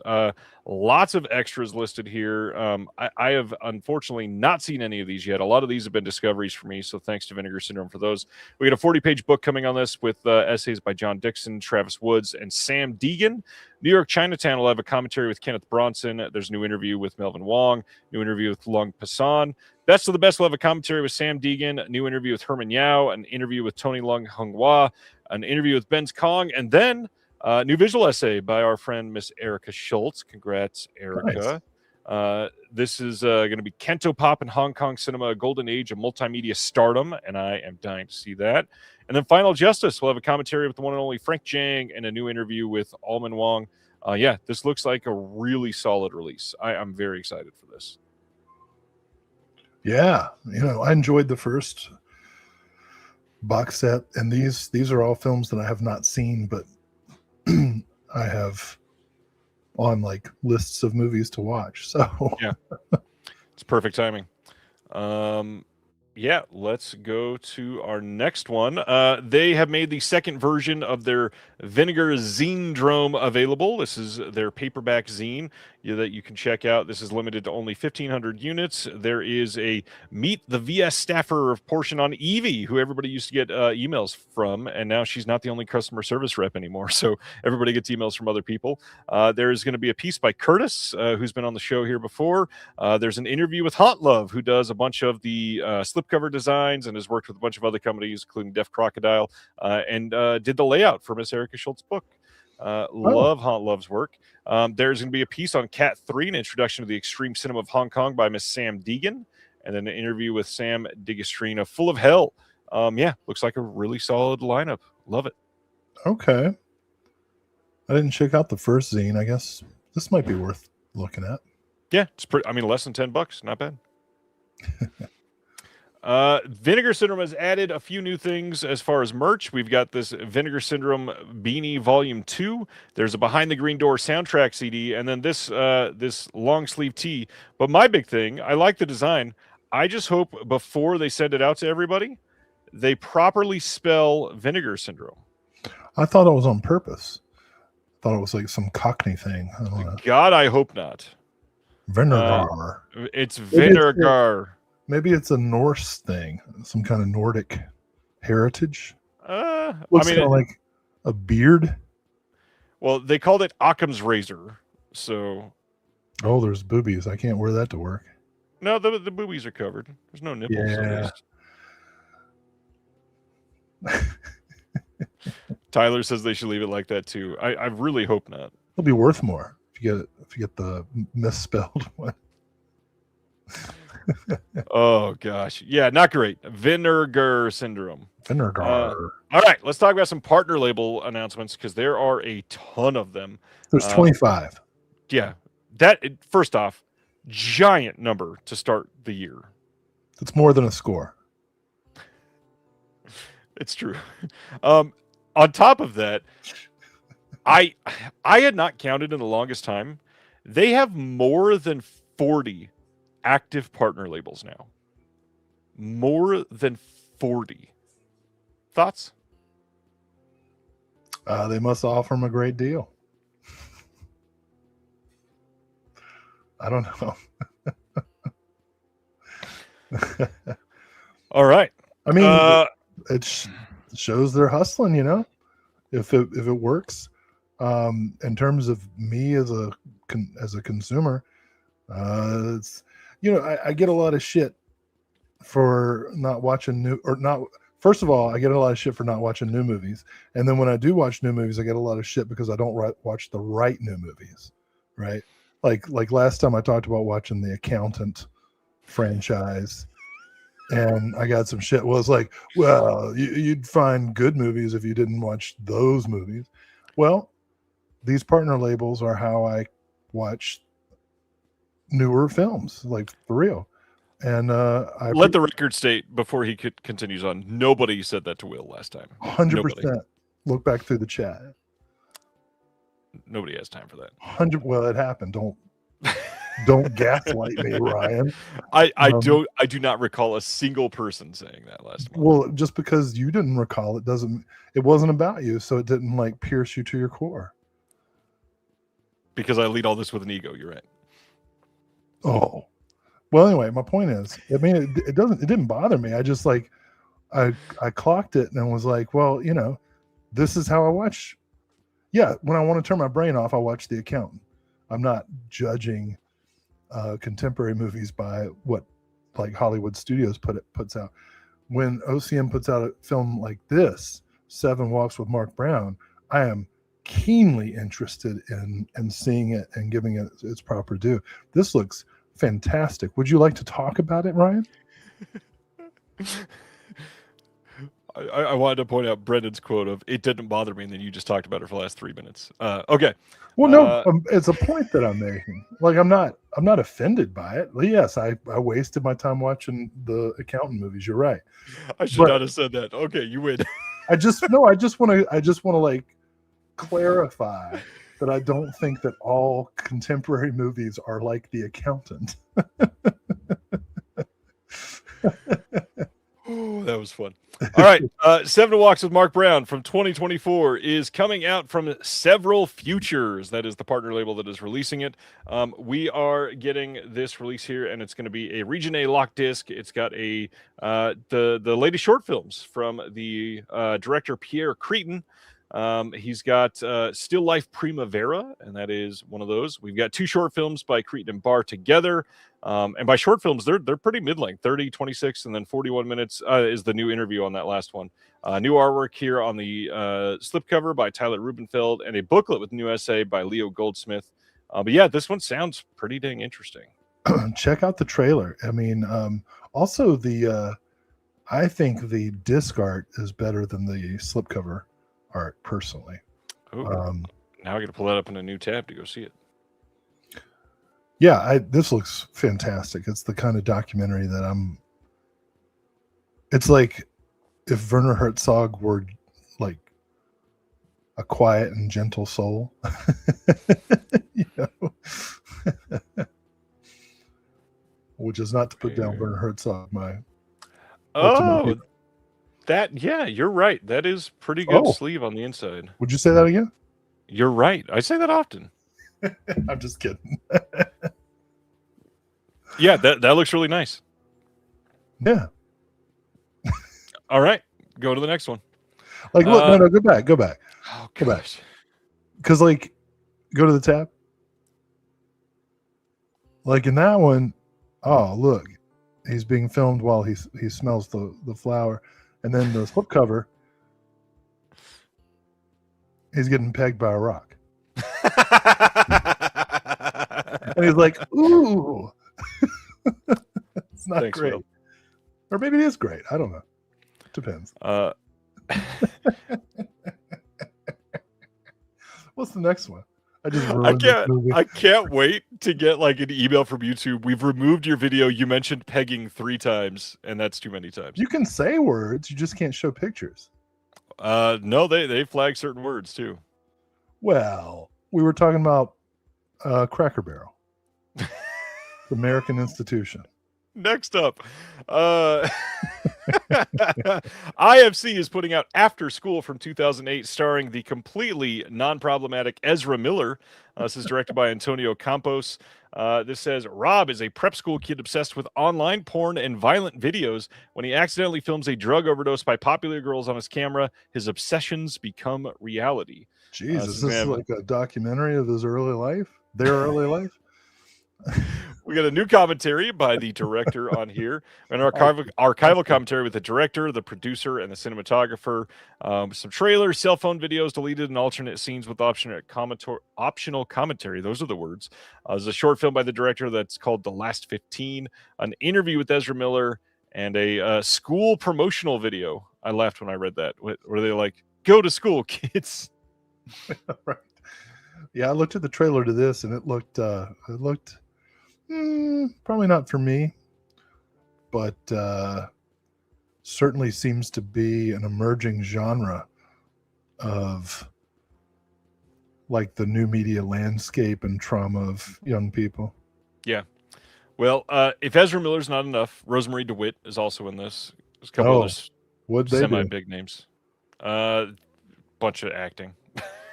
Lots of extras listed here. I have unfortunately not seen any of these yet. A lot of these have been discoveries for me, so thanks to Vinegar Syndrome for those. We got a 40-page book coming on this with essays by John Dixon, Travis Woods, and Sam Deegan. New York Chinatown will have a commentary with Kenneth Bronson. There's a new interview with Melvin Wong, new interview with Lung Passan. Best of the Best will have a commentary with Sam Deegan, a new interview with Herman Yao, an interview with Tony Lung Hunghua, an interview with Benz Kong, and then new visual essay by our friend Miss Erica Schultz. Congrats, Erica. This is going to be Kento Pop in Hong Kong cinema, a golden age of multimedia stardom, and I am dying to see that. And then Final Justice, we'll have a commentary with the one and only Frank Jang and a new interview with Alman Wong. Yeah, this looks like a really solid release. I'm very excited for this. Yeah, I enjoyed the first box set, and these are all films that I have not seen, but I have on like lists of movies to watch. So yeah, it's perfect timing. Yeah, let's go to our next one. They have made the second version of their Vinegar Syndrome available. This is their paperback zine that you can check out. This is limited to only 1,500 units. There is a Meet the VS Staffer portion on Evie, who everybody used to get emails from, and now she's not the only customer service rep anymore, so everybody gets emails from other people. There is going to be a piece by Curtis, who's been on the show here before. There's an interview with Hot Love, who does a bunch of the slipcover designs and has worked with a bunch of other companies, including Def Crocodile, and did the layout for Miss Erica Schultz's book. Love Hot Love's work. There's going to be a piece on Cat 3, an introduction to the extreme cinema of Hong Kong by Miss Sam Deegan, and then an interview with Sam Digastrina, Full of Hell. Yeah, looks like a really solid lineup. Love it. Okay. I didn't check out the first zine. I guess this might be worth looking at. Yeah, it's pretty. I mean, less than $10, not bad. Vinegar Syndrome has added a few new things as far as merch. We've got this Vinegar Syndrome Beanie Volume 2. There's a Behind the Green Door soundtrack CD, and then this long sleeve tee. But my big thing, I like the design. I just hope before they send it out to everybody, they properly spell Vinegar Syndrome. I thought it was on purpose. I thought it was like some Cockney thing. God, I hope not. Vinegar. It's vinegar. Maybe it's a Norse thing, some kind of Nordic heritage. Looks kind of like a beard. Well, they called it Occam's razor, so. Oh, there's boobies. I can't wear that to work. No, the boobies are covered. There's no nipples. Yeah. Tyler says they should leave it like that too. I really hope not. It'll be worth more if you get the misspelled one. Oh gosh, yeah, not great. Vinegar Syndrome. Vinegar. All right, let's talk about some partner label announcements because there are a ton of them. There's 25. Yeah, first off, giant number to start the year. It's more than a score. It's true. On top of that, I had not counted in the longest time. They have more than 40 active partner labels now. More than 40. Thoughts? They must offer them a great deal. I don't know. All right. I mean, it shows they're hustling, if it works. In terms of me as a consumer, it's, I get a lot of shit for not watching first of all, I get a lot of shit for not watching new movies. And then when I do watch new movies, I get a lot of shit because I don't watch the right new movies. Right. Like last time I talked about watching The Accountant franchise and I got some shit. Well, it's like, well, you'd find good movies if you didn't watch those movies. Well, these partner labels are how I watch newer films, like for real. And I let the record state before he continues on. Nobody said that to Will last time. 100%. Look back through the chat. Nobody has time for that. 100. Well, it happened. Don't gaslight me, Ryan. I do not recall a single person saying that last month. Well, just because you didn't recall it wasn't about you, so it didn't like pierce you to your core. Because I lead all this with an ego. You're right. Oh, well. Anyway, my point is, I mean, it didn't bother me. I just like, I clocked it and was like, well, this is how I watch. Yeah, when I want to turn my brain off, I watch The Accountant. I'm not judging contemporary movies by what like Hollywood Studios puts out. When OCM puts out a film like this, 7 Walks with Mark Brown, I am keenly interested in seeing it and giving it its proper due. This looks fantastic. Would you like to talk about it, Ryan? I wanted to point out Brendan's quote of "It didn't bother me," and then you just talked about it for the last 3 minutes. Okay. Well, no, it's a point that I'm making. Like, I'm not offended by it. Well, yes, I wasted my time watching the accountant movies. You're right. I should not have said that. Okay, you win. I just want to like clarify that I don't think that all contemporary movies are like The Accountant. Oh, that was fun. All right. Seven Walks with Mark Brown from 2024 is coming out from Several Futures. That is the partner label that is releasing it. We are getting this release here, and it's going to be a Region A lock disc. It's got the latest short films from the director Pierre Cretin. He's got Still Life Primavera, and that is one of those. We've got 2 short films by Cretin and Barr together. And by short films, they're pretty mid-length, 30, 26, and then 41 minutes is the new interview on that last one. New artwork here on the slipcover by Tyler Rubenfeld, and a booklet with new essay by Leo Goldsmith. But yeah, this one sounds pretty dang interesting. Check out the trailer. I mean, also I think the disc art is better than the slipcover art, personally. Ooh, now I got to pull that up in a new tab to go see it. Yeah, this looks fantastic. It's the kind of documentary that it's like if Werner Herzog were like a quiet and gentle soul. You know? Which is not to put down Werner Herzog, yeah, you're right. That is pretty good sleeve on the inside. Would you say that again? You're right. I say that often. I'm just kidding. Yeah, that looks really nice. Yeah. All right, go to the next one. Like, look, no, go back. Oh, go back. Because, like, go to the tab. Like in that one, oh, look, he's being filmed while he smells the flower, and then the slipcover, he's getting pegged by a rock. And he's like, ooh. It's not great. Will. Or maybe it is great. I don't know. Depends. What's the next one? I can't wait to get like an email from YouTube. We've removed your video. You mentioned pegging 3 times, and that's too many times. You can say words, you just can't show pictures. No, they flag certain words too. Well, we were talking about Cracker Barrel. American institution. Next up, IFC is putting out After School from 2008, starring the completely non-problematic Ezra Miller. This is directed by Antonio Campos. This says, Rob is a prep school kid obsessed with online porn and violent videos. When he accidentally films a drug overdose by popular girls on his camera, his obsessions become reality. Jesus, this is like a documentary of his early life? Their early life? We got a new commentary by the director on here, an archival commentary with the director, the producer, and the cinematographer. Some trailers, cell phone videos, deleted and alternate scenes with optional commentary. Those are the words. There's a short film by the director that's called The Last 15, an interview with Ezra Miller, and a school promotional video. I laughed when I read that. Were they like, go to school, kids? Right. Yeah, I looked at the trailer to this, and it looked probably not for me, but certainly seems to be an emerging genre of like the new media landscape and trauma of young people. Yeah. Well, if Ezra Miller's not enough, Rosemary DeWitt is also in this. There's a couple others semi-big names. Bunch of acting.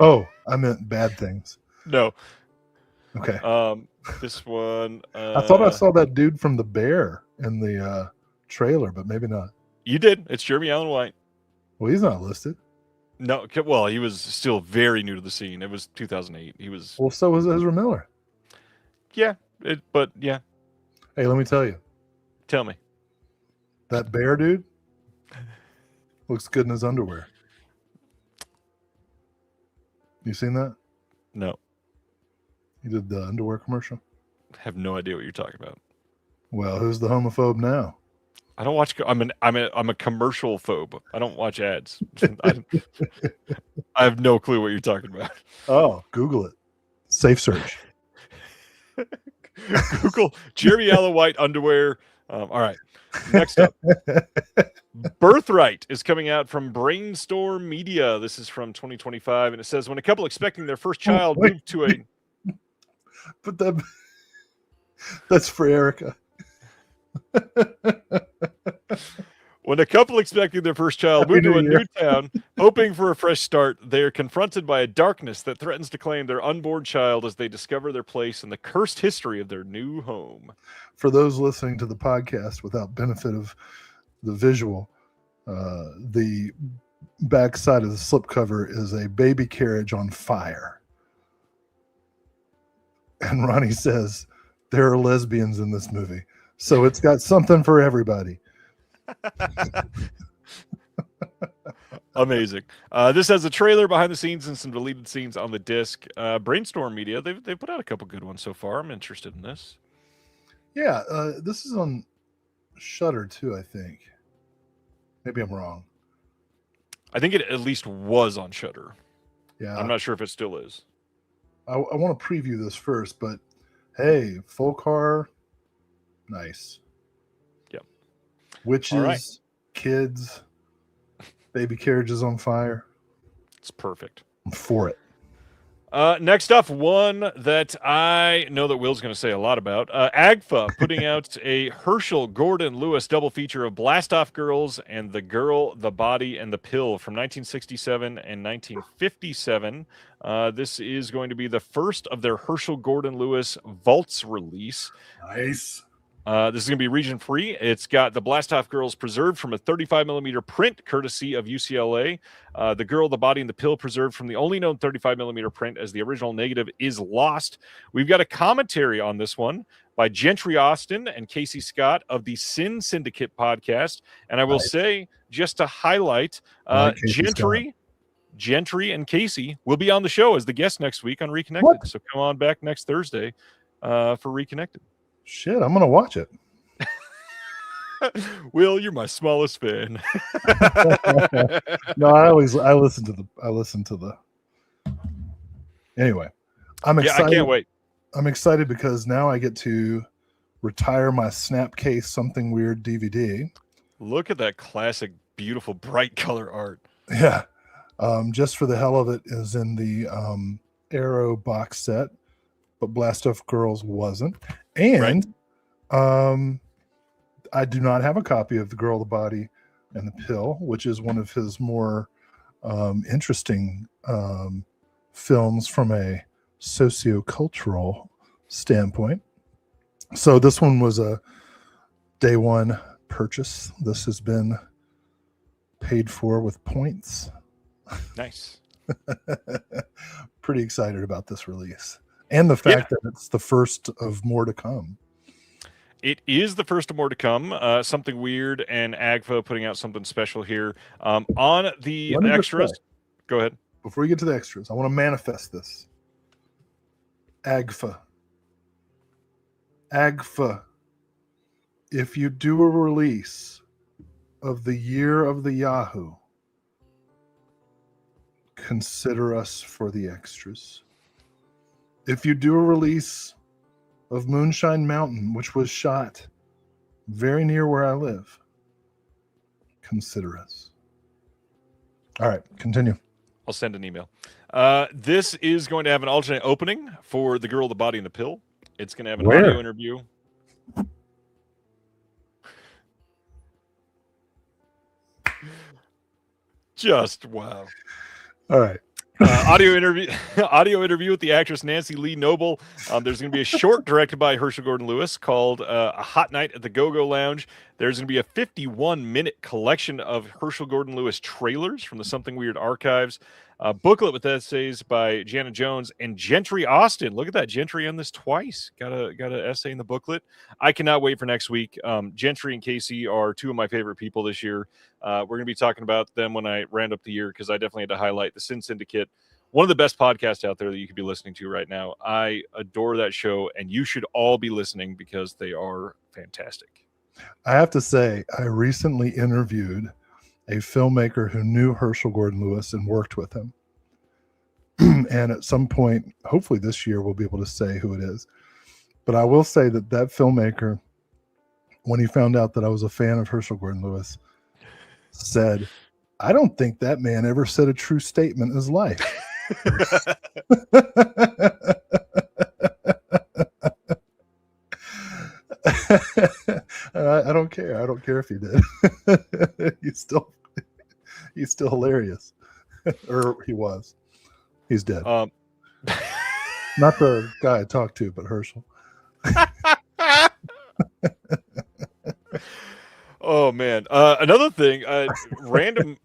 Oh, I meant bad things. No. Okay. This one. I thought I saw that dude from The Bear in the trailer, but maybe not. You did. It's Jeremy Allen White. Well, he's not listed. No. Well, he was still very new to the scene. It was 2008. He was. Well, so was Ezra Miller. Yeah. But yeah. Hey, let me tell you. Tell me. That bear dude looks good in his underwear. You seen that? No, He did the underwear commercial. have no idea what you're talking about. Well, who's the homophobe now? I don't watch. I'm a commercial phobe. I don't watch ads. I have no clue what you're talking about. Oh, Google it. Safe search. Google Jeremy Allen White underwear. All right. Next up, Birthright is coming out from Brainstorm Media. This is from 2025, and it says when a couple expecting their first child moved to a. But that's for Erica. When a couple expecting their first child moved to a new town, hoping for a fresh start, they are confronted by a darkness that threatens to claim their unborn child as they discover their place in the cursed history of their new home. For those listening to the podcast without benefit of the visual, the backside of the slipcover is a baby carriage on fire. And Ronnie says there are lesbians in this movie. So it's got something for everybody. Amazing. This has a trailer behind the scenes and some deleted scenes on the disc. Brainstorm Media, they've put out a couple good ones so far. I'm interested in this. Yeah, this is on Shudder too, I think. Maybe I'm wrong. I think it at least was on Shudder. Yeah, I'm not sure if it still is. I want to preview this first, but hey, full car, nice. Yep. Witches, right. Kids, baby carriages on fire. It's perfect. I'm for it. Next up, one that I know that Will's going to say a lot about. AGFA putting out a Herschel Gordon Lewis double feature of Blastoff Girls and The Girl, the Body, and the Pill from 1967 and 1957. This is going to be the first of their Herschel Gordon Lewis vaults release. Nice. This is going to be region free. It's got the Blastoff Girls preserved from a 35mm print, courtesy of UCLA. The Girl, the Body, and the Pill preserved from the only known 35mm print, as the original negative is lost. We've got a commentary on this one by Gentry Austin and Casey Scott of the Sin Syndicate podcast. And I will say, just to highlight, Gentry and Casey will be on the show as the guest next week on Reconnected. What? So come on back next Thursday for Reconnected. Shit, I'm gonna watch it. Will, you're my smallest fan. No, I listen to the. Anyway, I'm excited. I can't wait. I'm excited because now I get to retire my Snapcase Something Weird DVD. Look at that classic, beautiful, bright color art. Yeah, just for the hell of it, is in the Arrow box set, but Blastoff Girls wasn't. And I do not have a copy of The Girl, the Body, and the Pill, which is one of his more interesting films from a sociocultural standpoint. So this one was a day one purchase. This has been paid for with points. Nice. Pretty excited about this release. And the fact that it's the first of more to come. It is the first of more to come. Something Weird and AGFA putting out something special here. On the extras, go ahead. Before you get to the extras, I want to manifest this. AGFA. If you do a release of the Year of the Yahoo, consider us for the extras. If you do a release of Moonshine Mountain, which was shot very near where I live, consider us. All right, continue. I'll send an email. This is going to have an alternate opening for The Girl, the Body, and the Pill. It's going to have an audio interview. Just wow. All right. Audio interview with the actress Nancy Lee Noble. There's going to be a short directed by Herschel Gordon Lewis called A Hot Night at the Go-Go Lounge. There's going to be a 51-minute collection of Herschel Gordon Lewis trailers from the Something Weird archives. A booklet with essays by Jana Jones and Gentry Austin. Look at that, Gentry on this twice. Got an essay in the booklet. I cannot wait for next week. Gentry and Casey are two of my favorite people this year. We're going to be talking about them when I round up the year because I definitely had to highlight the Sin Syndicate, one of the best podcasts out there that you could be listening to right now. I adore that show, and you should all be listening because they are fantastic. I have to say, I recently interviewed a filmmaker who knew Herschel Gordon Lewis and worked with him. And at some point, hopefully this year, we'll be able to say who it is. But I will say that filmmaker, when he found out that I was a fan of Herschel Gordon Lewis, said, I don't think that man ever said a true statement in his life. I don't care. I don't care if he did. He's still hilarious. Or he was. He's dead. Not the guy I talked to, but Herschel. Oh man. Another thing, random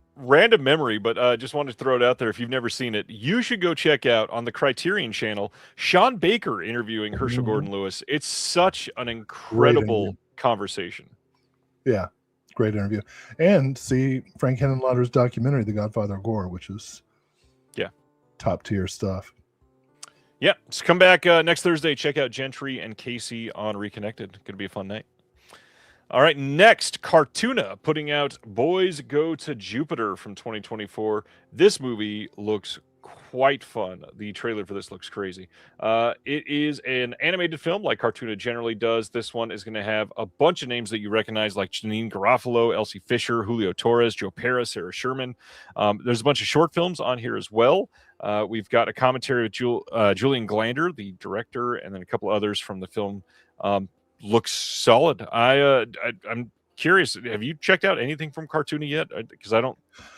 memory, but just wanted to throw it out there. If you've never seen it, you should go check out on the Criterion channel, Sean Baker interviewing Herschel Gordon Lewis. It's such an incredible conversation. Yeah. Great interview. And see Frank Henenlotter's documentary, The Godfather of Gore, which is top tier stuff. Yeah. So come back next Thursday. Check out Gentry and Casey on Reconnected. Gonna be a fun night. All right, next, Cartoona putting out Boys Go to Jupiter from 2024. This movie looks quite fun. The trailer for this looks crazy. It is an animated film like Cartoona generally does. This one is going to have a bunch of names that you recognize, like Janine Garofalo, Elsie Fisher, Julio Torres, Joe Pera, Sarah Sherman. There's a bunch of short films on here as well. We've got a commentary with Julian Glander, the director, and then a couple others from the film. Looks solid. I'm curious. Have you checked out anything from Cartoona yet? Because I don't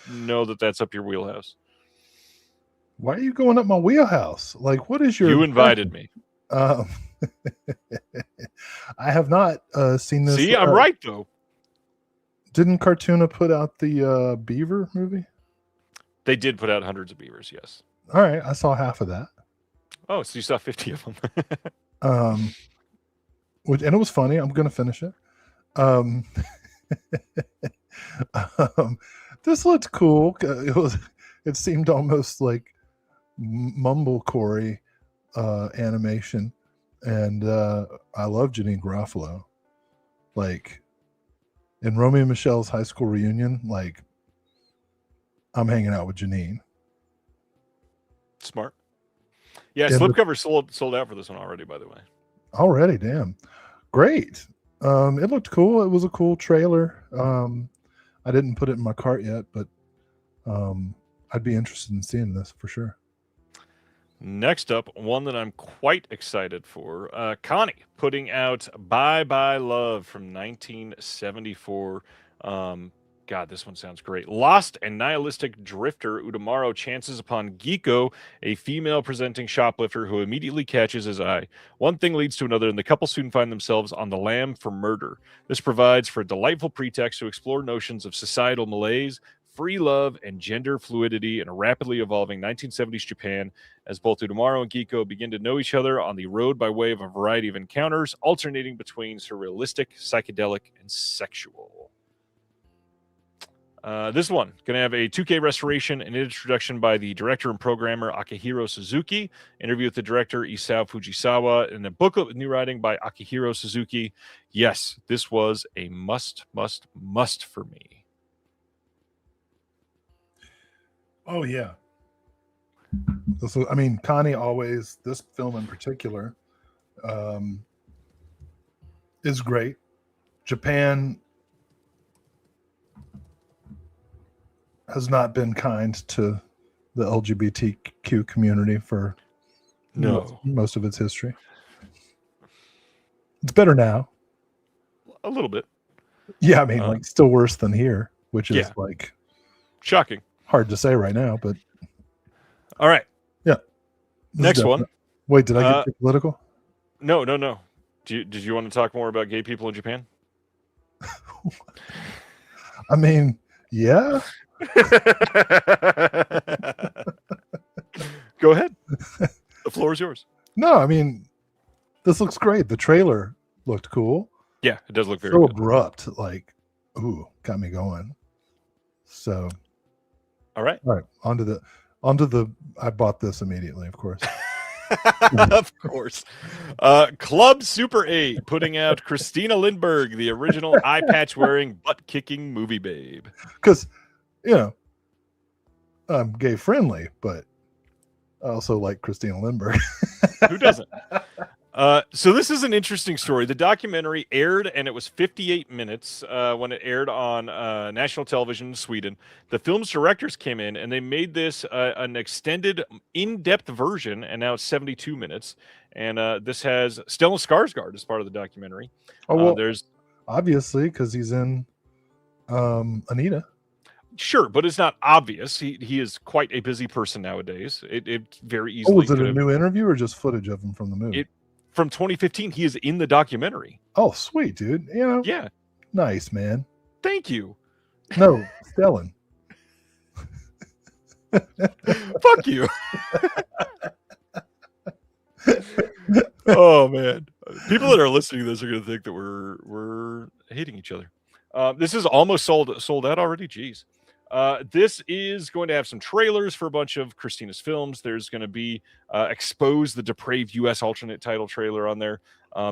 know that that's up your wheelhouse. Why are you going up my wheelhouse? Like, what is your? You invited me. I have not seen this. See, I'm right though. Didn't Cartoona put out the Beaver movie? They did put out Hundreds of Beavers. Yes. All right, I saw half of that. Oh, so you saw 50 of them. And it was funny. I'm going to finish it. This looked cool. It seemed almost like mumblecore animation, and I love Janine Garofalo. Like in Romeo and Michelle's high school reunion, like I'm hanging out with Janine. Smart. Yeah, slipcover sold out for this one already, by the way. Already, damn. Great. It looked cool. It was a cool trailer. I didn't put it in my cart yet, but I'd be interested in seeing this for sure. Next up, one that I'm quite excited for. Connie putting out Bye Bye Love from 1974. God, this one sounds great. Lost and nihilistic drifter Udamaro chances upon Giko, a female presenting shoplifter who immediately catches his eye. One thing leads to another, and the couple soon find themselves on the lam for murder. This provides for a delightful pretext to explore notions of societal malaise, free love, and gender fluidity in a rapidly evolving 1970s Japan, as both Udamaro and Giko begin to know each other on the road by way of a variety of encounters, alternating between surrealistic, psychedelic, and sexual. This one going to have a 2K restoration and introduction by the director and programmer Akihiro Suzuki, interview with the director Isao Fujisawa, and a booklet with new writing by Akihiro Suzuki. Yes, this was a must for me. Oh yeah. Connie always, this film in particular, is great. Japan has not been kind to the LGBTQ community for most of its history. It's better now. A little bit. Yeah, like still worse than here, which is like shocking. Hard to say right now, but all right. Yeah. Next one. Wait, did I get too political? No. Did you want to talk more about gay people in Japan? Yeah. Go ahead. The floor is yours. No, this looks great. The trailer looked cool. Yeah, it does look very so good. Abrupt. Like, ooh, got me going. So, all right. On to the I bought this immediately, of course. Of course. Club Super 8 putting out Christina Lindbergh, the original eye patch wearing, butt kicking movie babe. Because, I'm gay friendly, but I also like Christina Lindbergh. Who doesn't? So this is an interesting story. The documentary aired, and it was 58 minutes when it aired on national television in Sweden. The film's directors came in, and they made this an extended, in-depth version, and now it's 72 minutes. And this has Stellan Skarsgård as part of the documentary. Oh, well, there's obviously, because he's in Anita. Sure, but it's not obvious. He is quite a busy person nowadays. It very easily. Oh, was it a new interview or just footage of him from the movie? From 2015, he is in the documentary. Oh, sweet, dude. Yeah. Nice, man. Thank you. No, Stellan. Fuck you. Oh man, people that are listening to this are going to think that we're hating each other. This is almost sold out already. Jeez. This is going to have some trailers for a bunch of Christina's films. There's going to be Expose, the Depraved U.S. alternate title trailer on there.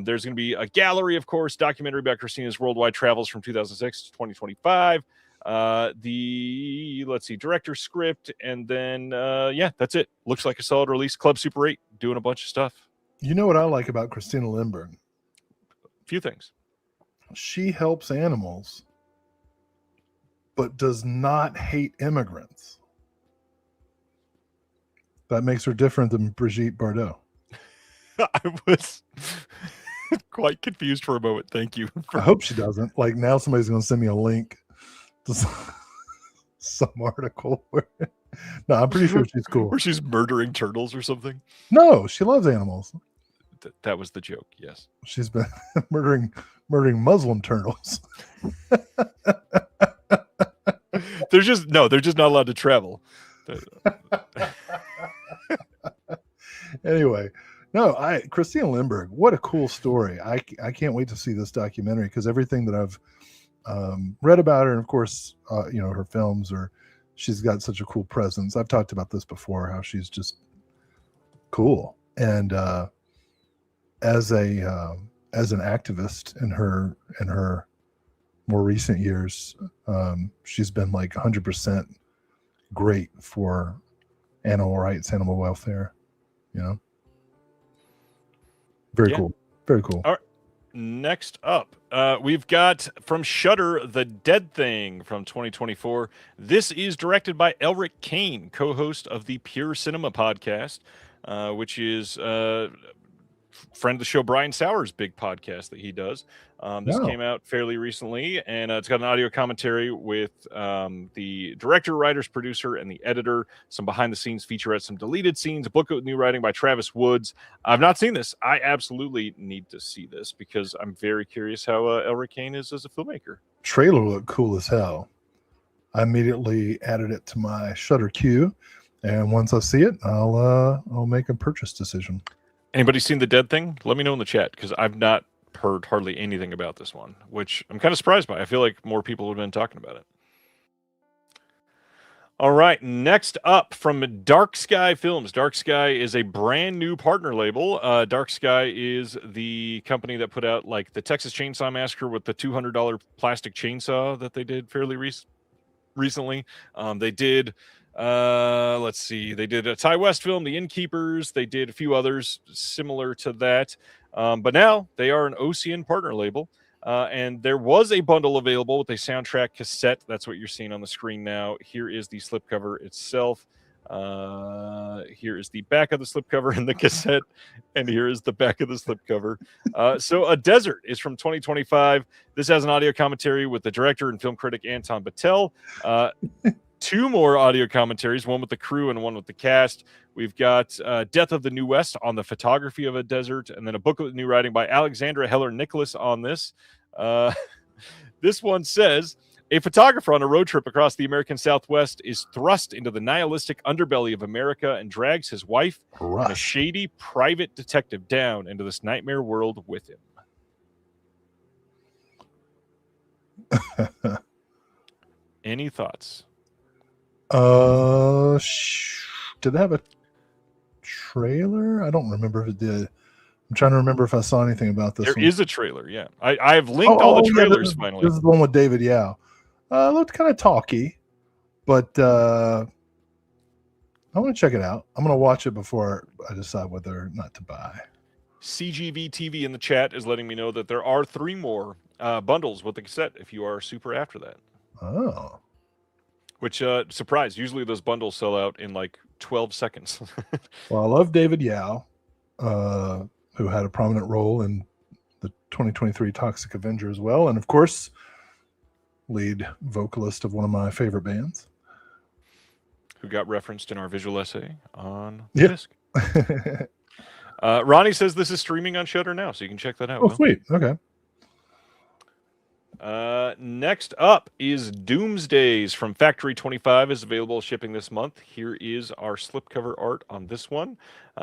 There's going to be a gallery, of course, documentary about Christina's worldwide travels from 2006 to 2025. Let's see, director script, and then, that's it. Looks like a solid release. Club Super 8 doing a bunch of stuff. You know what I like about Christina Lindbergh? A few things. She helps animals, but does not hate immigrants. That makes her different than Brigitte Bardot. I was quite confused for a moment. Thank you. I hope she doesn't. Like, now somebody's going to send me a link to some article where... No, I'm pretty sure she's cool. Where she's murdering turtles or something. No, she loves animals. That was the joke, yes. She's been murdering Muslim turtles. They're just not allowed to travel. Anyway, Christina Lindbergh, what a cool story. I can't wait to see this documentary, because everything that I've read about her, and of course, her films, she's got such a cool presence. I've talked about this before, how she's just cool. And as an activist in her more recent years, she's been like 100% great for animal rights, animal welfare. Very cool. Very cool. All right. Next up, we've got from Shudder, The Dead Thing from 2024. This is directed by Elric Kane, co-host of the Pure Cinema podcast, which is friend of the show Brian Sauer's big podcast that he does. This came out fairly recently, and it's got an audio commentary with the director, writers, producer, and the editor, some behind-the-scenes featurettes, some deleted scenes, a book with new writing by Travis Woods. I've not seen this. I absolutely need to see this, because I'm very curious how Elric Kane is as a filmmaker. Trailer looked cool as hell. I immediately added it to my Shudder queue, and once I see it, I'll make a purchase decision. Anybody seen The Dead Thing? Let me know in the chat, because I've not heard hardly anything about this one, which I'm kind of surprised by. I feel like more people have been talking about it. All right, next up from Dark Sky Films. Dark Sky is a brand new partner label. Dark Sky is the company that put out like the Texas Chainsaw Massacre with the $200 plastic chainsaw that they did fairly recently. They did... let's see. They did a Ty West film, The Innkeepers. They did a few others similar to that. But now they are an OCN partner label. And there was a bundle available with a soundtrack cassette. That's what you're seeing on the screen now. Here is the slipcover itself. Here is the back of the slipcover and the cassette. And here is the back of the slipcover. So A Desert is from 2025. This has an audio commentary with the director and film critic Anton Batel. Two more audio commentaries, one with the crew and one with the cast. We've got Death of the New West on the photography of A Desert, and then a booklet with new writing by Alexandra Heller-Nicholas on this. This one says, a photographer on a road trip across the American Southwest is thrust into the nihilistic underbelly of America and drags his wife and a shady private detective down into this nightmare world with him. Any thoughts? Did it have a trailer? I don't remember if it did. I'm trying to remember if I saw anything about this. There is a trailer, yeah. I have linked all the trailers finally. This is the one with David Yao. Looked kind of talky, but I want to check it out. I'm going to watch it before I decide whether or not to buy. CGV TV in the chat is letting me know that there are 3 more bundles with the cassette if you are super after that. Oh. Which, surprise, usually those bundles sell out in like 12 seconds. Well, I love David Yao, who had a prominent role in the 2023 Toxic Avenger as well. And of course, lead vocalist of one of my favorite bands. Who got referenced in our visual essay on disc. Ronnie says this is streaming on Shudder now, so you can check that out. Oh, sweet. Okay. Next up is Doomsdays from Factory 25 is available shipping this month. Here is our slipcover art on this one.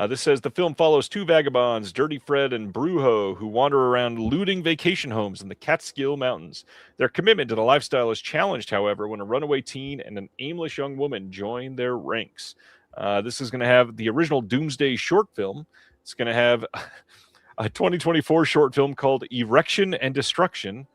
This says the film follows 2 vagabonds, Dirty Fred and Brujo, who wander around looting vacation homes in the Catskill Mountains. Their commitment to the lifestyle is challenged, however, when a runaway teen and an aimless young woman join their ranks. This is going to have the original Doomsday short film. It's going to have a 2024 short film called Erection and Destruction,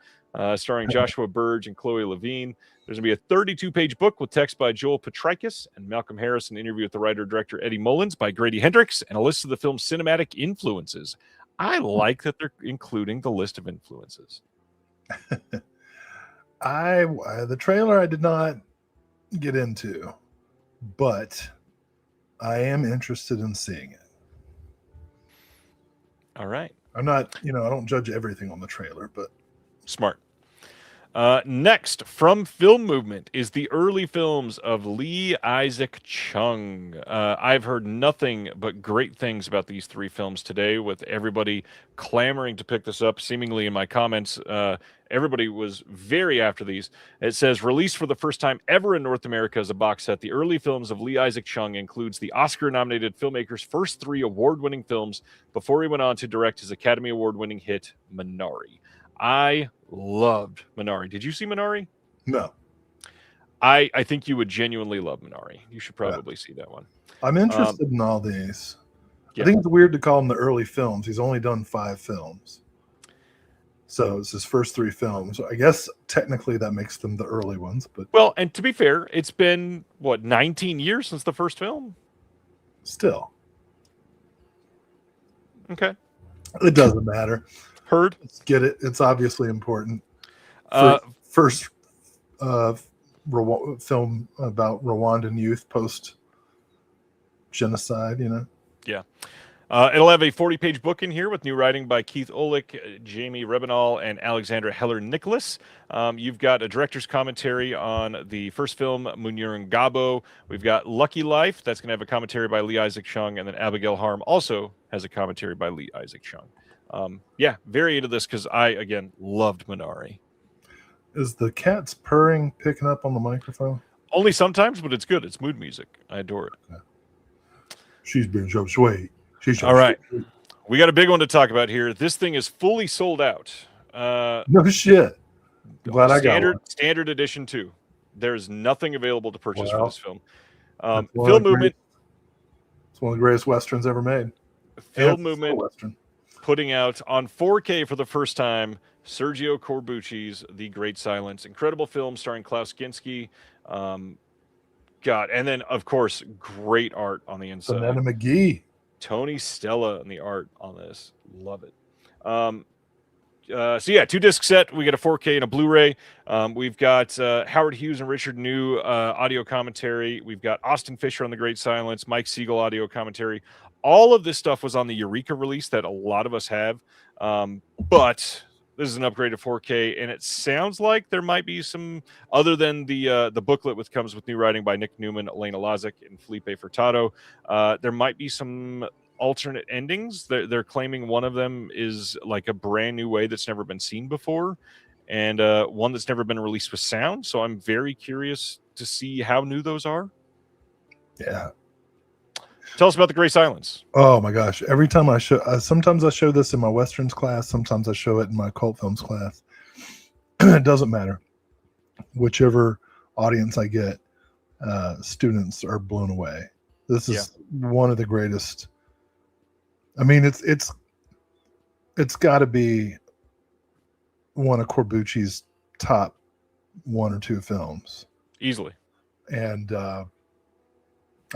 starring Joshua Burge and Chloe Levine. There's going to be a 32-page book with text by Joel Petrikis and Malcolm Harris, an interview with the writer-director Eddie Mullins by Grady Hendrix, and a list of the film's cinematic influences. I like that they're including the list of influences. The trailer I did not get into, but I am interested in seeing it. All right. I'm not, I don't judge everything on the trailer, but smart. Next, from Film Movement, is the early films of Lee Isaac Chung. I've heard nothing but great things about these 3 films today, with everybody clamoring to pick this up. Seemingly in my comments, everybody was very after these. It says, released for the first time ever in North America as a box set, the early films of Lee Isaac Chung includes the Oscar-nominated filmmaker's first 3 award-winning films before he went on to direct his Academy Award-winning hit, Minari. I loved Minari. Did you see Minari? No. I think you would genuinely love Minari. You should probably see that one. I'm interested in all these. Yeah. I think it's weird to call them the early films. He's only done 5 films. So it's his first 3 films. I guess technically that makes them the early ones. But well, and to be fair, it's been, 19 years since the first film? Still. Okay. It doesn't matter. Heard. Let's get it. It's obviously important. First film about Rwandan youth post genocide, Yeah. It'll have a 40-page book in here with new writing by Keith Olick, Jamie Rebenal, and Alexandra Heller-Nicholas. You've got a director's commentary on the first film, Munir Ngabo. We've got Lucky Life. That's going to have a commentary by Lee Isaac Chung. And then Abigail Harm also has a commentary by Lee Isaac Chung. Very into this because I, again, loved Minari. Is the cat's purring picking up on the microphone? Only sometimes, but it's good. It's mood music. I adore it. Okay. She's been so sweet. All right. We got a big one to talk about here. This thing is fully sold out. No shit. Glad I got one. Standard edition 2. There's nothing available to purchase for this film. Film Movement. It's one of the greatest Westerns ever made. Film Movement Western. Putting out on 4K for the first time Sergio Corbucci's The Great Silence. Incredible film starring Klaus Kinski. And then, of course, great art on the inside. Banana McGee. Tony Stella and the art on this. Love it. 2-disc set. We got a 4K and a Blu-ray. We've got Howard Hughes and Richard New audio commentary. We've got Austin Fisher on The Great Silence, Mike Siegel audio commentary. All of this stuff was on the Eureka release that a lot of us have. But this is an upgraded 4K, and it sounds like there might be some, other than the booklet, which comes with new writing by Nick Newman, Elena Lazic, and Felipe Furtado. There might be some alternate endings. They're claiming one of them is like a brand new way that's never been seen before, and one that's never been released with sound. So I'm very curious to see how new those are. Yeah. Tell us about The Great Silence. Oh my gosh. Every time I show, sometimes I show this in my Westerns class. Sometimes I show it in my cult films class. It doesn't matter. Whichever audience I get, students are blown away. This is one of the greatest. I mean, it's got to be one of Corbucci's top 1 or 2 films easily, and I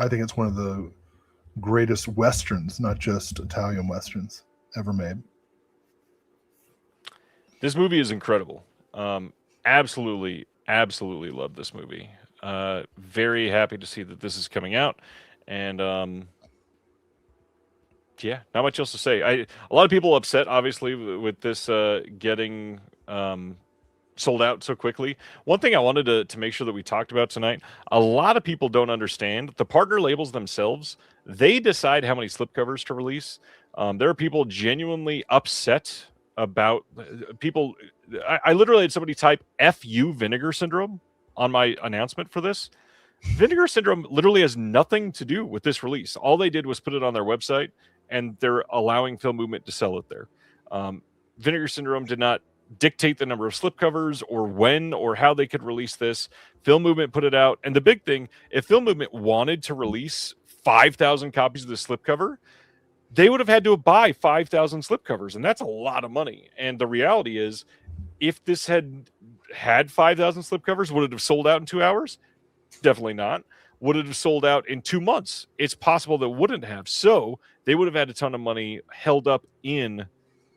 think it's one of the greatest westerns, not just Italian westerns, ever made. This movie is incredible. Absolutely love this movie. Very happy to see that this is coming out, and yeah, not much else to say. A lot of people upset, obviously, with this getting sold out so quickly. One thing I wanted to make sure that we talked about tonight, a lot of people don't understand. The partner labels themselves, they decide how many slipcovers to release. There are people genuinely upset about people. I literally had somebody type "FU Vinegar Syndrome" on my announcement for this. Vinegar Syndrome literally has nothing to do with this release. All they did was put it on their website, and they're allowing Film Movement to sell it there. Vinegar Syndrome did not dictate the number of slipcovers or when or how they could release this. Film Movement put it out. And the big thing, if Film Movement wanted to release 5,000 copies of the slipcover, they would have had to buy 5,000 slipcovers, and that's a lot of money. And the reality is, if this had 5,000 slipcovers, would it have sold out in 2 hours? Definitely not. Would it have sold out in 2 months? It's possible that wouldn't have. So they would have had a ton of money held up in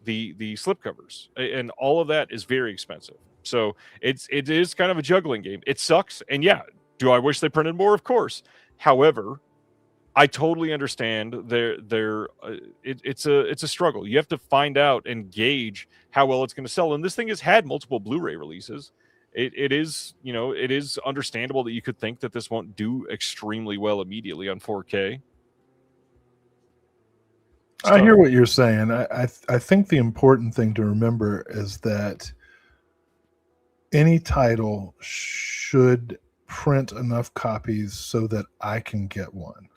the slipcovers, and all of that is very expensive. So it is kind of a juggling game. It sucks, and yeah, do I wish they printed more? Of course. However, I totally understand it's a struggle. You have to find out and gauge how well it's going to sell. And this thing has had multiple Blu-ray releases. It is understandable that you could think that this won't do extremely well immediately on 4K. So, I hear what you're saying. I think the important thing to remember is that any title should print enough copies so that I can get one.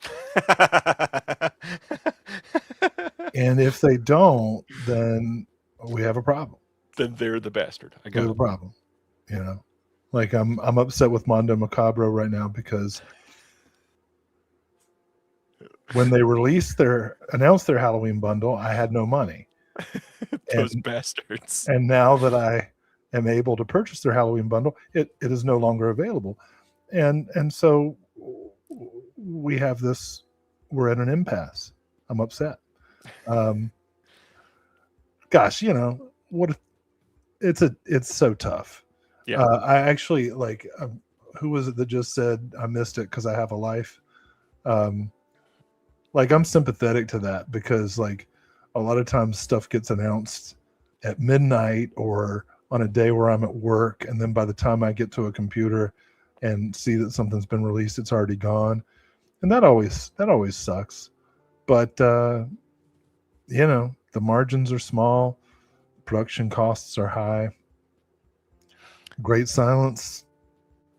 And if they don't, then we have a problem. Then they're the bastard. We have a problem. Like I'm upset with Mondo Macabro right now because when they announced their Halloween bundle, I had no money. Those bastards. And now that I am able to purchase their Halloween bundle, it is no longer available. And so we have this, we're at an impasse. I'm upset. Gosh, it's so tough. Yeah. I actually who was it that just said I missed it because I have a life? I'm sympathetic to that because a lot of times stuff gets announced at midnight or on a day where I'm at work, and then by the time I get to a computer and see that something's been released, it's already gone, and that always sucks. But the margins are small, production costs are high. Great Silence,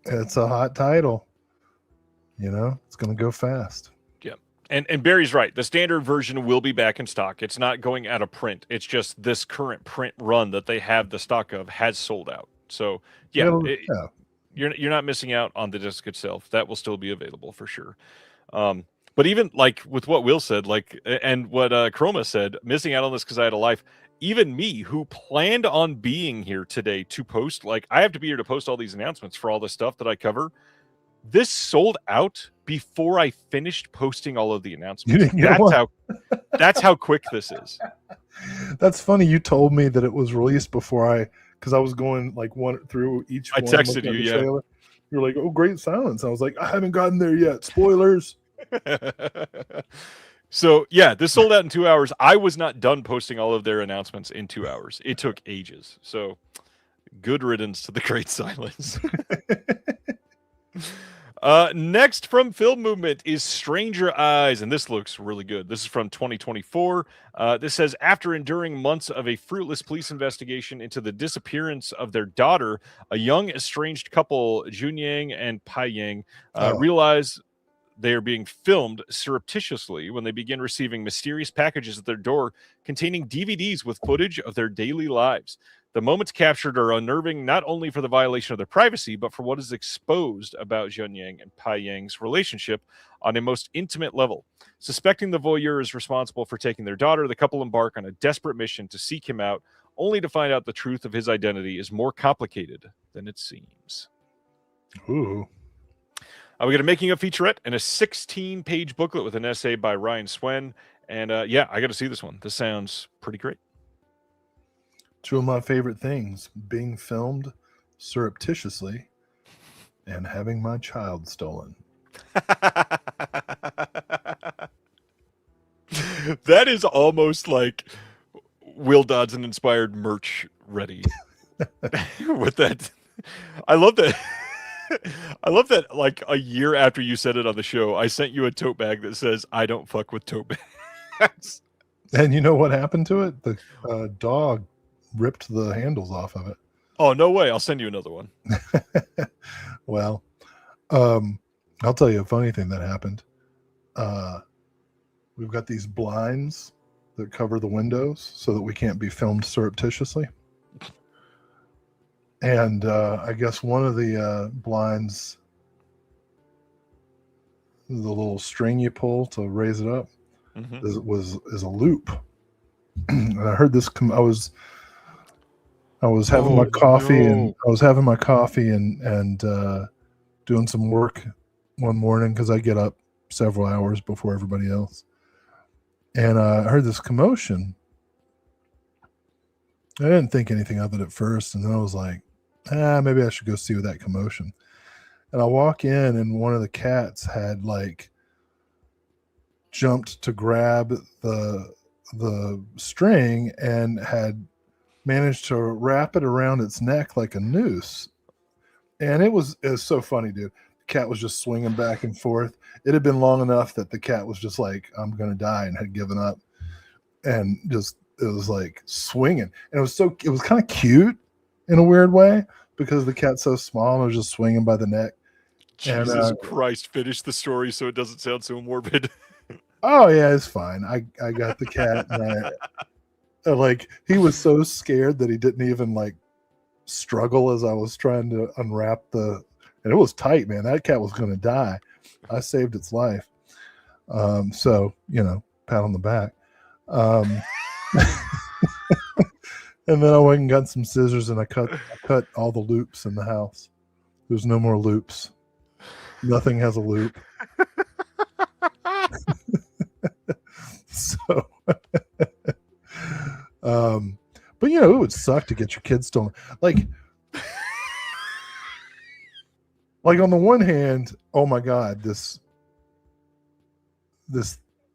it's a hot title. It's going to go fast. Yeah. And Barry's right. The standard version will be back in stock. It's not going out of print. It's just this current print run that they have the stock of has sold out. So yeah, you're not missing out on the disc itself. That will still be available for sure. But even with what Will said, and what Chroma said, missing out on this because I had a life. Even me, who planned on being here today to post, I have to be here to post all these announcements for all the stuff that I cover. This sold out before I finished posting all of the announcements. That's how quick this is. That's funny. You told me that it was released before because I was going one through each one. I texted you, yeah. You were like, "Oh, Great Silence." I was like, "I haven't gotten there yet. Spoilers." So yeah, this sold out in 2 hours. I was not done posting all of their announcements in 2 hours. It took ages. So good riddance to the Great Silence. Next from Film Movement is Stranger Eyes, and this looks really good. This is from 2024. This says, after enduring months of a fruitless police investigation into the disappearance of their daughter, a young estranged couple, Jun Yang and Pai Yang, realize they are being filmed surreptitiously when they begin receiving mysterious packages at their door containing DVDs with footage of their daily lives. The moments captured are unnerving, not only for the violation of their privacy, but for what is exposed about Zhen Yang and Pai Yang's relationship on a most intimate level. Suspecting the voyeur is responsible for taking their daughter, the couple embark on a desperate mission to seek him out, only to find out the truth of his identity is more complicated than it seems. Ooh. We got a making of featurette and a 16-page booklet with an essay by Ryan Swen. And yeah, I got to see this one. This sounds pretty great. Two of my favorite things, being filmed surreptitiously and having my child stolen. That is almost like Will Dodson inspired merch ready. With that, I love that. I love that. Like a year after you said it on the show, I sent you a tote bag that says "I don't fuck with tote bags." And you know what happened to it? The dog ripped the handles off of it. Oh, no way. I'll send you another one. Well, I'll tell you a funny thing that happened. We've got these blinds that cover the windows so that we can't be filmed surreptitiously. And I guess one of the blinds, the little string you pull to raise it up, is a loop. And I heard this. I was having my coffee, and I was having my coffee and doing some work one morning because I get up several hours before everybody else, and I heard this commotion. I didn't think anything of it at first, and then I was like, maybe I should go see what that commotion. And I walk in, and one of the cats had like jumped to grab the string and had managed to wrap it around its neck like a noose. And it was so funny, dude. The cat was just swinging back and forth. It had been long enough that the cat was just like, I'm gonna die, and had given up, and just it was like swinging. And it was kind of cute in a weird way because the cat's so small and it was just swinging by the neck. Jesus Christ, finish the story so it doesn't sound so morbid. Oh yeah, it's fine. I got the cat, and like he was so scared that he didn't even like struggle as I was trying to unwrap and it was tight, man. That cat was going to die. I saved its life. So, pat on the back. And then I went and got some scissors and I cut all the loops in the house. There's no more loops. Nothing has a loop. So, but it would suck to get your kids stolen. Like on the one hand, oh my God, this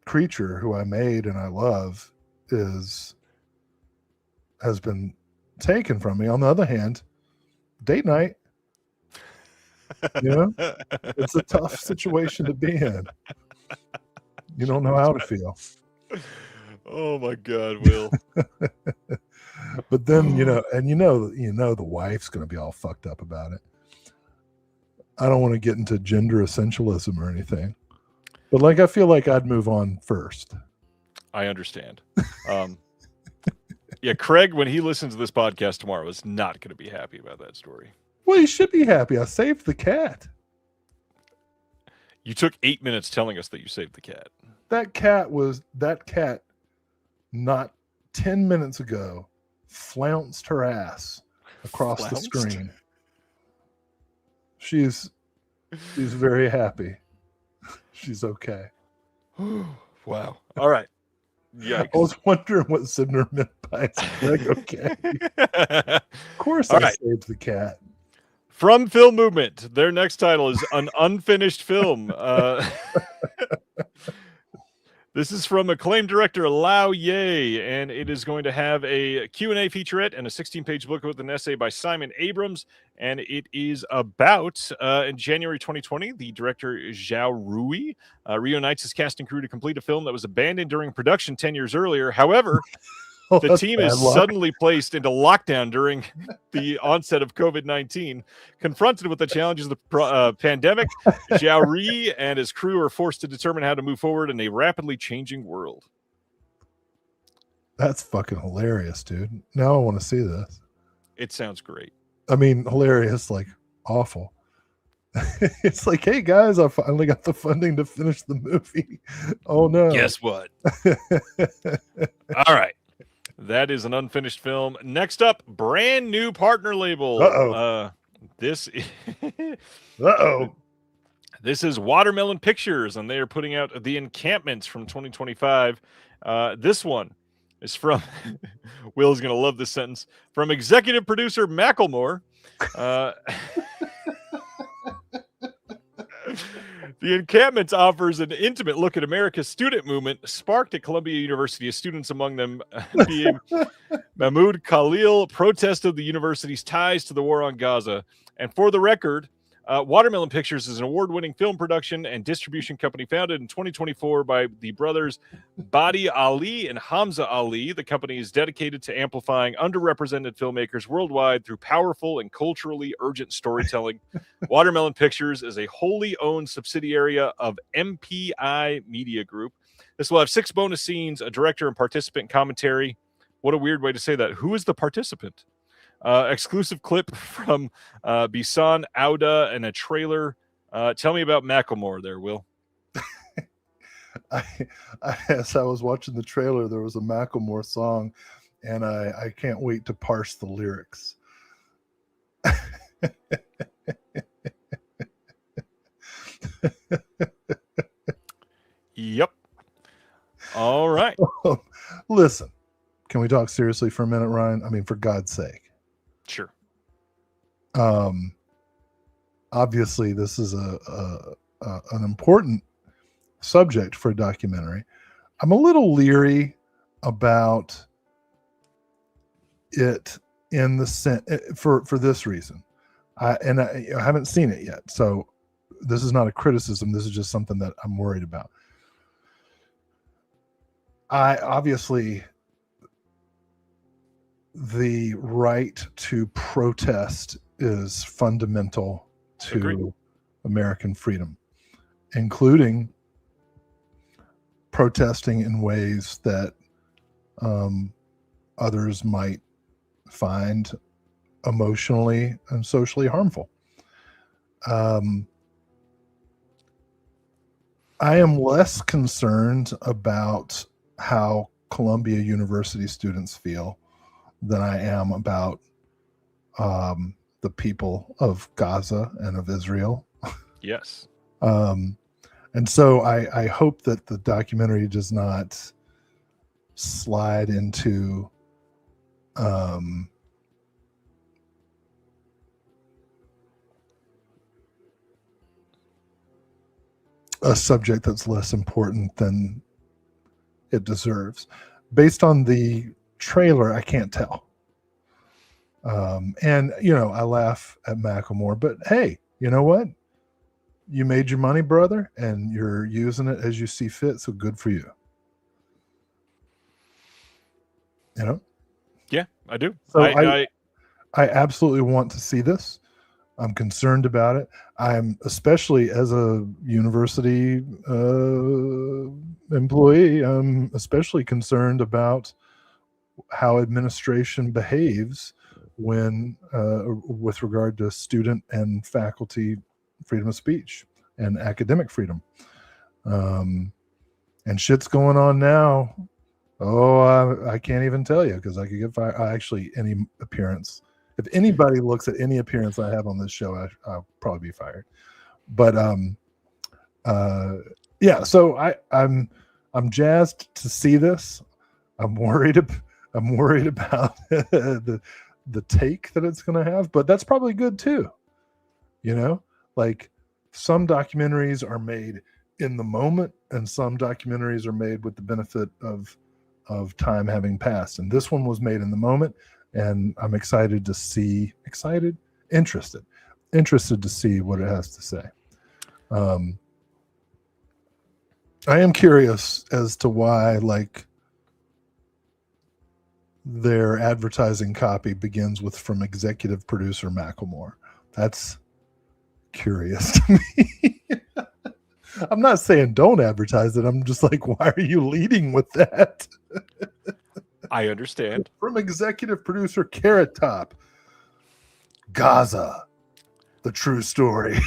creature who I made and I love has been taken from me. On the other hand, date night, it's a tough situation to be in. You don't know how to feel. Oh my God, Will. But then, the wife's going to be all fucked up about it. I don't want to get into gender essentialism or anything, but I feel like I'd move on first. I understand. Yeah, Craig, when he listens to this podcast tomorrow, is not going to be happy about that story. Well, you should be happy. I saved the cat. You took 8 minutes telling us that you saved the cat. That cat not 10 minutes ago flounced her ass across the screen. She's very happy. She's okay. Wow. All right. Yikes. I was wondering what Sidner meant by okay. Of course, I saved the cat. From Film Movement, their next title is An Unfinished Film. This is from acclaimed director Lao Ye, and it is going to have a Q&A featurette and a 16-page book with an essay by Simon Abrams, and it is about, in January 2020, the director Zhao Rui reunites his cast and crew to complete a film that was abandoned during production 10 years earlier. However, the team is suddenly placed into lockdown during the onset of COVID-19. Confronted with the challenges of the pandemic, Zhao Rui and his crew are forced to determine how to move forward in a rapidly changing world. That's fucking hilarious, dude. Now I want to see this. It sounds great. I mean, hilarious, like awful. It's like, hey guys, I finally got the funding to finish the movie. Oh no. Guess what? All right. That is an unfinished film. Next up, brand new partner label. Uh-oh. This Uh-oh. This is Watermelon Pictures, and they are putting out The Encampments from 2025. This one is from Will's going to love this sentence, from executive producer Macklemore. The Encampments offers an intimate look at America's student movement, sparked at Columbia University as students, among them being Mahmoud Khalil, protested the university's ties to the war on Gaza. And for the record, Watermelon Pictures is an award-winning film production and distribution company founded in 2024 by the brothers Badi Ali and Hamza Ali. The company is dedicated to amplifying underrepresented filmmakers worldwide through powerful and culturally urgent storytelling. Watermelon Pictures is a wholly owned subsidiary of MPI Media Group. This will have 6 bonus scenes, a director and participant commentary. What a weird way to say that. Who is the participant? Exclusive clip from Bisan Auda and a trailer. Tell me about Macklemore there, Will. As I was watching the trailer, there was a Macklemore song, and I can't wait to parse the lyrics. Yep. All right. Listen, can we talk seriously for a minute, Ryan? I mean, for God's sake. Sure. Obviously, this is an important subject for a documentary. I'm a little leery about it in the sense for this reason. I haven't seen it yet, so this is not a criticism. This is just something that I'm worried about. Obviously, the right to protest is fundamental to Agreed. American freedom, including protesting in ways that others might find emotionally and socially harmful. I am less concerned about how Columbia University students feel than I am about the people of Gaza and of Israel. Yes. And so I hope that the documentary does not slide into a subject that's less important than it deserves. Based on the trailer, I can't tell. And I laugh at Macklemore, but hey, you know what? You made your money, brother, and you're using it as you see fit. So good for you. Yeah, I do. So I absolutely want to see this. I'm concerned about it. I'm, especially as a university employee, I'm especially concerned about how administration behaves when with regard to student and faculty freedom of speech and academic freedom. And shit's going on now. I can't even tell you, because I could get fired. Actually, any appearance, if anybody looks at any appearance I have on this show, I'll probably be fired. But yeah, so I'm jazzed to see this. I'm worried about the take that it's going to have, but that's probably good too. Like some documentaries are made in the moment, and some documentaries are made with the benefit of time having passed. And this one was made in the moment, and I'm interested to see what it has to say. I am curious as to why, like, their advertising copy begins with "from executive producer Macklemore." That's curious to me. I'm not saying don't advertise it. I'm just like, why are you leading with that? I understand. From executive producer Carrot Top. Gaza, the true story.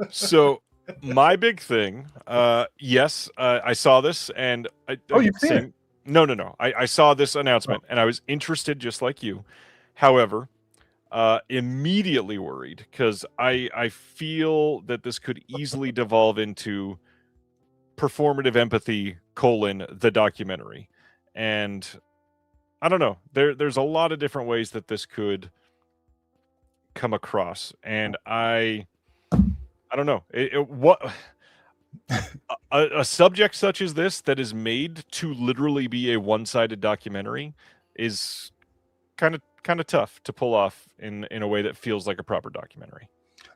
So my big thing, yes, I saw this, and you've seen it? No. I saw this announcement, and I was interested, just like you. However, immediately worried because I feel that this could easily devolve into performative empathy : the documentary, and I don't know. There's a lot of different ways that this could come across, and I don't know what a subject such as this that is made to literally be a one-sided documentary is kind of tough to pull off in a way that feels like a proper documentary.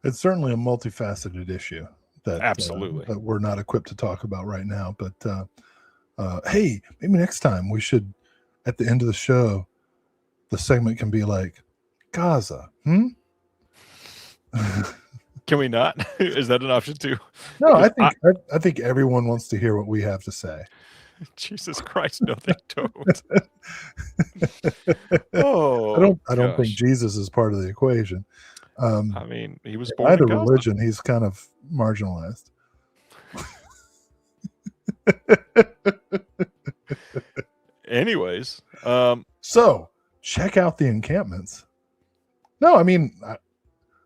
It's certainly a multifaceted issue that absolutely that we're not equipped to talk about right now. But hey, maybe next time we should, at the end of the show, the segment can be like Gaza. Can we not? Is that an option too? No, I think everyone wants to hear what we have to say. Jesus Christ, no, they don't. I don't think Jesus is part of the equation. I mean, he was born either in Gaza. religion. He's kind of marginalized. Anyways, so check out the encampments. No, I mean,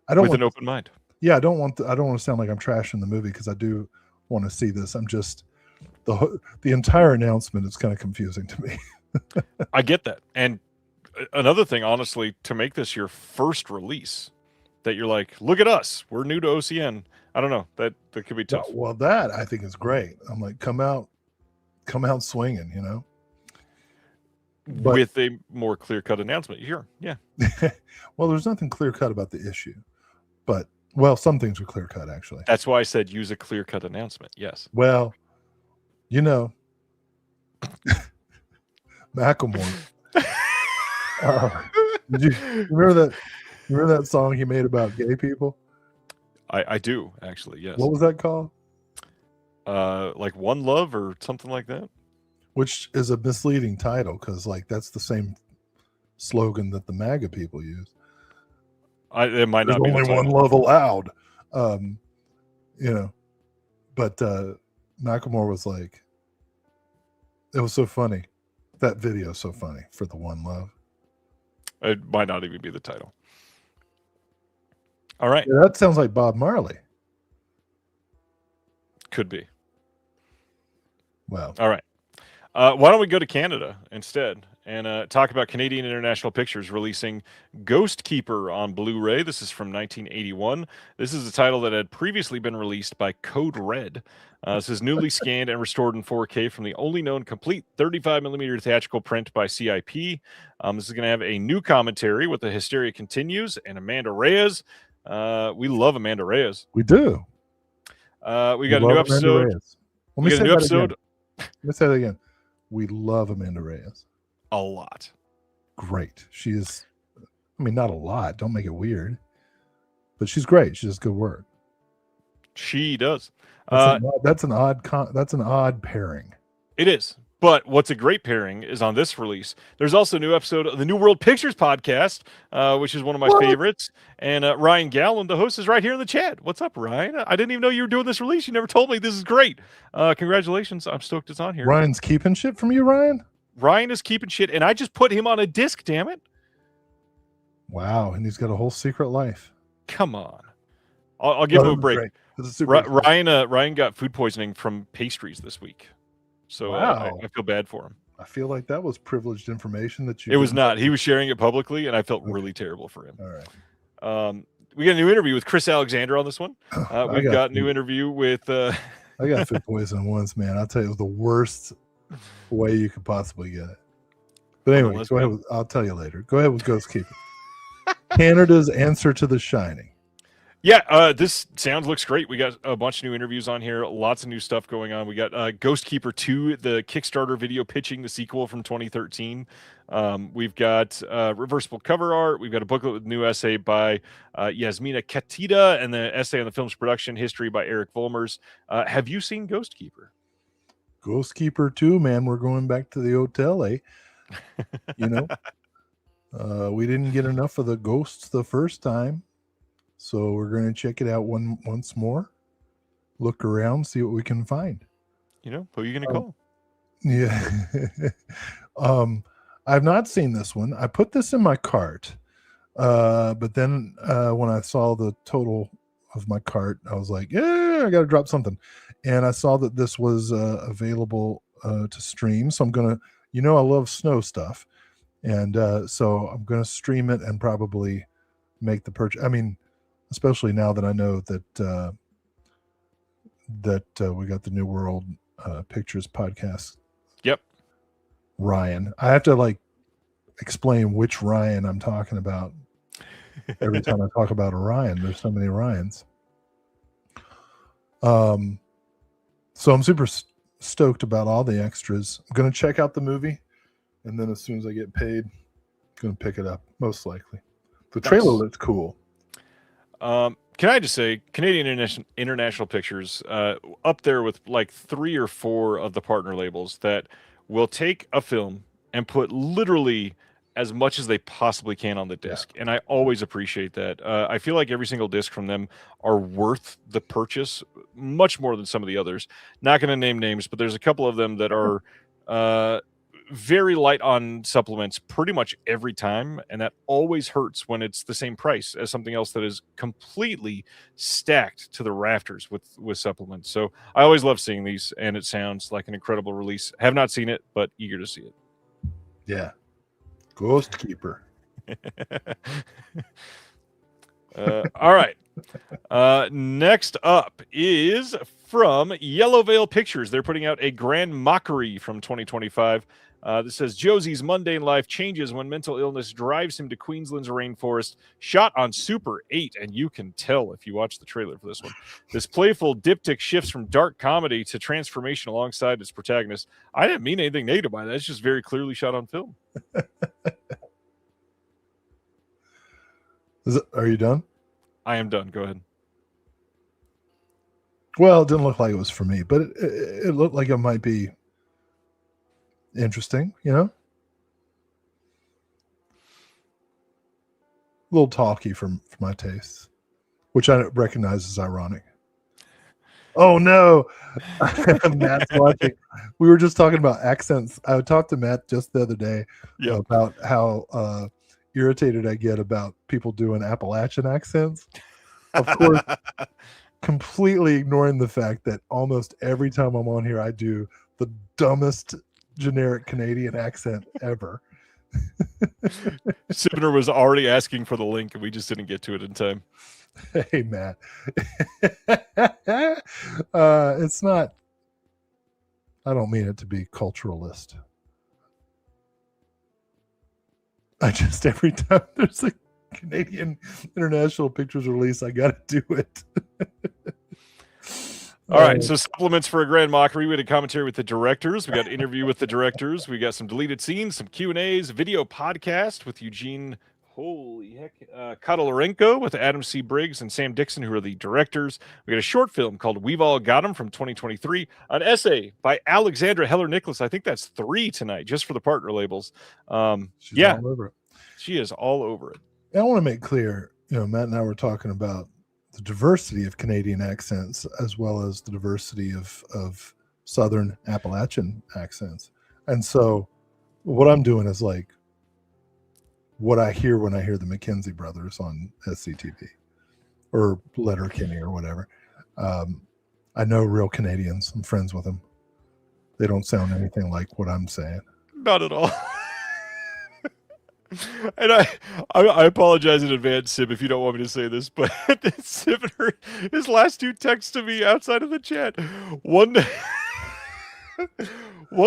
I don't with want an open mind. Yeah, I don't want to sound like I'm trashing the movie because I do want to see this. I'm just the entire announcement is kind of confusing to me. I get that. And another thing, honestly, to make this your first release, that you're like, look at us, we're new to OCN. I don't know, that could be tough. Well, that I think is great. I'm like, come out swinging, you know. But, with a more clear-cut announcement, sure, yeah. Well, there's nothing clear-cut about the issue, but well, some things are clear-cut actually. That's why I said use a clear-cut announcement. Yes. Well, you know, Macklemore. Did you remember that song he made about gay people? I do actually. Yes. What was that called? Like One Love or something like that. Which is a misleading title because, like, that's the same slogan that the MAGA people use. It might not be only one love allowed, you know. But Macklemore was like, it was so funny. That video is so funny for the One Love. It might not even be the title. All right. Yeah, that sounds like Bob Marley. Could be. Well. All right. Why don't we go to Canada instead and talk about Canadian International Pictures releasing Ghost Keeper on Blu-ray. This is from 1981. This is a title that had previously been released by Code Red. This is newly scanned and restored in 4K from the only known complete 35mm theatrical print by CIP. This is going to have a new commentary with The Hysteria Continues and Amanda Reyes. We love Amanda Reyes. We do. We got a new episode. Let me say that again. Let me say that again. We love Amanda Reyes. A lot. Great. She is, I mean, not a lot. Don't make it weird. But she's great. She does good work. She does. That's an odd pairing. It is. But what's a great pairing is on this release. There's also a new episode of the New World Pictures podcast, which is one of my favorites. And Ryan Gallen, the host, is right here in the chat. What's up, Ryan? I didn't even know you were doing this release. You never told me. This is great. Congratulations. I'm stoked it's on here. Ryan's keeping shit from you, Ryan? Ryan is keeping shit, and I just put him on a disc, damn it. Wow, and he's got a whole secret life. Come on. I'll give him a break. Ryan got food poisoning from pastries this week. So I feel bad for him. I feel like that was privileged information that you. It was not. He was sharing it publicly, and I felt really terrible for him. All right. We got a new interview with Chris Alexander on this one. We've got a new interview with. I got food poisoning once, man. I'll tell you, it was the worst way you could possibly get it. But anyway, go ahead. I'll tell you later. Go ahead with Ghost Keeper. Canada's answer to The Shining. Yeah, this looks great. We got a bunch of new interviews on here, lots of new stuff going on. We got Ghost Keeper 2, the Kickstarter video pitching the sequel from 2013. We've got reversible cover art. We've got a booklet with a new essay by Yasmina Katita and the essay on the film's production history by Eric Volmers. Have you seen Ghost Keeper? Ghost Keeper 2, man. We're going back to the hotel, eh? You know? We didn't get enough of the ghosts the first time, so we're going to check it out once more. Look around, see what we can find. You know, who are you going to call? Yeah. I've not seen this one. I put this in my cart, but then when I saw the total of my cart, I was like, yeah, I got to drop something. And I saw that this was available to stream. So I'm going to, I love snow stuff. And so I'm going to stream it and probably make the purchase. I mean, especially now that I know that we got the New World Pictures podcast. Yep. Ryan. I have to explain which Ryan I'm talking about every time I talk about Orion. There's so many Ryans. So I'm super stoked about all the extras. I'm going to check out the movie, and then as soon as I get paid, I'm going to pick it up, most likely. The trailer looks cool. Can I just say, Canadian International Pictures, up there with 3 or 4 of the partner labels that will take a film and put literally as much as they possibly can on the disc. Yeah. And I always appreciate that. I feel like every single disc from them are worth the purchase much more than some of the others. Not going to name names, but there's a couple of them that are very light on supplements pretty much every time, and that always hurts when it's the same price as something else that is completely stacked to the rafters with supplements. So I always love seeing these, and it sounds like an incredible release. Have not seen it, but eager to see it. Yeah. Ghost Keeper. All right. Next up is from Yellow Veil Pictures. They're putting out a Grand Mockery from 2025. This says Josie's mundane life changes when mental illness drives him to Queensland's rainforest, shot on Super 8, and you can tell if you watch the trailer for this one. This playful diptych shifts from dark comedy to transformation alongside its protagonist. I didn't mean anything negative by that. It's just very clearly shot on film. Are you done? I am done. Go ahead. Well, it didn't look like it was for me, but it looked like it might be interesting, a little talky for my tastes, which I recognize as ironic. Oh no. Matt's watching. We were just talking about accents. I talked to Matt just the other day about how irritated I get about people doing Appalachian accents. Of course, completely ignoring the fact that almost every time I'm on here, I do the dumbest generic Canadian accent ever. Sibner was already asking for the link, and we just didn't get to it in time. Hey, Matt. It's not. I don't mean it to be culturalist. I just, every time there's a Canadian International Pictures release, I got to do it. All right, so supplements for a Grand Mockery. We had a commentary with the directors. We got an interview with the directors. We got some deleted scenes, some Q&As, video podcast with Eugene, Kodolenko with Adam C. Briggs and Sam Dixon, who are the directors. We got a short film called We've All Got 'Em from 2023. An essay by Alexandra Heller-Nicholas. I think that's 3 tonight, just for the partner labels. She's all over it. She is all over it. I want to make clear, Matt and I were talking about the diversity of Canadian accents as well as the diversity of Southern Appalachian accents. And so what I'm doing is what I hear when I hear the McKenzie brothers on SCTV or Letterkenny or whatever. I know real Canadians. I'm friends with them. They don't sound anything like what I'm saying. Not at all. And I apologize in advance, Sib, if you don't want me to say this, but Sibner, his last 2 texts to me outside of the chat, one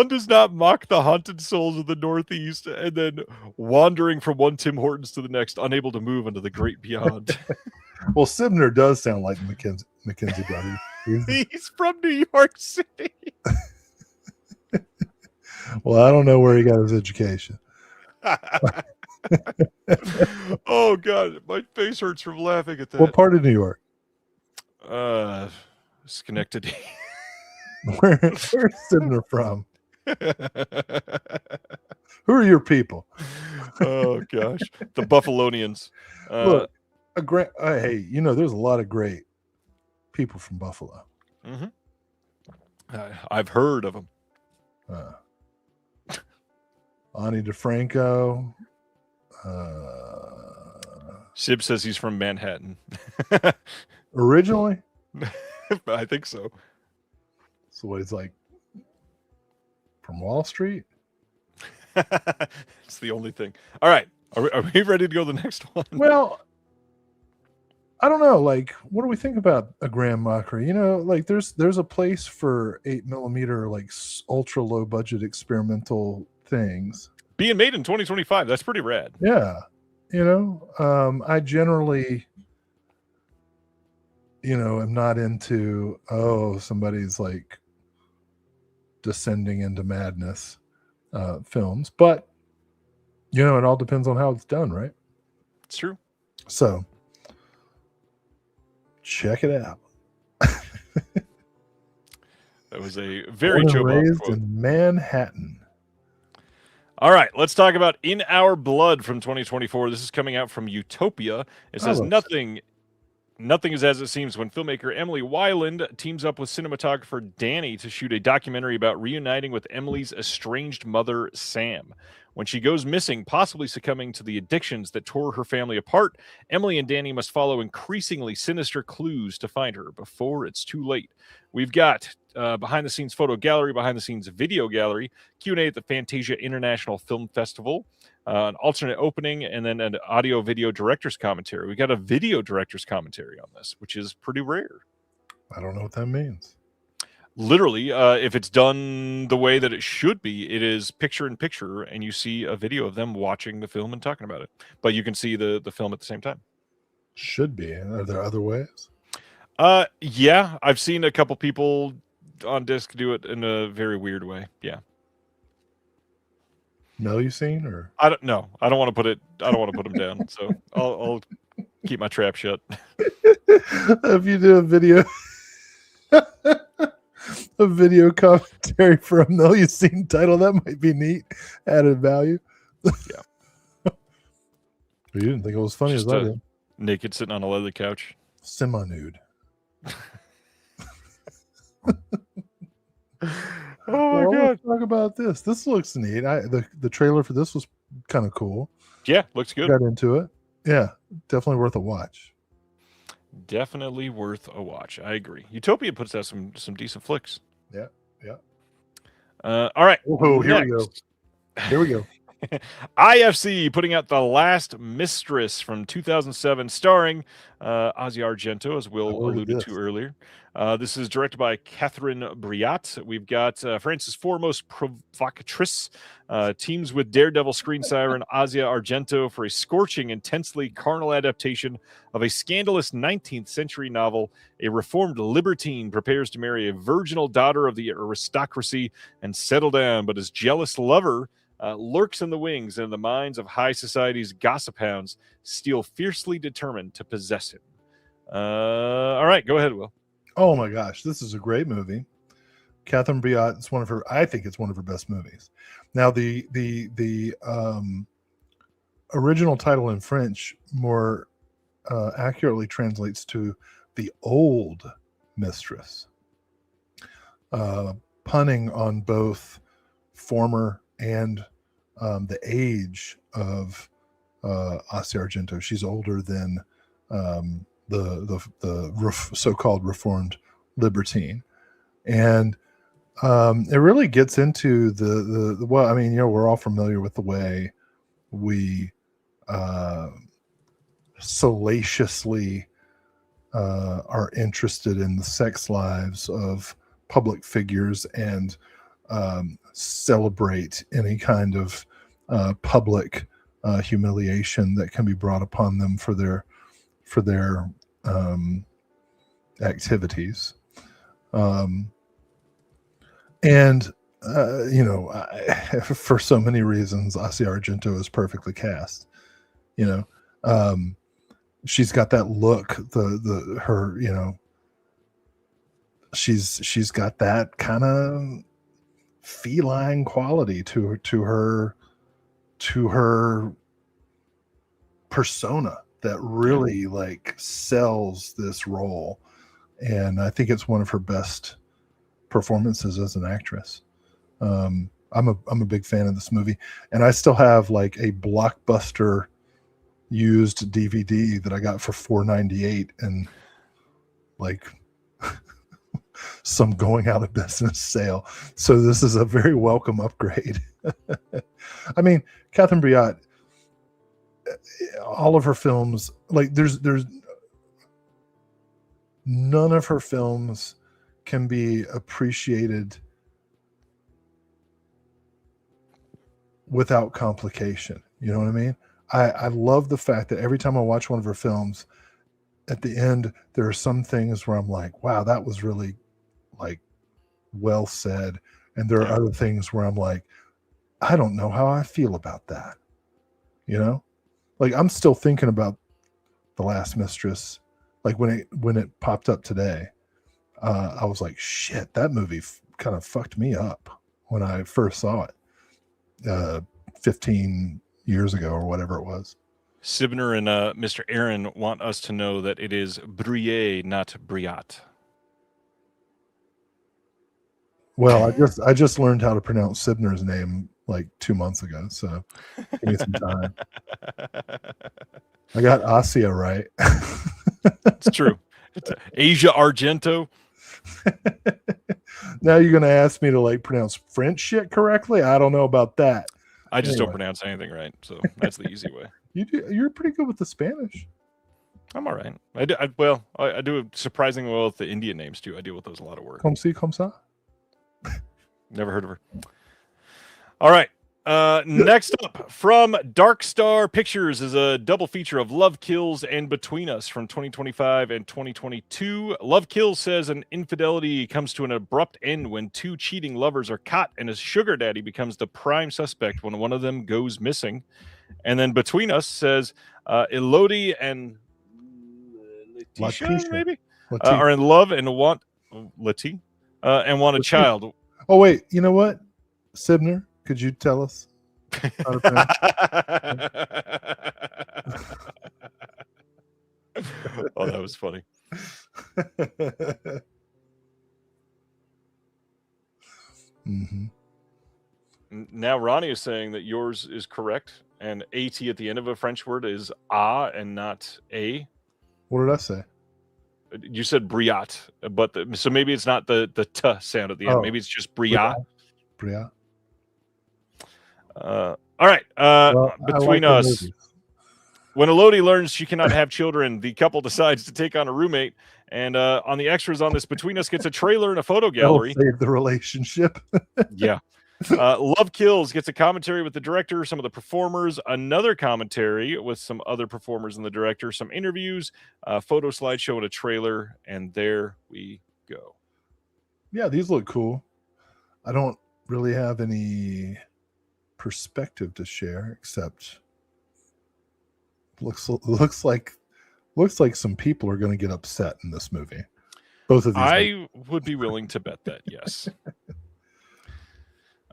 does not mock the haunted souls of the Northeast, and then wandering from one Tim Hortons to the next, unable to move into the great beyond. Well, Sibner does sound like McKenzie brother. He's from New York City. Well, I don't know where he got his education. Oh God, my face hurts from laughing at that. What part of New York? Schenectady. Where's Sibner from? Who are your people? Oh gosh, the Buffalonians. Look, hey, there's a lot of great people from Buffalo. Mm-hmm. I've heard of them. Ani DeFranco. Sib says he's from Manhattan. Originally? I think so. So what, he's like from Wall Street? It's the only thing. All right. Are we ready to go to the next one? Well, I don't know. Like, what do we think about a Grand Mockery? Like there's a place for 8mm, like ultra low budget experimental things being made in 2025. That's pretty rad. Yeah. I generally, am not into, somebody's like descending into madness films, but it all depends on how it's done, right? It's true. So check it out. That was a very raised quote. In Manhattan. All right, let's talk about In Our Blood from 2024. This is coming out from Utopia. It says nothing is as it seems when filmmaker Emily Weiland teams up with cinematographer Danny to shoot a documentary about reuniting with Emily's estranged mother, Sam. When she goes missing, possibly succumbing to the addictions that tore her family apart, Emily and Danny must follow increasingly sinister clues to find her before it's too late. We've got behind-the-scenes photo gallery, behind-the-scenes video gallery, Q&A at the Fantasia International Film Festival, an alternate opening, and then an audio-video director's commentary. We got a video director's commentary on this, which is pretty rare. I don't know what that means. Literally, if it's done the way that it should be, it is picture-in-picture, and you see a video of them watching the film and talking about it. But you can see the film at the same time. Should be. Are there other ways? Yeah, I've seen a couple people on disc do it in a very weird way. Yeah. Melusine or I don't know. I don't want to put them down. So I'll keep my trap shut. If you do a video commentary for a Melusine title, that might be neat. Added value. Yeah. You didn't think it was funny Just as I did. Naked sitting on a leather couch. Semi-nude. Oh my god! Let's talk about this. This looks neat. The trailer for this was kind of cool. Yeah, looks good. Got into it. Yeah, definitely worth a watch. Definitely worth a watch. I agree. Utopia puts out some decent flicks. Yeah. All right. Oh, here we go. IFC putting out The Last Mistress from 2007, starring Asia Argento, as Will alluded to earlier. This is directed by Catherine Briat. We've got France's foremost provocatrice teams with Daredevil screen siren Asia Argento for a scorching, intensely carnal adaptation of a scandalous 19th century novel. A reformed libertine prepares to marry a virginal daughter of the aristocracy and settle down, but his jealous lover lurks in the wings, and in the minds of high society's gossip hounds, still fiercely determined to possess him. All right, go ahead, Will. Oh my gosh, this is a great movie. Catherine Briat, I think it's one of her best movies. Now the original title in French more accurately translates to The Old Mistress, punning on both former and the age of Asia Argento. She's older than the so-called reformed libertine, and it really gets into the well. I mean, we're all familiar with the way we salaciously are interested in the sex lives of public figures and celebrate any kind of public humiliation that can be brought upon them for their activities. For so many reasons, Asia Argento is perfectly cast. She's got that look, she's got that kind of feline quality to her persona that really like sells this role, and I think it's one of her best performances as an actress. I'm a big fan of this movie, and I still have like a Blockbuster used DVD that I got for $4.98, and like some going out of business sale. So this is a very welcome upgrade. I mean, Catherine Breillat, all of her films, like there's none of her films can be appreciated without complication. You know what I mean? I love the fact that every time I watch one of her films, at the end, there are some things where I'm like, wow, that was really like well said. And there are other things where I'm like, I don't know how I feel about that. You know, like I'm still thinking about The Last Mistress. Like when it popped up today, I was like, shit, that movie kind of fucked me up when I first saw it 15 years ago or whatever it was. Sibner and Mr. Aaron want us to know that it is Brouillet, not Briat. Well, I just learned how to pronounce Sibner's name like 2 months ago, so give me some time. I got Asia right. It's true. It's Asia Argento. Now you're going to ask me to like pronounce French shit correctly? I don't know about that. I just don't pronounce anything right, so that's the easy way. You're pretty good with the Spanish. I'm all right. I do surprisingly well with the Indian names too. I deal with those a lot of work. Comme si, comme ça. Never heard of her. All right. Next up from Dark Star Pictures is a double feature of Love Kills and Between Us from 2025 and 2022. Love Kills says an infidelity comes to an abrupt end when two cheating lovers are caught, and a sugar daddy becomes the prime suspect when one of them goes missing. And then Between Us says Elodie and Letitia maybe are in love and want a child. Oh wait, you know what, Sibner? Could you tell us how to pronounce Oh, that was funny. Mm-hmm. Now Ronnie is saying that yours is correct, and AT at the end of a French word is A and not A. What did I say? You said Briat, but so maybe it's not the T sound at the end. Maybe it's just Briat. Briat. All right. Between Us. When Elodie learns she cannot have children, the couple decides to take on a roommate. And on the extras on this, Between Us gets a trailer and a photo gallery. That'll save the relationship. Yeah. Love Kills gets a commentary with the director, some of the performers, another commentary with some other performers and the director, some interviews, a photo slideshow and a trailer, and there we go. Yeah, these look cool. I don't really have any perspective to share, except looks like some people are going to get upset in this movie. Both of these. I would be willing to bet that, yes.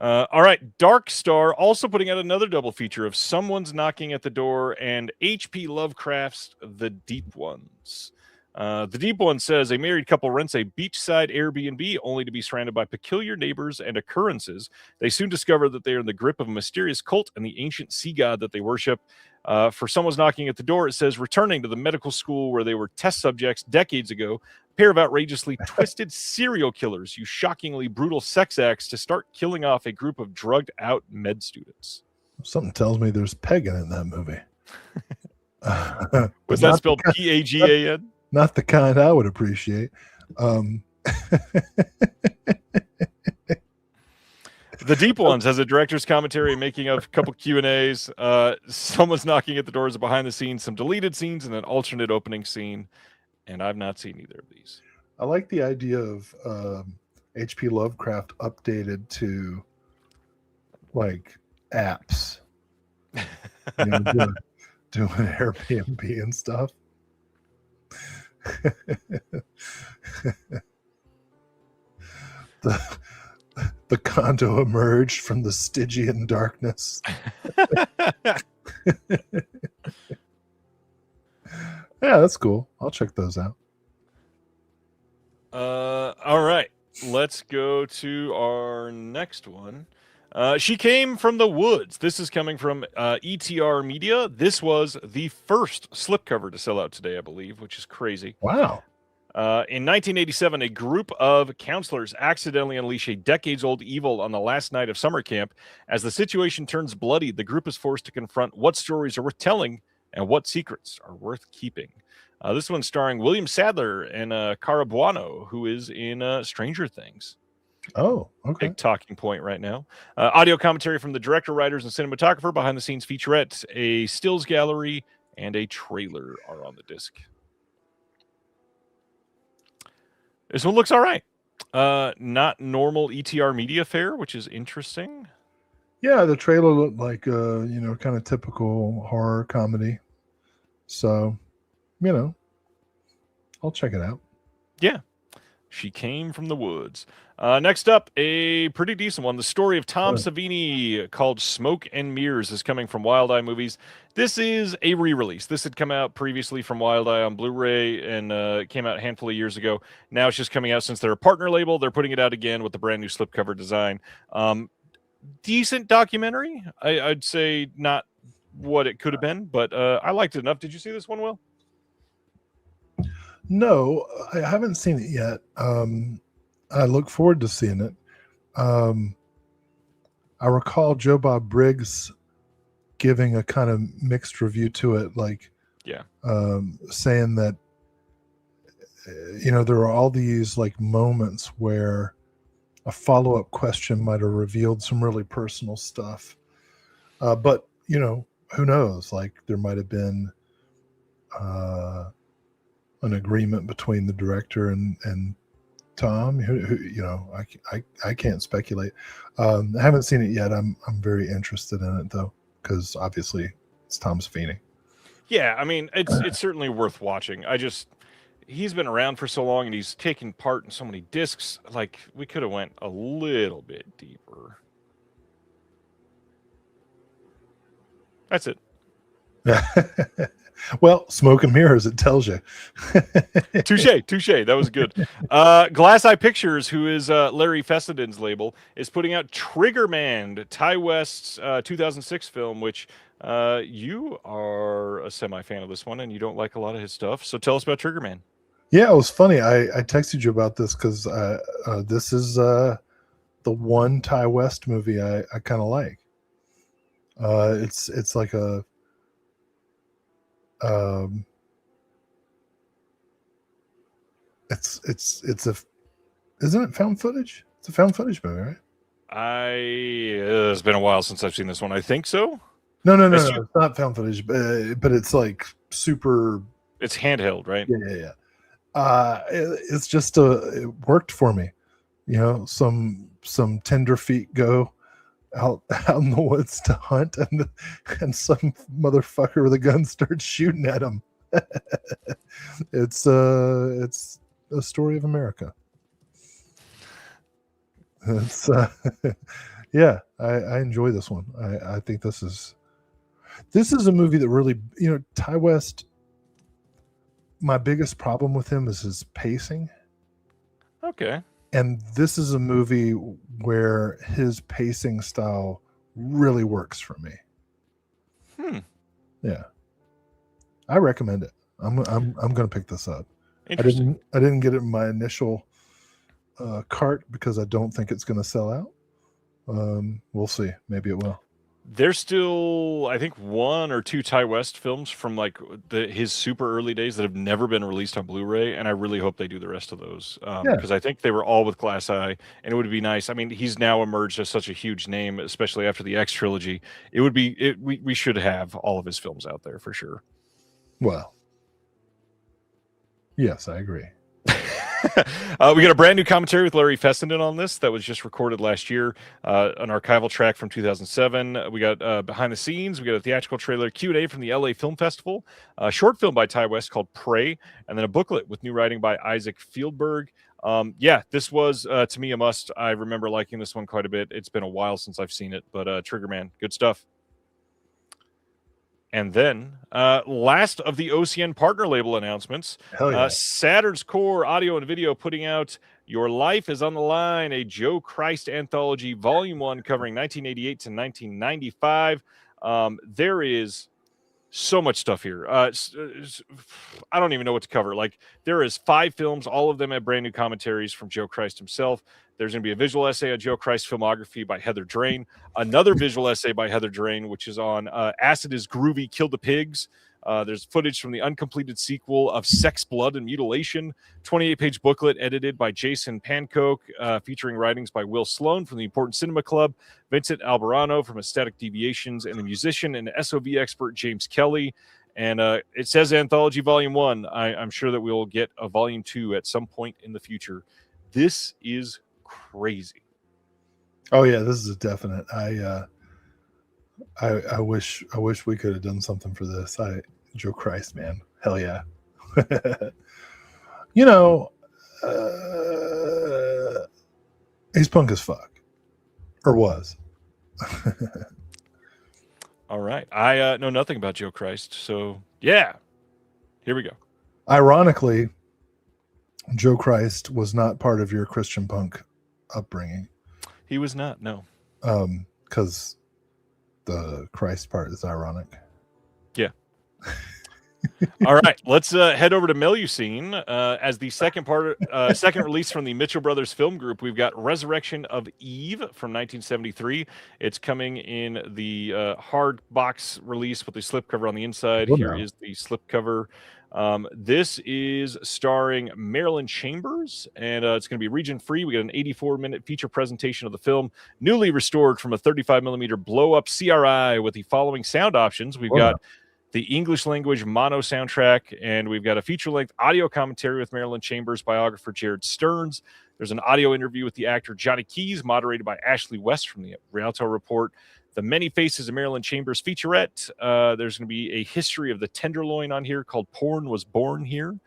All right, Dark Star also putting out another double feature of Someone's Knocking at the Door and H.P. Lovecraft's The Deep Ones. The Deep One says a married couple rents a beachside Airbnb only to be surrounded by peculiar neighbors and occurrences. They soon discover that they are in the grip of a mysterious cult and the ancient sea god that they worship. For Someone's Knocking at the Door, it says returning to the medical school where they were test subjects decades ago, a pair of outrageously twisted serial killers use shockingly brutal sex acts to start killing off a group of drugged out med students. Something tells me there's pegging in that movie. Was that spelled P-A-G-A-N? Not the kind I would appreciate. The Deep Ones has a director's commentary, making of a couple Q&As. Someone's Knocking at the Doors behind the scenes, some deleted scenes, and an alternate opening scene. And I've not seen either of these. I like the idea of H.P. Lovecraft updated to like apps. You know, doing Airbnb and stuff. The condo emerged from the Stygian darkness. Yeah, that's cool. I'll check those out. All right. Let's go to our next one. She Came from the Woods. This is coming from ETR Media. This was the first slipcover to sell out today, I believe, which is crazy. Wow. In 1987, a group of counselors accidentally unleash a decades-old evil on the last night of summer camp. As the situation turns bloody, the group is forced to confront what stories are worth telling and what secrets are worth keeping. This one's starring William Sadler and Cara Buono, who is in Stranger Things. Oh, okay. Big talking point right now. Audio commentary from the director, writers, and cinematographer, behind-the-scenes featurette, a stills gallery, and a trailer are on the disc. This one looks all right. Not normal ETR Media fare, which is interesting. Yeah, the trailer looked like kind of typical horror comedy. So, I'll check it out. Yeah. She Came from the Woods. Next up, a pretty decent one. The story of Tom Savini, called Smoke and Mirrors, is coming from Wild Eye Movies. This is a re-release. This had come out previously from Wild Eye on Blu-ray and came out a handful of years ago. Now it's just coming out since they're a partner label. They're putting it out again with the brand new slipcover design. Decent documentary. I'd say not what it could have been, but I liked it enough. Did you see this one, Will? No, I haven't seen it yet. I look forward to seeing it. I recall Joe Bob Briggs giving a kind of mixed review to it, saying that there are all these like moments where a follow-up question might have revealed some really personal stuff, but who knows? Like there might have been an agreement between the director and Tom. I can't speculate. I haven't seen it yet. I'm very interested in it though, because obviously it's Tom Savini. Yeah, I mean it's certainly worth watching. He's been around for so long and he's taken part in so many discs. Like we could have went a little bit deeper. That's it. Well, Smoke and Mirrors, it tells you. Touche. That was good. Glass Eye Pictures, who is Larry Fessenden's label, is putting out Trigger Man, Ty West's 2006 film, which you are a semi-fan of this one, and you don't like a lot of his stuff. So tell us about Trigger Man. Yeah, it was funny. I texted you about this because this is the one Ty West movie I kind of like. It's like a isn't it found footage? It's a found footage movie, right? It's been a while since I've seen this one. I think so. No, it's not found footage, but it's like super. It's handheld, right? Yeah. It's just it worked for me. Some tenderfeet go out in the woods to hunt, and some motherfucker with a gun starts shooting at him. It's a story of America. It's yeah, I enjoy this one. I think this is a movie that really, Ty West, my biggest problem with him is his pacing. Okay. And this is a movie where his pacing style really works for me. Yeah. I recommend it. I'm going to pick this up. I didn't get it in my initial cart because I don't think it's going to sell out. We'll see. Maybe it will. There's still, I think, one or two Ty West films from like his super early days that have never been released on Blu-ray, and I really hope they do the rest of those because I think they were all with Glass Eye, and it would be nice. I mean, he's now emerged as such a huge name, especially after the X trilogy. It would be we should have all of his films out there for sure. Well, yes, I agree. We got a brand new commentary with Larry Fessenden on this that was just recorded last year, an archival track from 2007. We got behind the scenes. We got a theatrical trailer, Q&A from the LA Film Festival, a short film by Ty West called Prey, and then a booklet with new writing by Isaac Fieldberg. This was to me a must. I remember liking this one quite a bit. It's been a while since I've seen it, but Trigger Man, good stuff. And then, last of the OCN partner label announcements, Hell yeah. Saturn's Core Audio and Video putting out Your Life is on the Line, a Joe Christ anthology, Volume 1, covering 1988 to 1995. There is so much stuff here. I don't even know what to cover. Like, there is 5 films. All of them have brand new commentaries from Joe Christ himself. There's going to be a visual essay on Joe Christ's filmography by Heather Drain, another visual essay by Heather Drain, which is on Acid is Groovy, Kill the Pigs. There's footage from the uncompleted sequel of Sex, Blood, and Mutilation, 28-page booklet edited by Jason Pankoch, featuring writings by Will Sloan from the Important Cinema Club, Vincent Albarano from Aesthetic Deviations, and the musician and SOV expert James Kelly. And it says Anthology Volume 1. I'm sure that we'll get a Volume 2 at some point in the future. This is crazy. Oh yeah, this is a definite. I wish we could have done something for this. Joe Christ, man, hell yeah. You know, he's punk as fuck, or was. All right, I know nothing about Joe Christ, so yeah, here we go. Ironically, Joe Christ was not part of your Christian punk upbringing. He was not, no. Because the Christ part is ironic. Yeah. All right, let's head over to Melusine. As the second release from the Mitchell Brothers Film Group, we've got Resurrection of Eve from 1973. It's coming in the hard box release with the slipcover on the inside. Here is the slipcover. This is starring Marilyn Chambers, and it's going to be region free. We got an 84-minute feature presentation of the film, newly restored from a 35mm blow-up CRI with the following sound options. We've got the English language mono soundtrack, and we've got a feature-length audio commentary with Marilyn Chambers, biographer Jared Stearns. There's an audio interview with the actor Johnny Keys, moderated by Ashley West from the Rialto Report. The Many Faces of Marilyn Chambers featurette. There's going to be a history of the Tenderloin on here called Porn Was Born Here.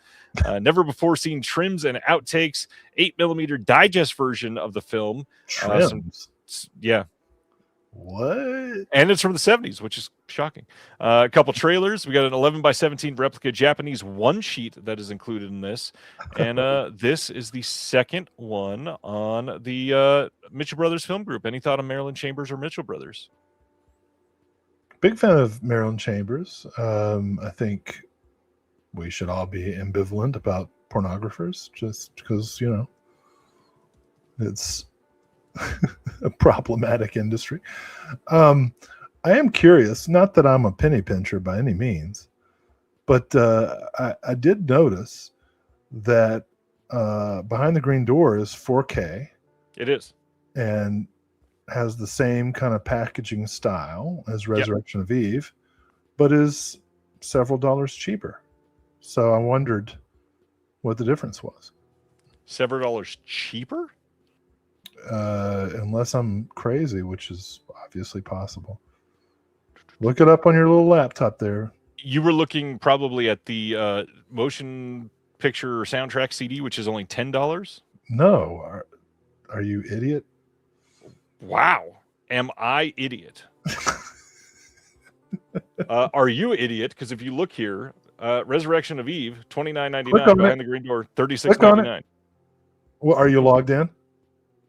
Never before seen trims and outtakes. 8mm digest version of the film. Trims? Yeah. What? And it's from the 70s, which is shocking. A couple trailers. We got an 11x17 replica Japanese one sheet that is included in this. And this is the second one on the Mitchell Brothers Film Group. Any thought on Marilyn Chambers or Mitchell Brothers? Big fan of Marilyn Chambers. I think we should all be ambivalent about pornographers just because, you know, it's a problematic industry. I am curious, not that I'm a penny pincher by any means, but I did notice that Behind the Green Door is 4K. It is. And has the same kind of packaging style as Resurrection of Eve, but is several dollars cheaper. So I wondered what the difference was. Several dollars cheaper? Unless I'm crazy, which is obviously possible. Look it up on your little laptop there. You were looking probably at the motion picture or soundtrack CD, which is only $10. No, are you idiot? Wow, am I idiot? Are you idiot? Because if you look here, Resurrection of Eve, $29.99. Behind the Green Door, $36.99. Well, are you logged in?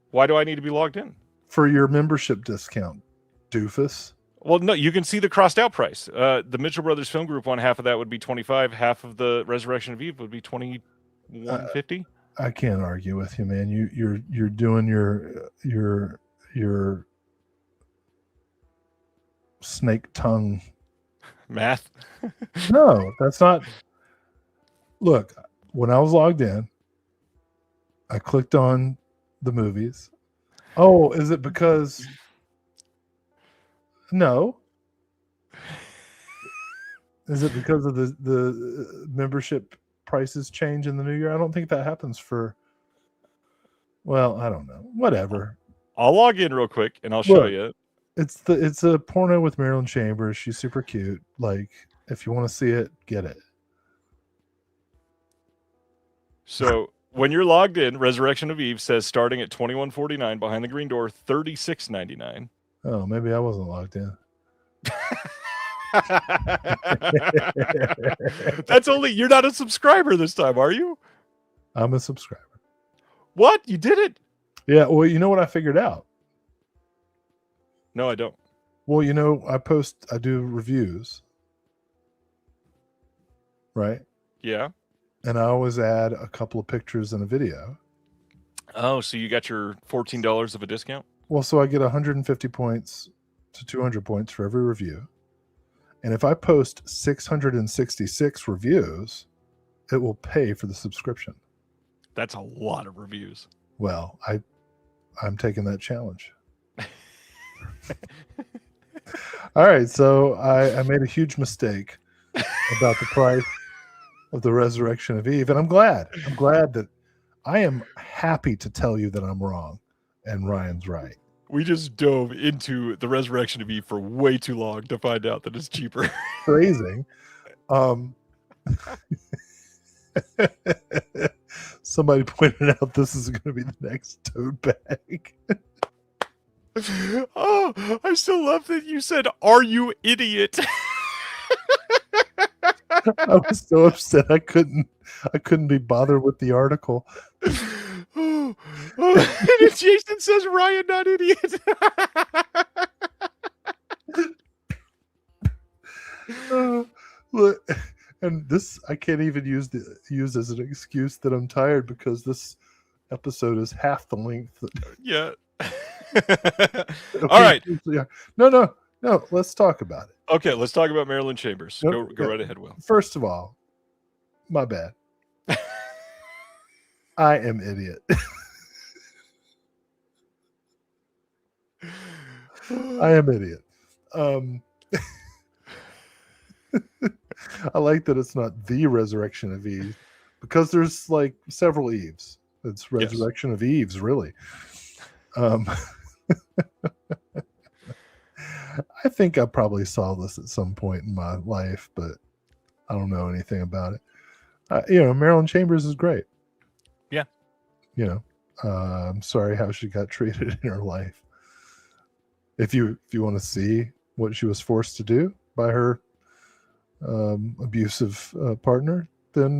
Why do I need to be logged in? For your membership discount, doofus. Well, no, you can see the crossed out price. The Mitchell Brothers Film Group one, half of that would be $25. Half of the Resurrection of Eve would be $21.50. I can't argue with you, man. You're doing your snake tongue math. No, that's not. Look, when I was logged in, I clicked on the movies. Oh, is it because? No. Is it because of the membership prices change in the new year? I don't think that happens for. Well, I don't know. Whatever. I'll log in real quick and I'll show you. It's a porno with Marilyn Chambers. She's super cute. Like, if you want to see it, get it. So when you're logged in, Resurrection of Eve says starting at $21.49, Behind the Green Door, $36.99. Oh, maybe I wasn't logged in. That's only, you're not a subscriber this time, are you? I'm a subscriber. What? You did it? Yeah. Well, you know what I figured out? No, I don't. Well, I do reviews, right? Yeah. And I always add a couple of pictures and a video. Oh, so you got your $14 of a discount? Well, so I get 150 points to 200 points for every review. And if I post 666 reviews, it will pay for the subscription. That's a lot of reviews. Well, I'm taking that challenge. All right, so I made a huge mistake about the price of the Resurrection of Eve, and I'm glad that I am happy to tell you that I'm wrong and Ryan's right. We just dove into the Resurrection of Eve for way too long to find out that it's cheaper. Phrasing. Somebody pointed out this is going to be the next tote bag. Oh, I still love that you said, "Are you idiot?" I was so upset I couldn't be bothered with the article. And Jason says, "Ryan, not idiot." Look, and this I can't even use as an excuse that I'm tired, because this episode is half the length. Yeah. All right. No. Let's talk about it. Okay, let's talk about Marilyn Chambers. Go right ahead, Will. First of all, my bad. I am idiot. I am idiot. I like that it's not the Resurrection of Eve, because there's like several Eves. It's Resurrection of Eves, really. I think I probably saw this at some point in my life, but I don't know anything about it. Marilyn Chambers is great. Yeah. I'm sorry how she got treated in her life. If you want to see what she was forced to do by her abusive partner, then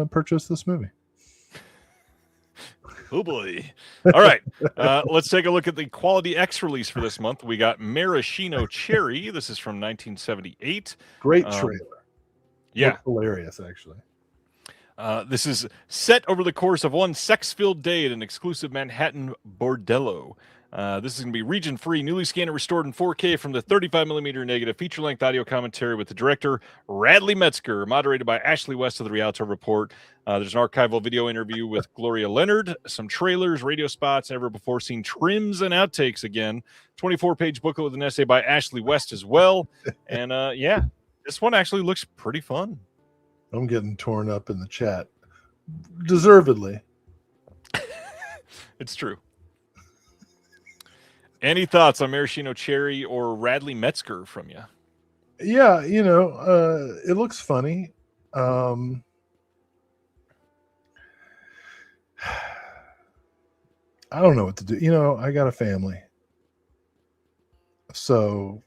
purchase this movie. Oh boy. All right. Let's take a look at the Quality X release for this month. We got Maraschino Cherry. This is from 1978. Great trailer. Yeah. Looked hilarious, actually. This is set over the course of one sex-filled day at an exclusive Manhattan bordello. This is going to be region-free, newly scanned and restored in 4K from the 35mm negative, feature-length audio commentary with the director, Radley Metzger, moderated by Ashley West of the Rialto Report. There's an archival video interview with Gloria Leonard, some trailers, radio spots, never before seen trims and outtakes again. 24-page booklet with an essay by Ashley West as well. And this one actually looks pretty fun. I'm getting torn up in the chat. Deservedly. It's true. Any thoughts on Maraschino Cherry or Radley Metzger from you? Yeah, it looks funny. I don't know what to do. I got a family. So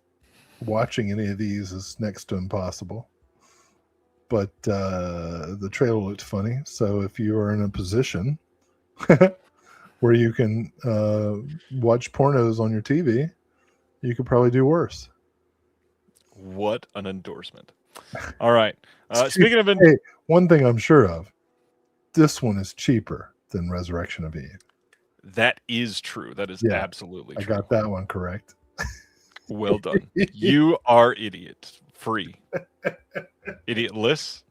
watching any of these is next to impossible. But the trailer looked funny. So if you are in a position where you can watch pornos on your TV, you could probably do worse. What an endorsement. All right. Speaking of... one thing I'm sure of, this one is cheaper than Resurrection of Eve. That is true. That is absolutely true. I got that one correct. Well done. You are idiot free. Idiotless.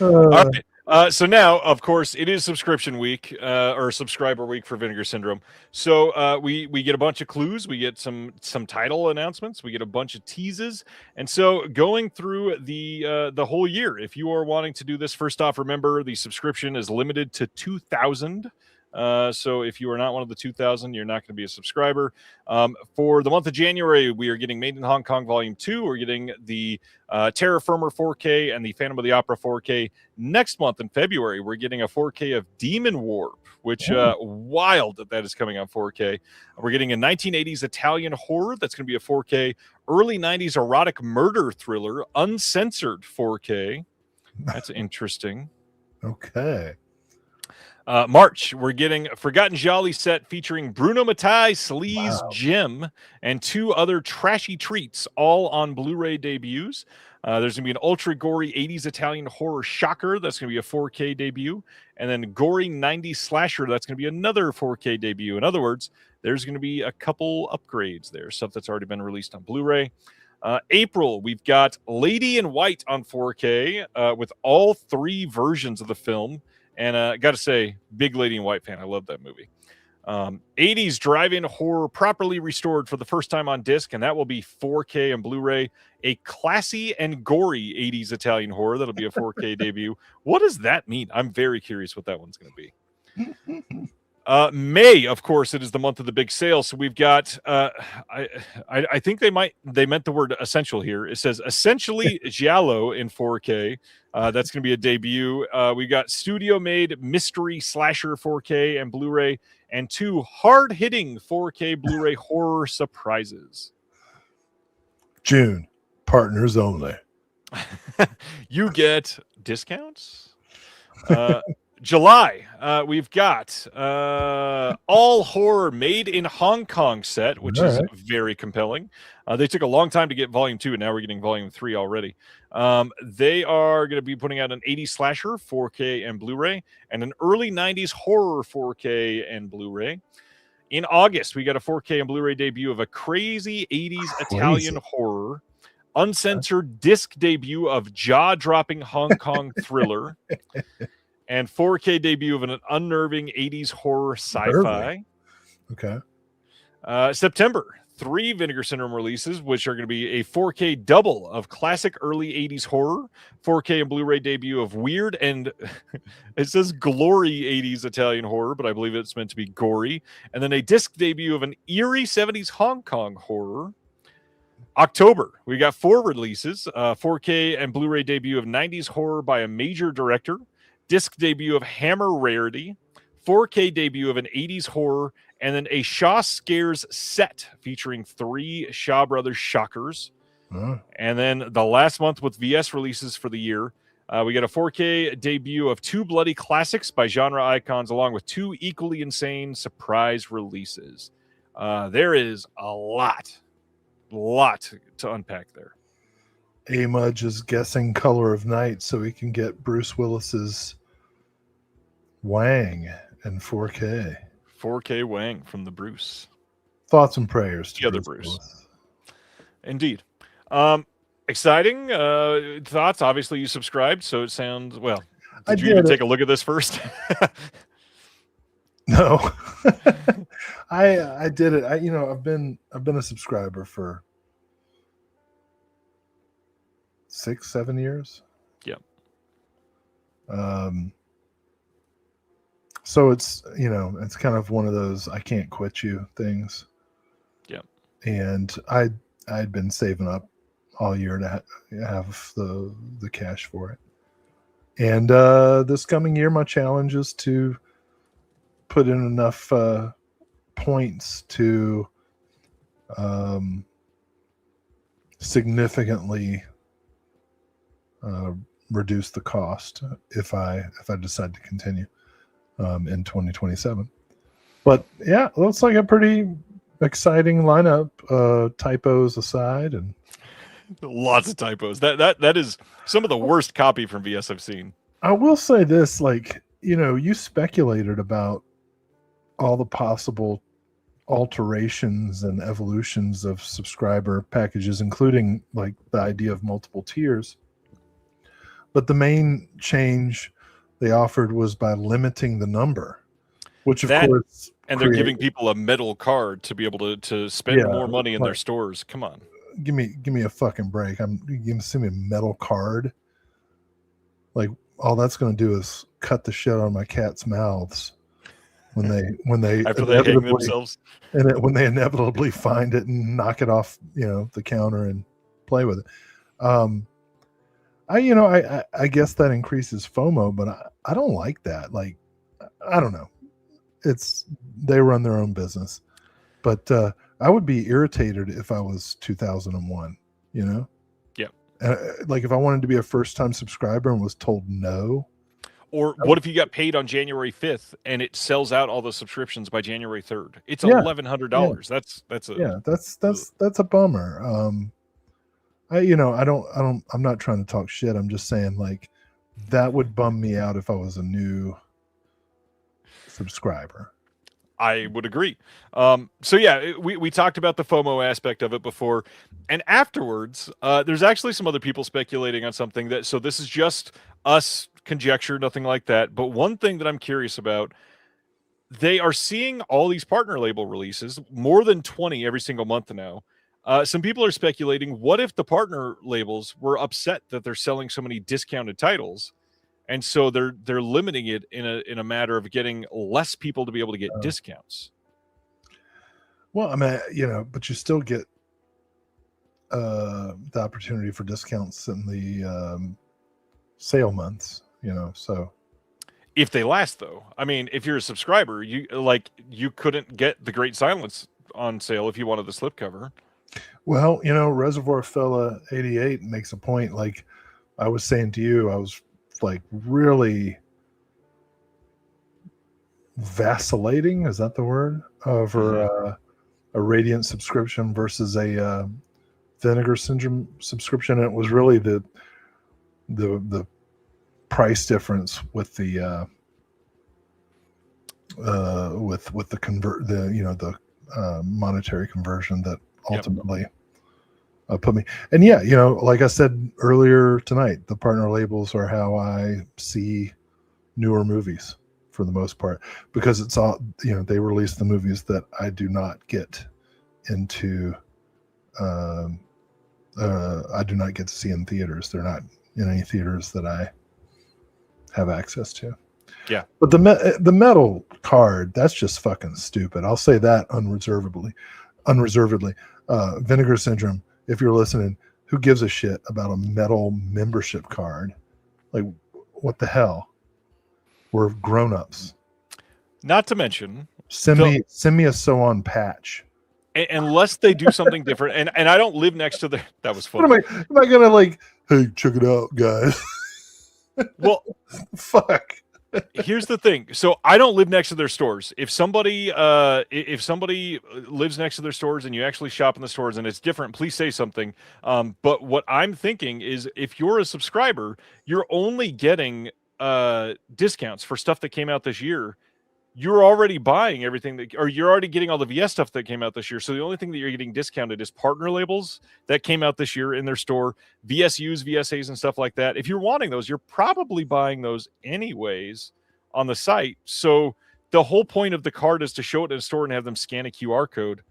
All right. So now, of course, it is subscription week or subscriber week for Vinegar Syndrome. So we get a bunch of clues. We get some title announcements. We get a bunch of teases. And so going through the whole year, if you are wanting to do this, first off, remember the subscription is limited to 2,000 So if you are not one of the 2,000, you're not going to be a subscriber. For the month of January, we are getting Made in Hong Kong Volume 2. We're getting the Terra Firma 4K and the Phantom of the Opera 4K. Next month in February, we're getting a 4K of Demon Warp, which wild that is coming on 4K. We're getting a 1980s Italian horror that's going to be a 4K. Early 90s erotic murder thriller, uncensored 4K. That's interesting. Okay. March, we're getting a Forgotten Jolly set featuring Bruno Mattei, Sleaze, Jim, and 2 other trashy treats, all on Blu-ray debuts. There's going to be an ultra-gory 80s Italian horror shocker. That's going to be a 4K debut. And then gory 90s slasher. That's going to be another 4K debut. In other words, there's going to be a couple upgrades there, stuff that's already been released on Blu-ray. April, we've got Lady in White on 4K with all 3 versions of the film. And got to say, big Lady in White fan. I love that movie. 80s drive-in horror properly restored for the first time on disc, and that will be 4K and Blu-ray. A classy and gory 80s Italian horror. That'll be a 4K debut. What does that mean? I'm very curious what that one's going to be. May, of course, it is the month of the big sale. So we've got, I think they meant the word essential here. It says essentially Giallo in 4K. That's going to be a debut. We got studio-made mystery slasher 4K and Blu-ray, and 2 hard-hitting 4K Blu-ray horror surprises. June, partners only. You get discounts. July, we've got all horror made in Hong Kong set, which is very compelling. They took a long time to get volume 2, and now we're getting volume 3 already. They are going to be putting out an 80s slasher 4K and Blu-ray, and an early 90s horror 4K and Blu-ray. In August, we got a 4K and Blu-ray debut of a crazy 80s Italian horror, uncensored disc debut of jaw-dropping Hong Kong thriller. And 4K debut of an unnerving 80s horror sci-fi. Okay. September, 3 Vinegar Syndrome releases, which are going to be a 4K double of classic early 80s horror, 4K and Blu-ray debut of weird and it says glory 80s Italian horror, but I believe it's meant to be gory. And then a disc debut of an eerie 70s Hong Kong horror. October, we got 4 releases, 4K and Blu-ray debut of 90s horror by a major director. Disc debut of Hammer Rarity, 4K debut of an 80s horror, and then a Shaw Scares set featuring 3 Shaw Brothers shockers. And then the last month with VS releases for the year, we got a 4K debut of 2 bloody classics by genre icons, along with 2 equally insane surprise releases. There is a lot to unpack there. Amudge is guessing Color of Night so he can get Bruce Willis's Wang in 4K. 4K Wang from the Bruce. Thoughts and prayers to the other Bruce. Indeed. Exciting thoughts. Obviously, you subscribed, so it sounds well. Did you even take a look at this first? No, I did it. I've been a subscriber for 6-7 years. Yep. So it's it's kind of one of those I can't quit you things. Yep. And I'd been saving up all year to have the cash for it. And this coming year, my challenge is to put in enough points to significantly reduce the cost if I decide to continue in 2027. But yeah, it looks like a pretty exciting lineup, typos aside, and lots of typos. That is some of the worst copy from VS I've seen. I will say this, you speculated about all the possible alterations and evolutions of subscriber packages, including the idea of multiple tiers. But the main change they offered was by limiting the number, which of course, and they're giving people a metal card to be able to spend more money in their stores. Come on, give me a fucking break. You gonna send me a metal card? All that's going to do is cut the shit out of my cat's mouths. when they After they hang inevitably themselves. when they inevitably find it and knock it off, the counter and play with it. I guess that increases FOMO, but I don't like that. Like, I don't know. They run their own business, but I would be irritated if I was 2001, Yeah. like if I wanted to be a first time subscriber and was told no. Or what if you got paid on January 5th and it sells out all the subscriptions by January 3rd? It's $1,100. Yeah. That's a bummer. I'm not trying to talk shit. I'm just saying, like, that would bum me out if I was a new subscriber. I would agree. So yeah, we talked about the FOMO aspect of it before, and afterwards, there's actually some other people speculating on something so this is just us conjecture, nothing like that. But one thing that I'm curious about, they are seeing all these partner label releases, more than 20 every single month now. Some people are speculating, what if the partner labels were upset that they're selling so many discounted titles? And so they're limiting it in a matter of getting less people to be able to get discounts. Well, I mean, but you still get the opportunity for discounts in the sale months, so. If they last, though. I mean, if you're a subscriber, you couldn't get The Great Silence on sale if you wanted the slipcover. Well, Reservoir Fella 88 makes a point. Like I was saying to you, I was like really vacillating, is that the word, over a Radiant subscription versus a Vinegar Syndrome subscription. And it was really the price difference with the monetary conversion that ultimately put me. And yeah, like I said earlier tonight, the partner labels are how I see newer movies for the most part, because it's all, they release the movies that I do not get into. I do not get to see in theaters. They're not in any theaters that I have access to. Yeah. But the metal card, that's just fucking stupid. I'll say that unreservedly. Vinegar Syndrome, if you're listening, who gives a shit about a metal membership card? Like, what the hell? We're grown-ups. Not to mention, send me a sew-on patch. Unless they do something different, and I don't live next to the. That was funny. Am I gonna like? Hey, check it out, guys. Well, fuck. Here's the thing. So I don't live next to their stores. If somebody lives next to their stores and you actually shop in the stores and it's different, please say something. But what I'm thinking is, if you're a subscriber, you're only getting discounts for stuff that came out this year. You're already buying everything or you're already getting all the VS stuff that came out this year. So the only thing that you're getting discounted is partner labels that came out this year in their store, VSUs, VSAs, and stuff like that. If you're wanting those, you're probably buying those anyways on the site. So the whole point of the card is to show it in a store and have them scan a QR code.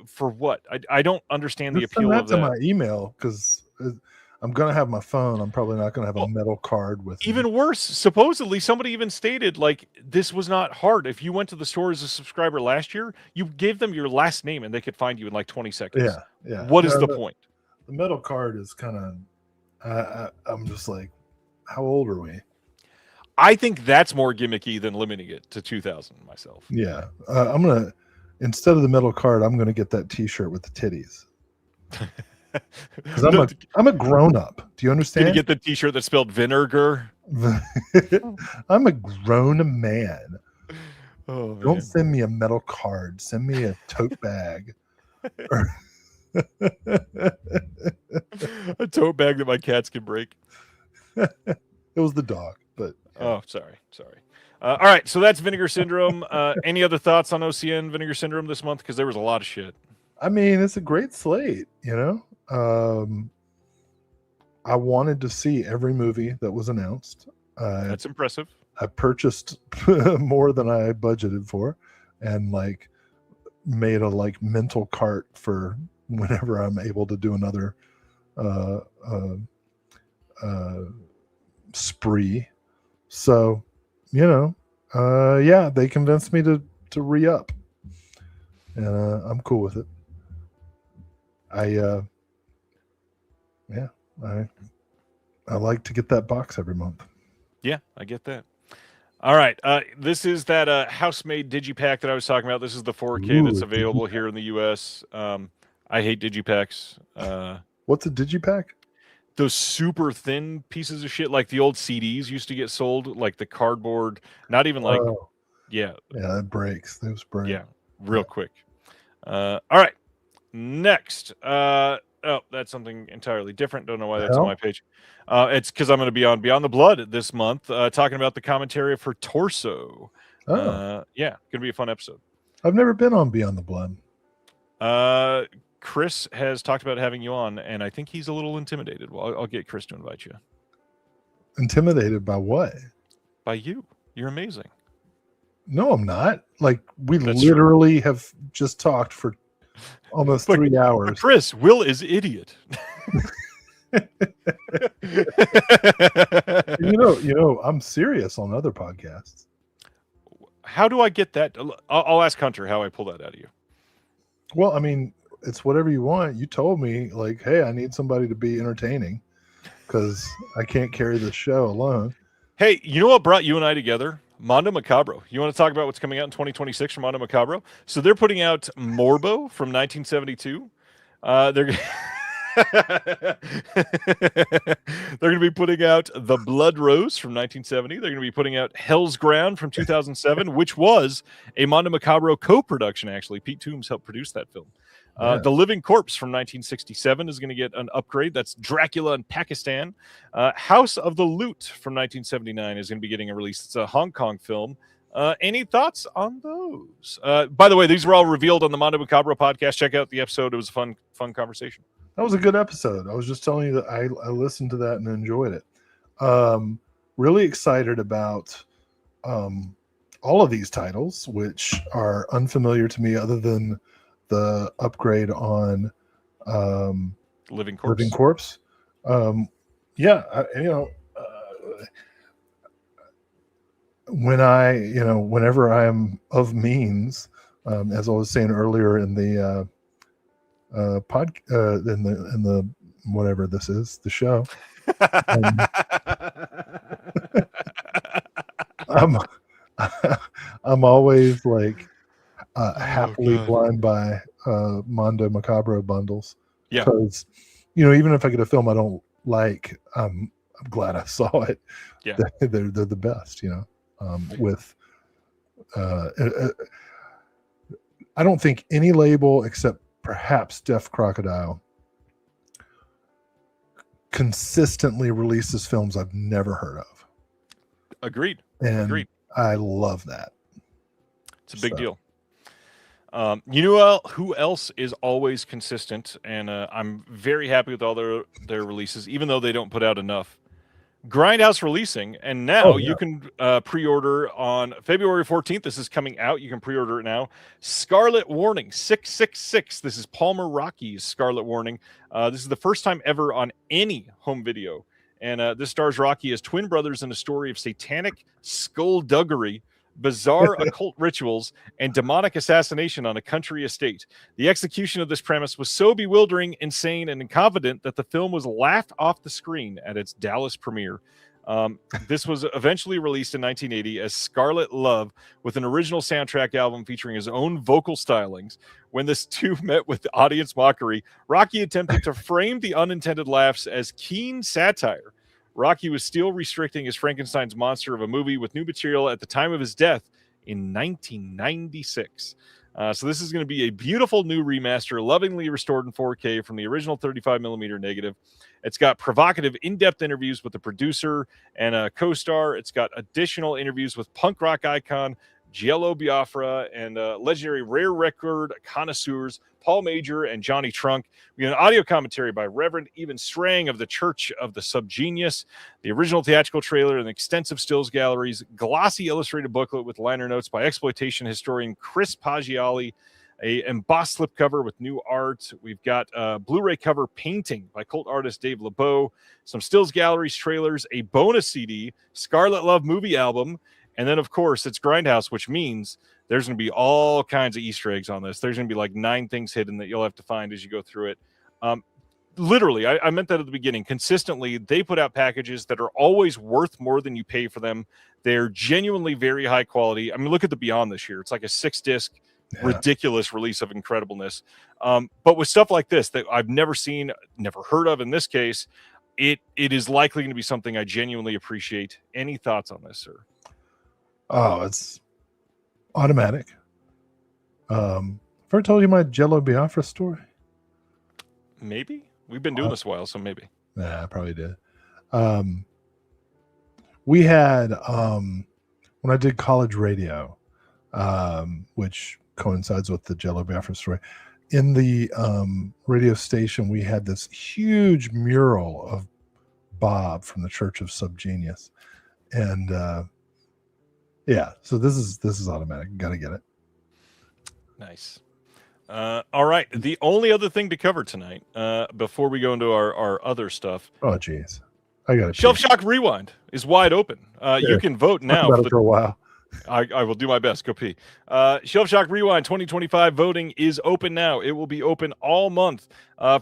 For what? I don't understand the appeal of that. Send that to my email, because I'm going to have my phone. I'm probably not going to have a metal card with me. Even worse, supposedly somebody even stated, like, this was not hard. If you went to the store as a subscriber last year, you gave them your last name and they could find you in like 20 seconds. Yeah. What is the point? The metal card is kind of, I'm just like, how old are we? I think that's more gimmicky than limiting it to 2,000 myself. Yeah. I'm going to, instead of the metal card, I'm going to get that t-shirt with the titties. Because I'm a grown up. Do you understand? Did you get the t-shirt that spelled vinegar? I'm a grown man. Oh, Don't send me a metal card. Send me a tote bag. A tote bag that my cats can break. It was the dog, but oh, sorry. All right, so that's Vinegar Syndrome. Any other thoughts on OCN Vinegar Syndrome this month? Because there was a lot of shit. I mean, it's a great slate, I wanted to see every movie that was announced. That's impressive. I purchased more than I budgeted for, and like made a mental cart for whenever I'm able to do another spree. So, Yeah, they convinced me to re-up, and I'm cool with it. I like to get that box every month. Yeah, I get that. All right, this is that house-made digipack that I was talking about. This is the 4K that's available here in the U.S. I hate digipacks. What's a digipack? Those super thin pieces of shit, like the old CDs used to get sold, like the cardboard. Not even like, yeah, it breaks. Those break. Yeah, real quick. All right, next. Oh, that's something entirely different. Don't know why that's on my page. It's because I'm going to be on Beyond the Blood this month, talking about the commentary for Torso. Yeah, going to be a fun episode. I've never been on Beyond the Blood. Chris has talked about having you on, and I think he's a little intimidated. Well, I'll get Chris to invite you. Intimidated by what? By you. You're amazing. No, I'm not. Like, that's literally true. Have just talked for almost 3 hours. Chris, Will is idiot. you know, I'm serious on other podcasts. How do I get that? I'll ask Hunter how I pull that out of you. Well, I mean, it's whatever you want. You told me, like, hey, I need somebody to be entertaining because I can't carry the show alone. Hey, you know what brought you and I together? Mondo Macabro. You want to talk about what's coming out in 2026 from Mondo Macabro? So they're putting out Morbo from 1972. They're going to be putting out The Blood Rose from 1970. They're going to be putting out Hell's Ground from 2007, which was a Mondo Macabro co-production, actually. Pete Toombs helped produce that film. The Living Corpse from 1967 is going to get an upgrade. That's Dracula in Pakistan. House of the Loot from 1979 is going to be getting a release. It's a Hong Kong film. Any thoughts on those? By the way, these were all revealed on the Mondo Macabro podcast. Check out the episode. It was a fun conversation. That was a good episode. I was just telling you that I listened to that and enjoyed it. Really excited about all of these titles, which are unfamiliar to me other than the upgrade on Living Corpse. Whenever I'm of means, as I was saying earlier in the in the whatever this is, the show, I'm always like happily blind by Mondo Macabro bundles. Yeah, because even if I get a film I don't like, I'm glad I saw it. Yeah, they're the best. With I don't think any label except perhaps Deaf Crocodile consistently releases films I've never heard of. Agreed. And I love that. It's a big deal. You know who else is always consistent, and I'm very happy with all their releases, even though they don't put out enough. Grindhouse releasing, and now you can pre-order on February 14th. This is coming out. You can pre-order it now. Scarlet Warning 666. This is Palmer Rocky's Scarlet Warning. This is the first time ever on any home video, and this stars Rocky as twin brothers in a story of satanic skullduggery, bizarre occult rituals, and demonic assassination on a country estate. The execution of this premise was so bewildering, insane, and incompetent that the film was laughed off the screen at its Dallas premiere. This was eventually released in 1980 as Scarlet Love, with an original soundtrack album featuring his own vocal stylings. When this two met with audience mockery, Rocky attempted to frame the unintended laughs as keen satire. Rocky was still restricting his Frankenstein's monster of a movie with new material at the time of his death in 1996. So this is going to be a beautiful new remaster, lovingly restored in 4K from the original 35mm negative. It's got provocative, in-depth interviews with the producer and a co-star. It's got additional interviews with punk rock icon Giello Biafra and legendary rare record connoisseurs Paul Major and Johnny Trunk. We have an audio commentary by Reverend Even Strang of the Church of the Subgenius, the original theatrical trailer and extensive stills galleries, glossy illustrated booklet with liner notes by exploitation historian Chris Paggiali, a embossed slipcover with new art. We've got a Blu-ray cover painting by cult artist Dave LeBeau, some stills galleries trailers, a bonus CD, Scarlet Love movie album, And then, of course, it's Grindhouse, which means there's going to be all kinds of Easter eggs on this. There's going to be like 9 things hidden that you'll have to find as you go through it. Literally, I meant that at the beginning. Consistently, they put out packages that are always worth more than you pay for them. They're genuinely very high quality. I mean, look at the Beyond this year. It's like a 6-disc, ridiculous release of incredibleness. But with stuff like this that I've never seen, never heard of in this case, it is likely going to be something I genuinely appreciate. Any thoughts on this, sir? Oh, it's automatic. Ever told you my Jello Biafra story? Maybe. We've been doing this a while, so maybe. Yeah, I probably did. We had when I did college radio, which coincides with the Jello Biafra story. In the radio station, we had this huge mural of Bob from the Church of Subgenius, and so this is automatic. Got to get it. Nice. All right. The only other thing to cover tonight, before we go into our other stuff. Oh, geez. I got it. Shelf Shock Rewind is wide open. You can vote now. For a while. I will do my best. Go pee. Shelf Shock Rewind 2025 voting is open now. It will be open all month.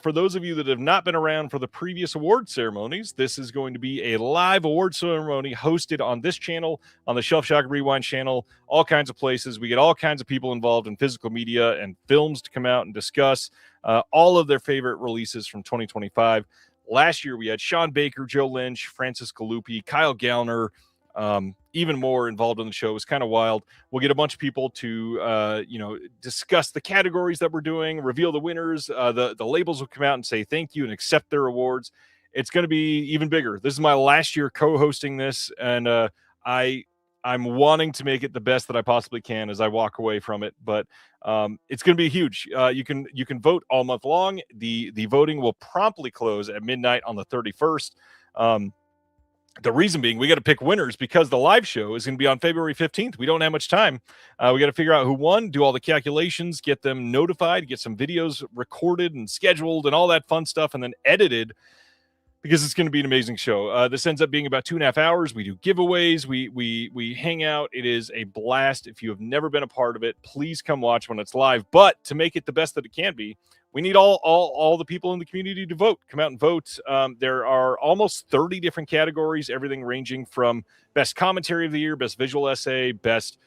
For those of you that have not been around for the previous award ceremonies, this is going to be a live award ceremony hosted on this channel, on the Shelf Shock Rewind channel, all kinds of places. We get all kinds of people involved in physical media and films to come out and discuss all of their favorite releases from 2025. Last year, we had Sean Baker, Joe Lynch, Francis Galuppi, Kyle Gallner, even more involved in the show. It's kind of wild. We'll get a bunch of people to, discuss the categories that we're doing, reveal the winners. The labels will come out and say thank you and accept their awards. It's going to be even bigger. This is my last year co-hosting this, and I'm wanting to make it the best that I possibly can as I walk away from it. But it's going to be huge. You can vote all month long. The voting will promptly close at midnight on the 31st. The reason being, we got to pick winners because the live show is going to be on February 15th. We don't have much time. We got to figure out who won, do all the calculations, get them notified, get some videos recorded and scheduled and all that fun stuff, and then edited, because it's going to be an amazing show. This ends up being about 2.5 hours. We do giveaways. We hang out. It is a blast. If you have never been a part of it, please come watch when it's live. But to make it the best that it can be, we need all the people in the community to vote. Come out and vote. There are almost 30 different categories, everything ranging from best commentary of the year, best visual essay, best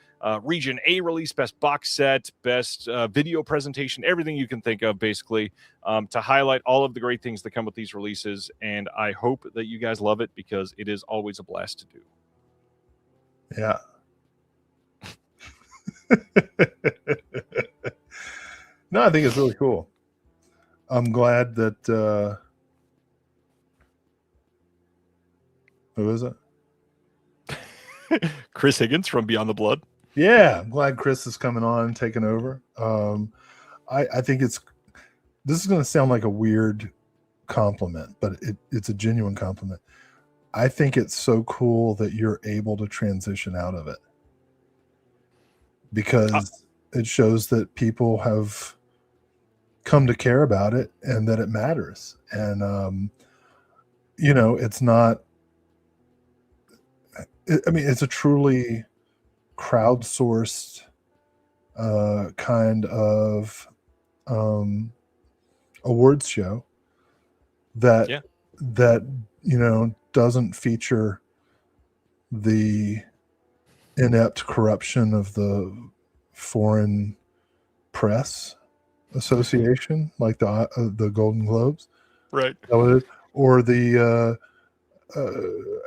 region A release, best box set, best video presentation, everything you can think of, basically, to highlight all of the great things that come with these releases. And I hope that you guys love it, because it is always a blast to do. Yeah. No, I think it's really cool. I'm glad that who is it? Chris Higgins from Beyond the Blood. Yeah, I'm glad Chris is coming on and taking over. I think this is going to sound like a weird compliment, but it's a genuine compliment. I think it's so cool that you're able to transition out of it, because it shows that people have come to care about it and that it matters. And it's not, it's a truly crowdsourced kind of awards show that doesn't feature the inept corruption of the foreign press association, like the Golden Globes, right? Or the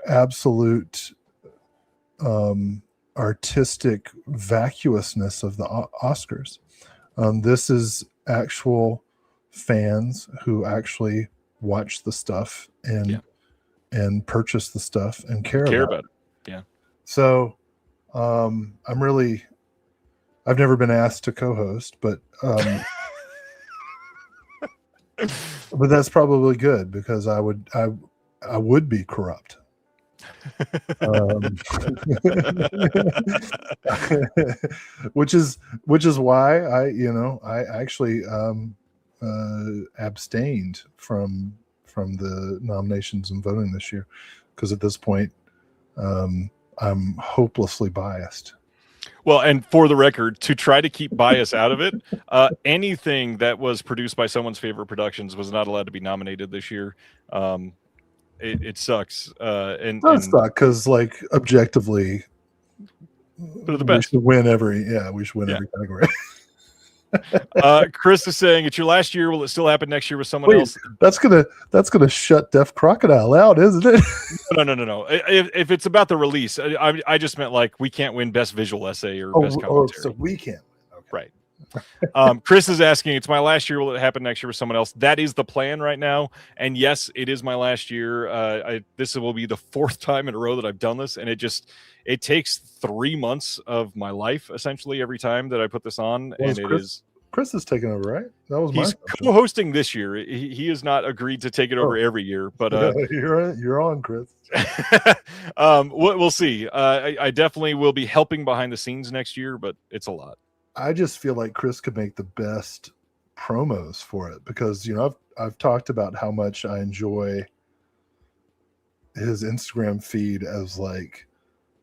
absolute artistic vacuousness of the Oscars. This is actual fans who actually watch the stuff and purchase the stuff and care about it. Yeah. So I've never been asked to co-host, but but that's probably good, because I would be corrupt. Which is why I actually abstained from the nominations and voting this year, because at this point I'm hopelessly biased. Well, and for the record, to try to keep bias out of it, anything that was produced by someone's favorite productions was not allowed to be nominated this year. It sucks. And suck because, like, objectively, they're the best. We should win every category. Chris is saying, it's your last year. Will it still happen next year with someone else? That's gonna shut Deaf Crocodile out, isn't it? No. If it's about the release, I just meant like we can't win best visual essay or best commentary. So we can't. Okay. Right. Chris is asking, it's my last year. Will it happen next year with someone else? That is the plan right now. And yes, it is my last year. This will be the 4th time in a row that I've done this. And it takes 3 months of my life, essentially, every time that I put this on. Chris is taking over, right? That was he's co-hosting this year. He has not agreed to take it over every year, but you're on, Chris. We'll see. I definitely will be helping behind the scenes next year, but it's a lot. I just feel like Chris could make the best promos for it because, you know, I've talked about how much I enjoy his Instagram feed as like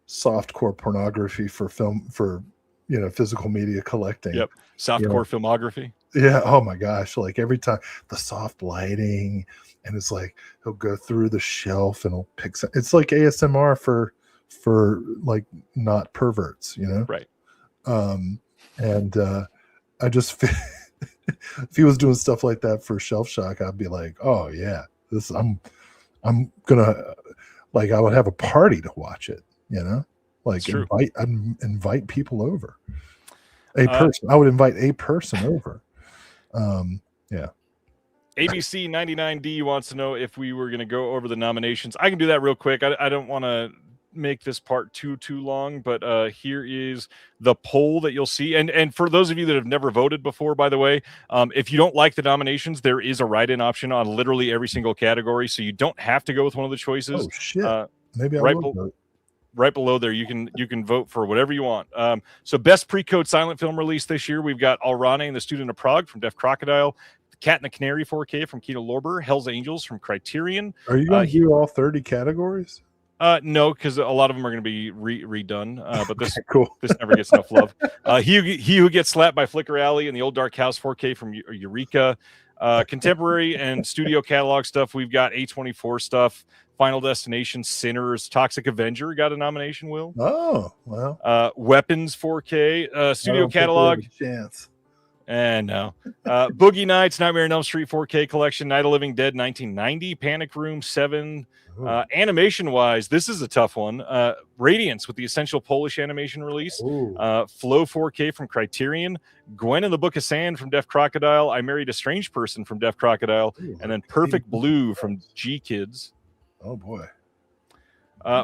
softcore pornography for film, for, you know, physical media collecting. Yep. Softcore filmography. Yeah. Oh my gosh. Like every time the soft lighting, and it's like he'll go through the shelf and he'll pick some, it's like ASMR for like not perverts, you know? Right. And I just feel if he was doing stuff like that for Shelf Shock, I'd be like, oh yeah, this I'm gonna, like, I would have a party to watch it, you know, like invite people over. I would invite a person over. Yeah. ABC 99D wants to know if we were going to go over the nominations. I can do that real quick. I don't want to make this part too long, but here is the poll that you'll see. And for those of you that have never voted before, by the way, if you don't like the nominations, there is a write-in option on literally every single category, so you don't have to go with one of the choices. Oh shit! Maybe I will vote. Right below there, you can vote for whatever you want. So best pre-code silent film release this year, we've got Alrane and the Student of Prague from Deaf Crocodile, The Cat and the Canary 4K from Kino Lorber, Hell's Angels from Criterion. Are you going to do all 30 categories? No, because a lot of them are going to be redone. But this cool. This never gets enough love. He Who Gets Slapped by Flicker Alley and the Old Dark House 4K from Eureka. Contemporary and studio catalog stuff, we've got A24 stuff. Final Destination, Sinners, Toxic Avenger got a nomination, Will. Oh, well. Weapons 4K, studio catalog. Chance. And no. Boogie Nights, Nightmare on Elm Street 4K collection, Night of Living Dead 1990, Panic Room 7. Animation-wise, this is a tough one. Radiance with the Essential Polish animation release. Flow 4K from Criterion. Gwen and the Book of Sand from Deaf Crocodile. I Married a Strange Person from Deaf Crocodile. And then Perfect Blue from G Kids. Oh boy.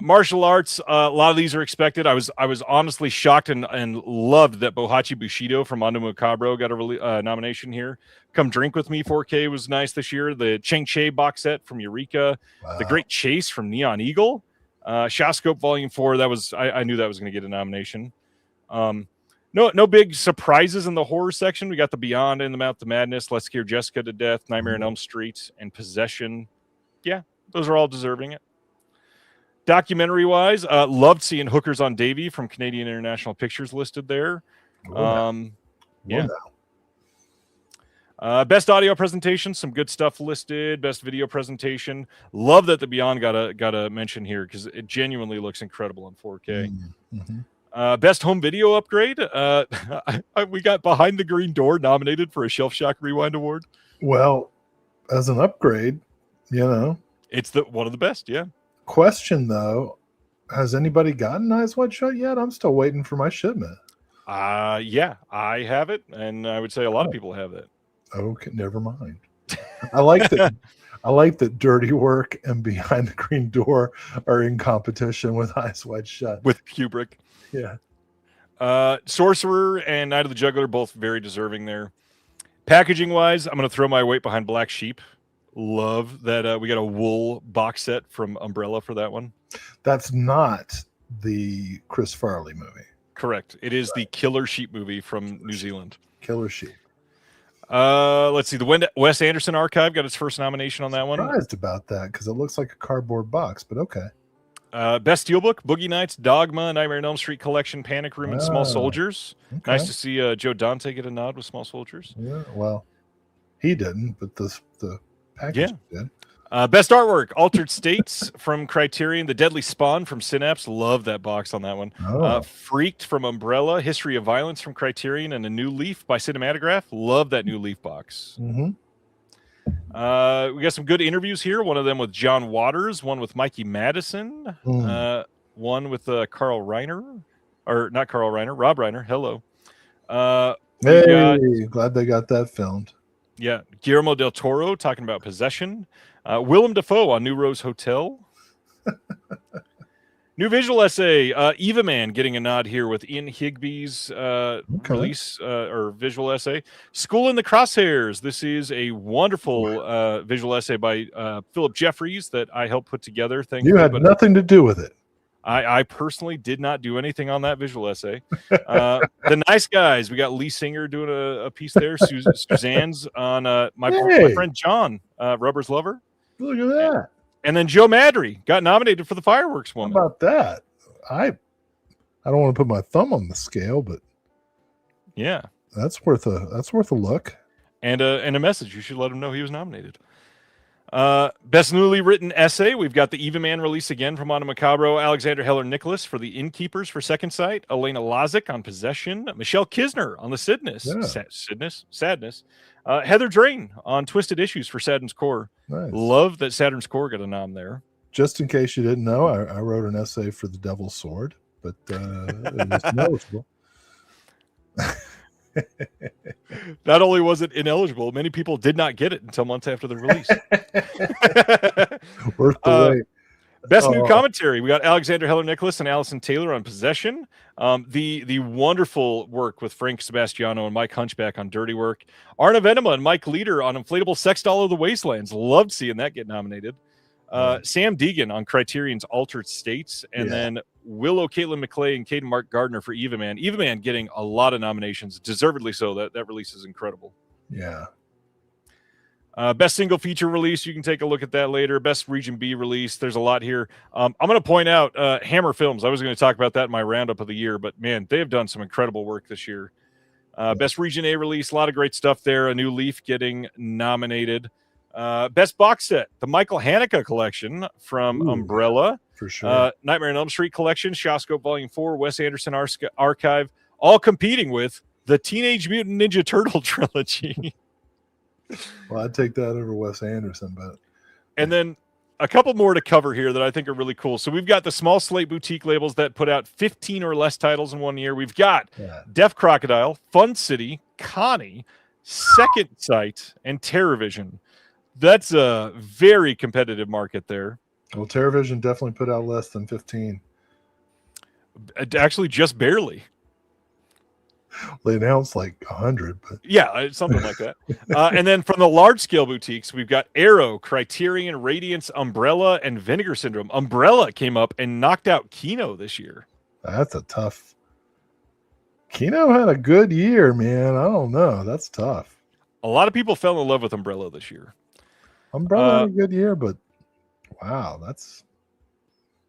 Martial arts, a lot of these are expected. I was honestly shocked and loved that Bohachi Bushido from Mondo Macabro got a nomination here. Come Drink With Me 4K was nice this year. The Cheng Che box set from Eureka. Wow. The Great Chase from Neon Eagle. Shawscope Volume 4, that was I knew that was going to get a nomination. No big surprises in the horror section. We got The Beyond and The Mouth of Madness, Let's Scare Jessica to Death, Nightmare on Elm Street, and Possession. Yeah, those are all deserving it. Documentary-wise, loved seeing Hookers on Davy from Canadian International Pictures listed there. Yeah. Best audio presentation, some good stuff listed. Best video presentation. Love that The Beyond got a mention here because it genuinely looks incredible on 4K. Mm-hmm. Best home video upgrade. We got Behind the Green Door nominated for a Shelf Shock Rewind Award. Well, as an upgrade, you know. It's one of the best, yeah. Question though, has anybody gotten Eyes Wide Shut yet? I'm still waiting for my shipment. Yeah, I have it, and I would say a lot of people have it. Okay, never mind. I like that. I like that Dirty Work and Behind the Green Door are in competition with Eyes Wide Shut. With Kubrick. Yeah. Sorcerer and Night of the Juggler, both very deserving there. Packaging wise, I'm going to throw my weight behind Black Sheep. Love that we got a wool box set from Umbrella for that one. That's not the Chris Farley movie. Correct. It is the Killer Sheep movie from New Zealand. Killer Sheep. Let's see. The Wes Anderson Archive got its first nomination on that one. I'm surprised about that because it looks like a cardboard box, but okay. Best Steelbook, Boogie Nights, Dogma, Nightmare on Elm Street Collection, Panic Room, and Small Soldiers. Okay. Nice to see Joe Dante get a nod with Small Soldiers. Yeah, well, he didn't, but the package did. Best Artwork, Altered States from Criterion, The Deadly Spawn from Synapse. Love that box on that one. Freaked from Umbrella, History of Violence from Criterion, and A New Leaf by Cinematograph. Love that New Leaf box. Mm-hmm. We got some good interviews here. One of them with John Waters, one with Mikey Madison, one with Carl Reiner, or not Carl Reiner, Rob Reiner. Hello. Glad they got that filmed. Yeah, Guillermo del Toro talking about Possession. Willem Dafoe on New Rose Hotel. New visual essay, Eva Man getting a nod here with Ian Higby's release or visual essay. School in the Crosshairs. This is a wonderful visual essay by Philip Jeffries that I helped put together. You had nothing to do with it. I personally did not do anything on that visual essay. The Nice Guys. We got Lee Singer doing a piece there. Suzanne's on my friend John, Rubber's Lover. Look at that. And then Joe Madry got nominated for the Fireworks Woman. How about that? I don't want to put my thumb on the scale, but yeah, that's worth a look. And a message. You should let him know he was nominated. Best newly written essay. We've got the Eva Man release again from Anna Macabro, Alexander Heller Nicholas for The Innkeepers for Second Sight, Elena Lazick on Possession, Michelle Kisner on The Sadness, Heather Drain on Twisted Issues for Saturn's Core. Nice. Love that Saturn's Core got a nom there. Just in case you didn't know, I wrote an essay for The Devil's Sword, but it was ineligible. Not only was it ineligible, many people did not get it until months after the release. Worth the wait. Best new commentary. We got Alexander Heller Nicholas and Allison Taylor on Possession. The wonderful work with Frank Sebastiano and Mike Hunchback on Dirty Work. Arna Venema and Mike Leader on Inflatable Sex Doll of the Wastelands. Loved seeing that get nominated. Sam Deegan on Criterion's Altered States. And then Willow, Caitlin McClay, and Caden Mark Gardner for Eva Man. Eva Man getting a lot of nominations. Deservedly so. That release is incredible. Yeah. Best single feature release, you can take a look at that later. Best Region B release, there's a lot here. I'm going to point out Hammer Films. I was going to talk about that in my roundup of the year, but man, they have done some incredible work this year. Best Region A release, a lot of great stuff there. A New Leaf getting nominated. Best box set, the Michael Haneke collection from Umbrella. For sure. Nightmare on Elm Street collection, Shawscope Volume 4, Wes Anderson Archive, all competing with the Teenage Mutant Ninja Turtle trilogy. Well, I'd take that over Wes Anderson, but and then a couple more to cover here that I think are really cool. So we've got the small slate boutique labels that put out 15 or less titles in 1 year. We've got Deaf Crocodile, Fun City, Connie, Second Sight, and TerrorVision. That's a very competitive market there. Well, TerrorVision definitely put out less than 15. Actually, just barely. They announced like 100, but yeah, something like that. And then from the large scale boutiques, we've got Arrow, Criterion, Radiance, Umbrella, and Vinegar Syndrome. Umbrella came up and knocked out Kino this year. That's a tough. Kino had a good year, man. I don't know. That's tough. A lot of people fell in love with Umbrella this year. Umbrella had a good year, but wow, that's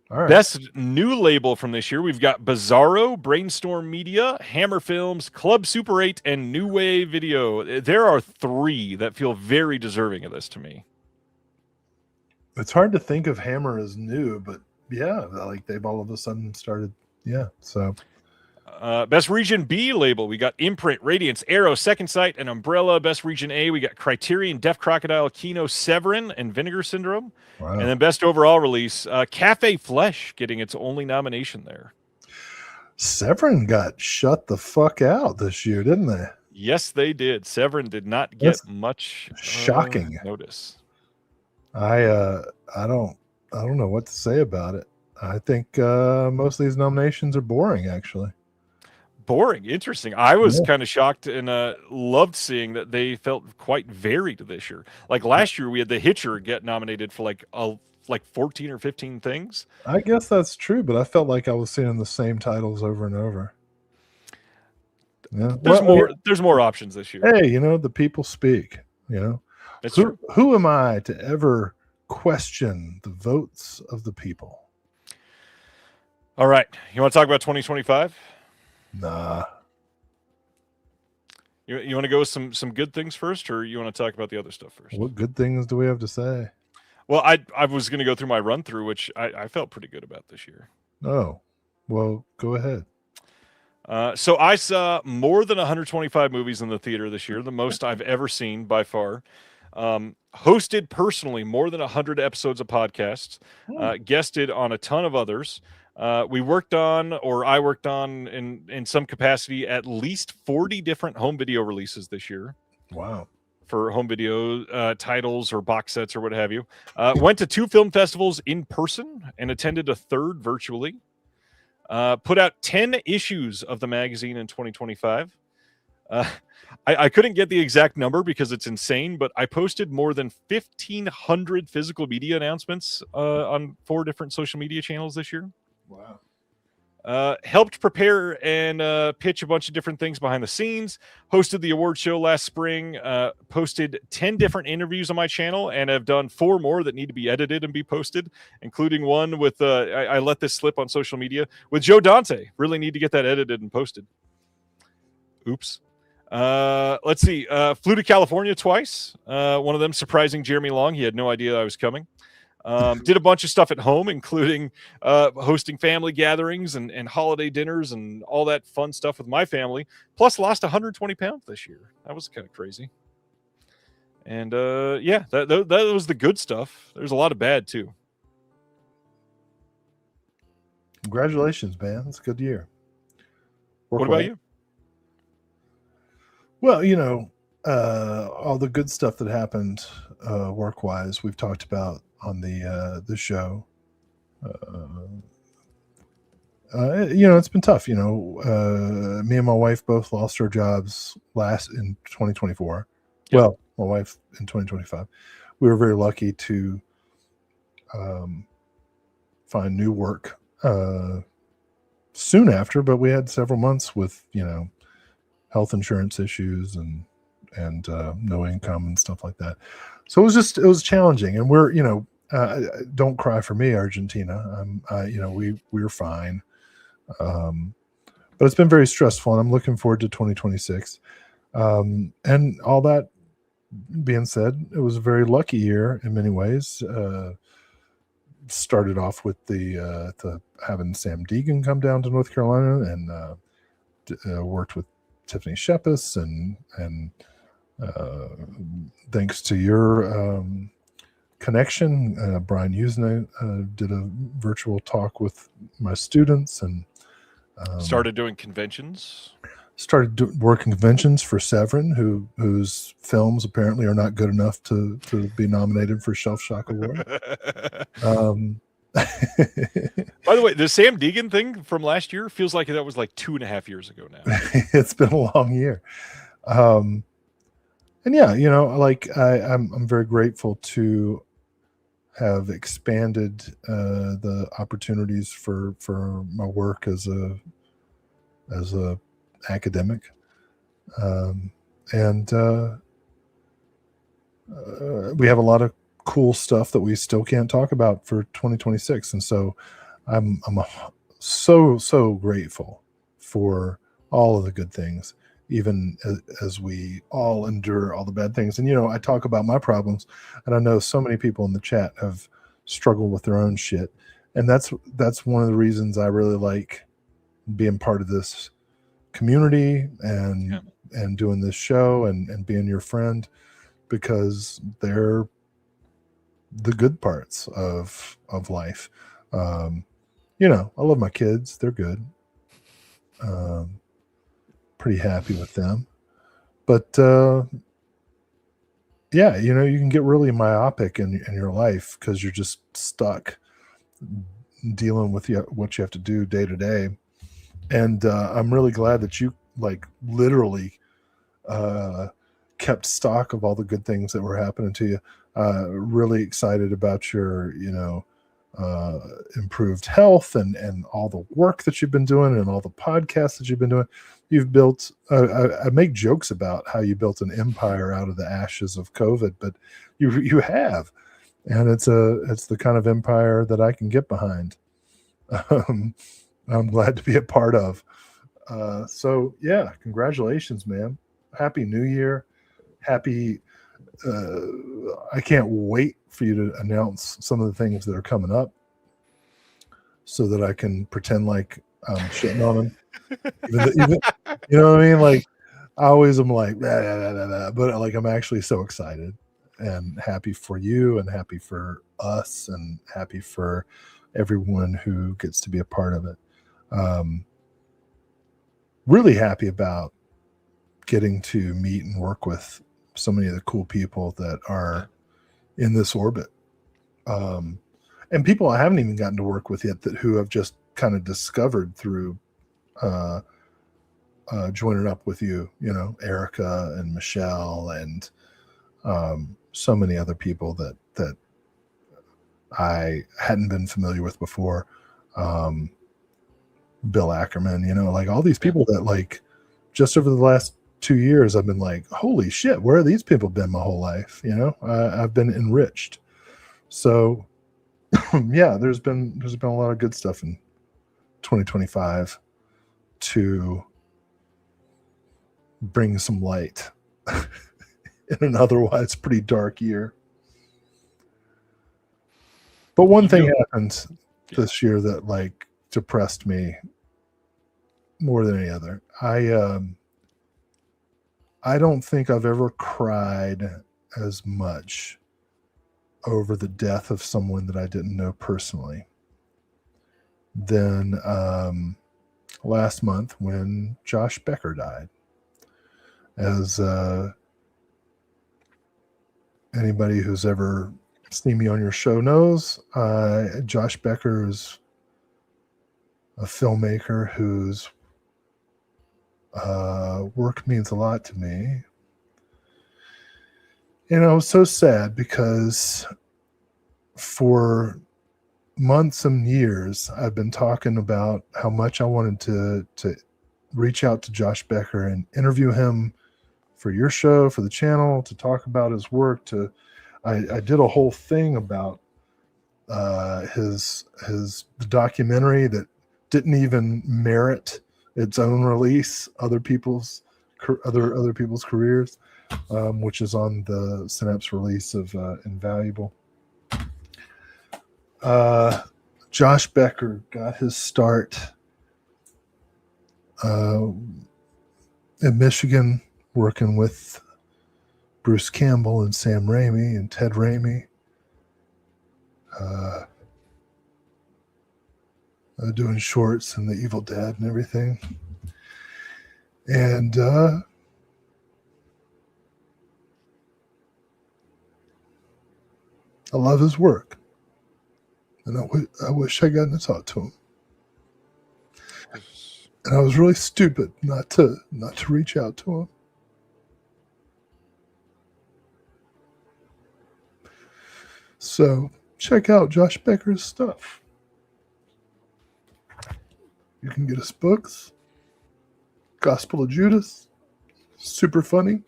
all right. Best new label from this year, we've got Bizarro, Brainstorm Media, Hammer Films, Club Super 8, and New Wave Video. There are three that feel very deserving of this to me. It's hard to think of Hammer as new, but yeah, like they've all of a sudden started. Yeah, so. Best Region B label, we got Imprint, Radiance, Arrow, Second Sight, and Umbrella. Best Region A, we got Criterion, Deaf Crocodile, Kino, Severin, and Vinegar Syndrome. Wow. And then best overall release, Cafe Flesh getting its only nomination there. Severin got shut the fuck out this year, didn't they? Yes, they did. Severin did not get much shocking notice. I don't know what to say about it. I think most of these nominations are boring, actually. Boring. Interesting. I was kind of shocked and loved seeing that they felt quite varied this year. Like last year, we had The Hitcher get nominated for like 14 or 15 things. I guess that's true, but I felt like I was seeing the same titles over and over. Yeah, there's more options this year. Hey, the people speak. That's true. Who am I to ever question the votes of the people? All right. You want to talk about 2025? Nah. You want to go with some good things first, or you want to talk about the other stuff first? What good things do we have to say? Well, I was going to go through my run through, which I felt pretty good about this year. Oh, well, go ahead. So I saw more than 125 movies in the theater this year, the most I've ever seen by far. Hosted personally more than 100 episodes of podcasts, guested on a ton of others. I worked on in some capacity at least 40 different home video releases this year. Wow. For home video titles or box sets or what have you. Went to 2 film festivals in person and attended a 3rd virtually. Put out 10 issues of the magazine in 2025. I couldn't get the exact number because it's insane, but I posted more than 1,500 physical media announcements on 4 different social media channels this year. Wow. Helped prepare and pitch a bunch of different things behind the scenes. Hosted the award show last spring. Posted 10 different interviews on my channel and have done 4 more that need to be edited and be posted, including one with, I let this slip on social media, with Joe Dante. Really need to get that edited and posted. Oops. Let's see. Flew to California twice. One of them surprising Jeremy Long. He had no idea I was coming. Did a bunch of stuff at home, including hosting family gatherings and holiday dinners and all that fun stuff with my family. Plus, lost 120 pounds this year. That was kind of crazy. And yeah, that was the good stuff. There's a lot of bad too. Congratulations, man. It's a good year. What about you? Well, all the good stuff that happened work-wise, we've talked about on the show. It's been tough. Me and my wife both lost our jobs in 2024. Yep. Well, my wife in 2025. We were very lucky to find new work soon after, but we had several months with health insurance issues and no income and stuff like that. So it was challenging, and we're, don't cry for me, Argentina. We're fine. But it's been very stressful, and I'm looking forward to 2026. And all that being said, it was a very lucky year in many ways. Started off with the having Sam Deegan come down to North Carolina, and worked with Tiffany Shepis, and thanks to your connection, Brian Usna did a virtual talk with my students, and started doing conventions. Started working conventions for Severin, whose films apparently are not good enough to be nominated for Shelf Shock Award. By the way, the Sam Deegan thing from last year feels like that was like 2.5 years ago now. It's been a long year. And yeah, I'm very grateful to have expanded the opportunities for my work as a academic. And we have a lot of cool stuff that we still can't talk about for 2026. And so I'm so grateful for all of the good things, even as we all endure all the bad things. And, I talk about my problems, and I know so many people in the chat have struggled with their own shit. And that's one of the reasons I really like being part of this community and doing this show and being your friend, because they're the good parts of life. I love my kids. They're good. Pretty happy with them. But yeah, you can get really myopic in your life because you're just stuck dealing with what you have to do day to day. And I'm really glad that you literally kept stock of all the good things that were happening to you. Really excited about your, improved health and all the work that you've been doing and all the podcasts that you've been doing. You've built, I make jokes about how you built an empire out of the ashes of COVID, but you have, and it's the kind of empire that I can get behind. I'm glad to be a part of. So yeah, congratulations, man. Happy New Year. Happy. I can't wait for you to announce some of the things that are coming up so that I can pretend like I'm shitting on them. Even, you know what I mean? Like, I always am like, "Blah, blah, blah, blah," but like, I'm actually so excited and happy for you and happy for us and happy for everyone who gets to be a part of it. Really happy about getting to meet and work with so many of the cool people that are in this orbit. And people I haven't even gotten to work with yet who have just kind of discovered through joining up with you, Erica and Michelle and so many other people that I hadn't been familiar with before. Bill Ackerman, like all these people that like just over the last 2 years, I've been like, holy shit, where have these people been my whole life? I've been enriched. So yeah, there's been a lot of good stuff in 2025 to bring some light in an otherwise pretty dark year. But one thing happened this year that like depressed me more than any other. I don't think I've ever cried as much over the death of someone that I didn't know personally than last month when Josh Becker died. As anybody who's ever seen me on your show knows, Josh Becker is a filmmaker whose work means a lot to me. And I was so sad because for months and years, I've been talking about how much I wanted to reach out to Josh Becker and interview him for your show, for the channel, to talk about his work. I did a whole thing about the documentary that didn't even merit its own release, other people's careers, which is on the Synapse release of Invaluable. Josh Becker got his start in Michigan, working with Bruce Campbell and Sam Raimi and Ted Raimi, doing shorts and The Evil Dead and everything. And I love his work. And I wish I got to talk to him. And I was really stupid not to reach out to him. So check out Josh Becker's stuff. You can get his books. Gospel of Judas, super funny.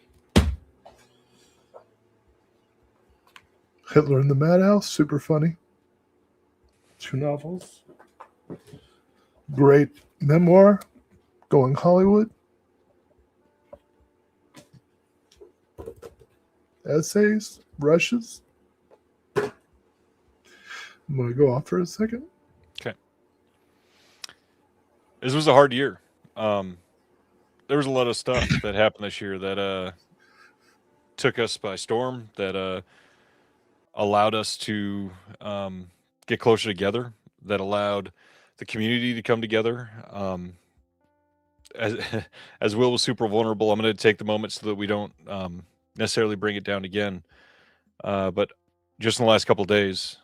Hitler in the Madhouse, super funny. 2 novels. Great memoir, Going Hollywood. Essays, rushes. I'm going to go off for a second. Okay. This was a hard year. There was a lot of stuff that happened this year that took us by storm, that allowed us to get closer together, that allowed the community to come together. As Will was super vulnerable, I'm going to take the moment so that we don't necessarily bring it down again. But just in the last couple of days,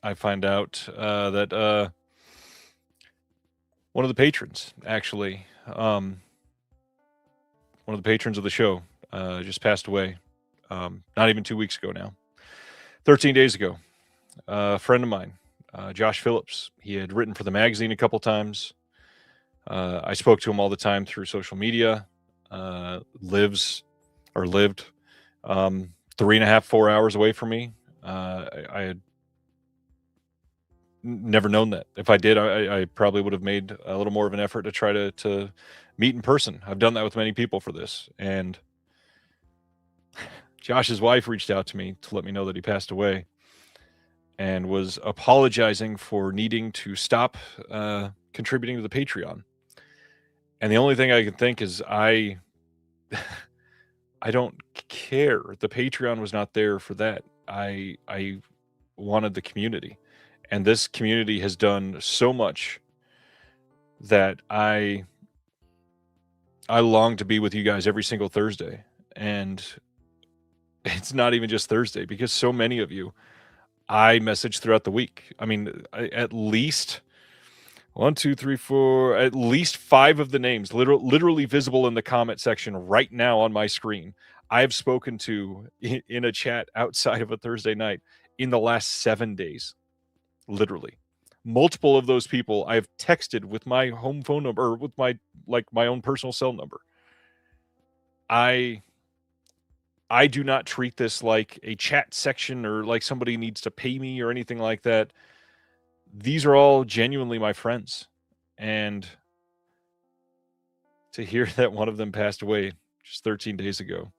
I find out that one of the patrons, actually, one of the patrons of the show, just passed away. Not even 2 weeks ago now. 13 days ago. A friend of mine, Josh Phillips. He had written for the magazine a couple times. I spoke to him all the time through social media. Lived 3.5, 4 hours away from me. I had never known that. If I did, I probably would have made a little more of an effort to try to meet in person. I've done that with many people for this. And Josh's wife reached out to me to let me know that he passed away and was apologizing for needing to stop contributing to the Patreon. And the only thing I can think is I don't care. The Patreon was not there for that. I wanted the community. And this community has done so much that I long to be with you guys every single Thursday. And it's not even just Thursday, because so many of you I message throughout the week. I mean, at least 1, 2, 3, 4, at least 5 of the names literally visible in the comment section right now on my screen, I have spoken to in a chat outside of a Thursday night in the last 7 days. Literally. Multiple of those people I have texted with my home phone number, or with my own personal cell number. I do not treat this like a chat section or like somebody needs to pay me or anything like that. These are all genuinely my friends. And to hear that one of them passed away just 13 days ago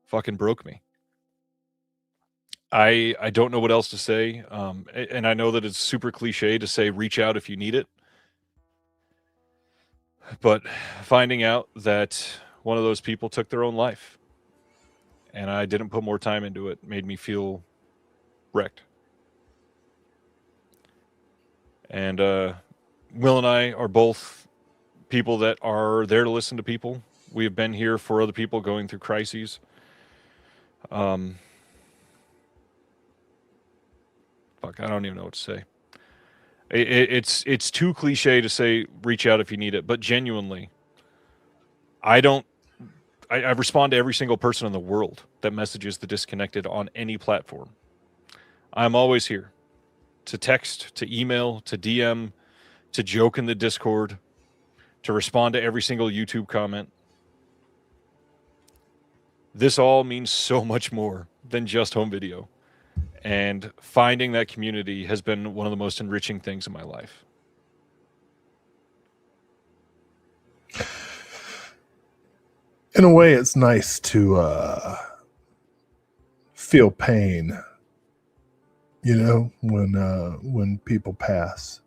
fucking broke me. I don't know what else to say. And I know that it's super cliche to say reach out if you need it. But finding out that one of those people took their own life and I didn't put more time into it made me feel wrecked. And Will and I are both people that are there to listen to people. We have been here for other people going through crises. Fuck, I don't even know what to say. It's too cliche to say reach out if you need it, but genuinely, I respond to every single person in the world that messages the disconnected on any platform. I'm always here to text, to email, to DM, to joke in the Discord, to respond to every single YouTube comment. This all means so much more than just home video. And finding that community has been one of the most enriching things in my life. In a way, it's nice to feel pain, you know, when people pass,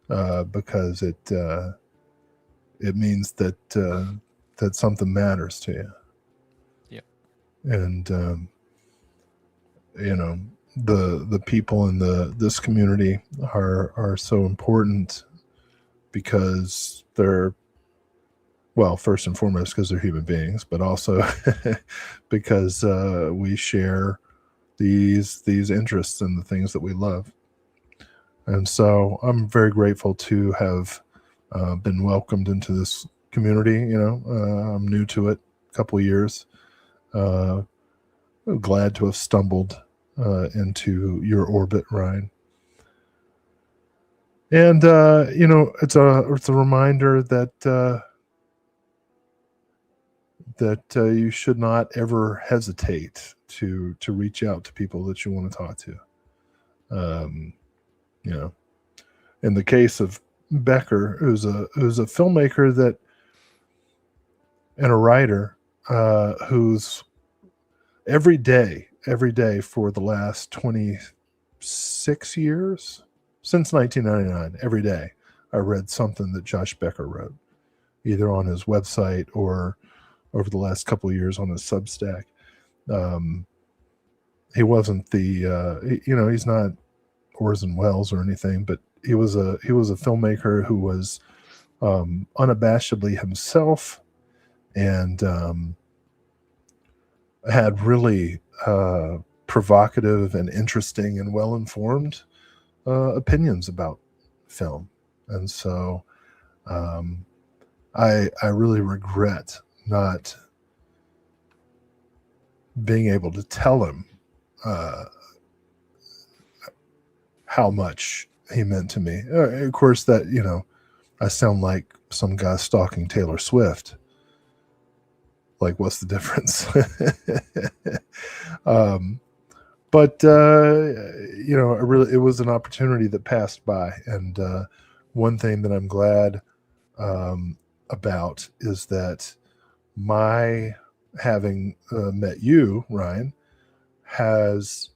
because it means that that something matters to you. Yeah. And you know, the people in this community are so important because they're, well, first and foremost because they're human beings, but also because we share these interests and the things that we love. And so I'm very grateful to have been welcomed into this community. You know, I'm new to it, a couple of years. I'm glad to have stumbled into your orbit, Ryan. And you know, it's a reminder that you should not ever hesitate to reach out to people that you want to talk to. You know, in the case of Becker, who's a filmmaker that and a writer who's every day for the last 26 years, since 1999, every day I read something that Josh Becker wrote, either on his website or over the last couple of years on his Substack. He wasn't the you know, he's not Orson Welles or anything, but he was a filmmaker who was unabashedly himself and had really provocative and interesting and well-informed opinions about film. And so I really regret not being able to tell him how much he meant to me. Of course, that, you know, I sound like some guy stalking Taylor Swift. Like, what's the difference? But it was an opportunity that passed by, and one thing that I'm glad about is that my having met you, Ryan, has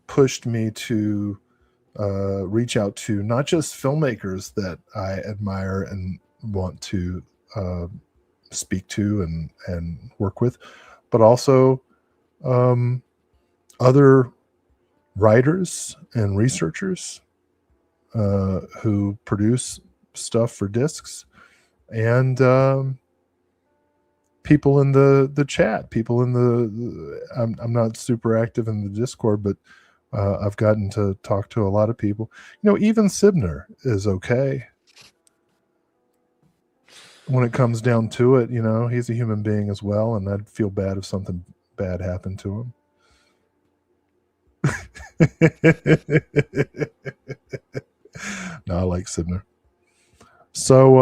pushed me to reach out to not just filmmakers that I admire and want to speak to and work with, but also other writers and researchers who produce stuff for discs, and people in the chat, people in I'm not super active in the Discord, but I've gotten to talk to a lot of people. Even Sibner is okay when it comes down to it. He's a human being as well, and I'd feel bad if something bad happened to him. No, I like Sibner. So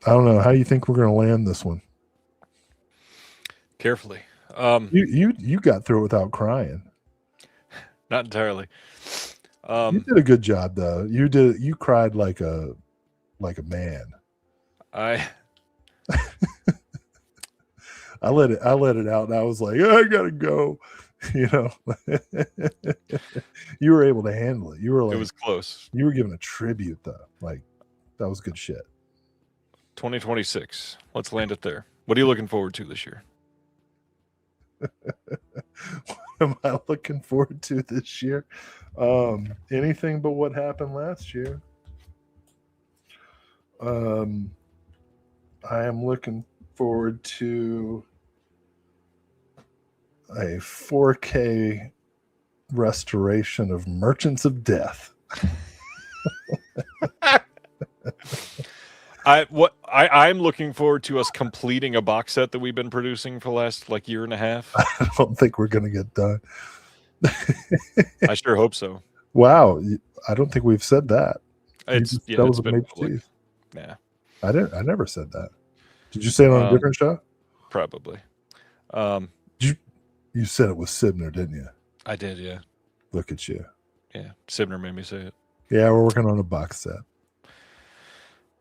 I don't know. How do you think we're going to land this one? Carefully. You got through it without crying. Not entirely. You did a good job, though. You cried like a man. I let it out, and I was like, I gotta go. You were able to handle it. You were like, it was close. You were giving a tribute, though. Like, that was good shit. 2026. Let's land it there. What are you looking forward to this year? What am I looking forward to this year? Anything but what happened last year. I am looking forward to a 4K restoration of Merchants of Death. I'm looking forward to us completing a box set that we've been producing for the last year and a half. I don't think we're going to get done. I sure hope so. Wow, I don't think we've said that. It's been public. Yeah, I never said that. Did you say it on a different show? Probably. You said it was Sibner, didn't you? I did, yeah. Look at you. Yeah, Sibner made me say it. Yeah, we're working on a box set.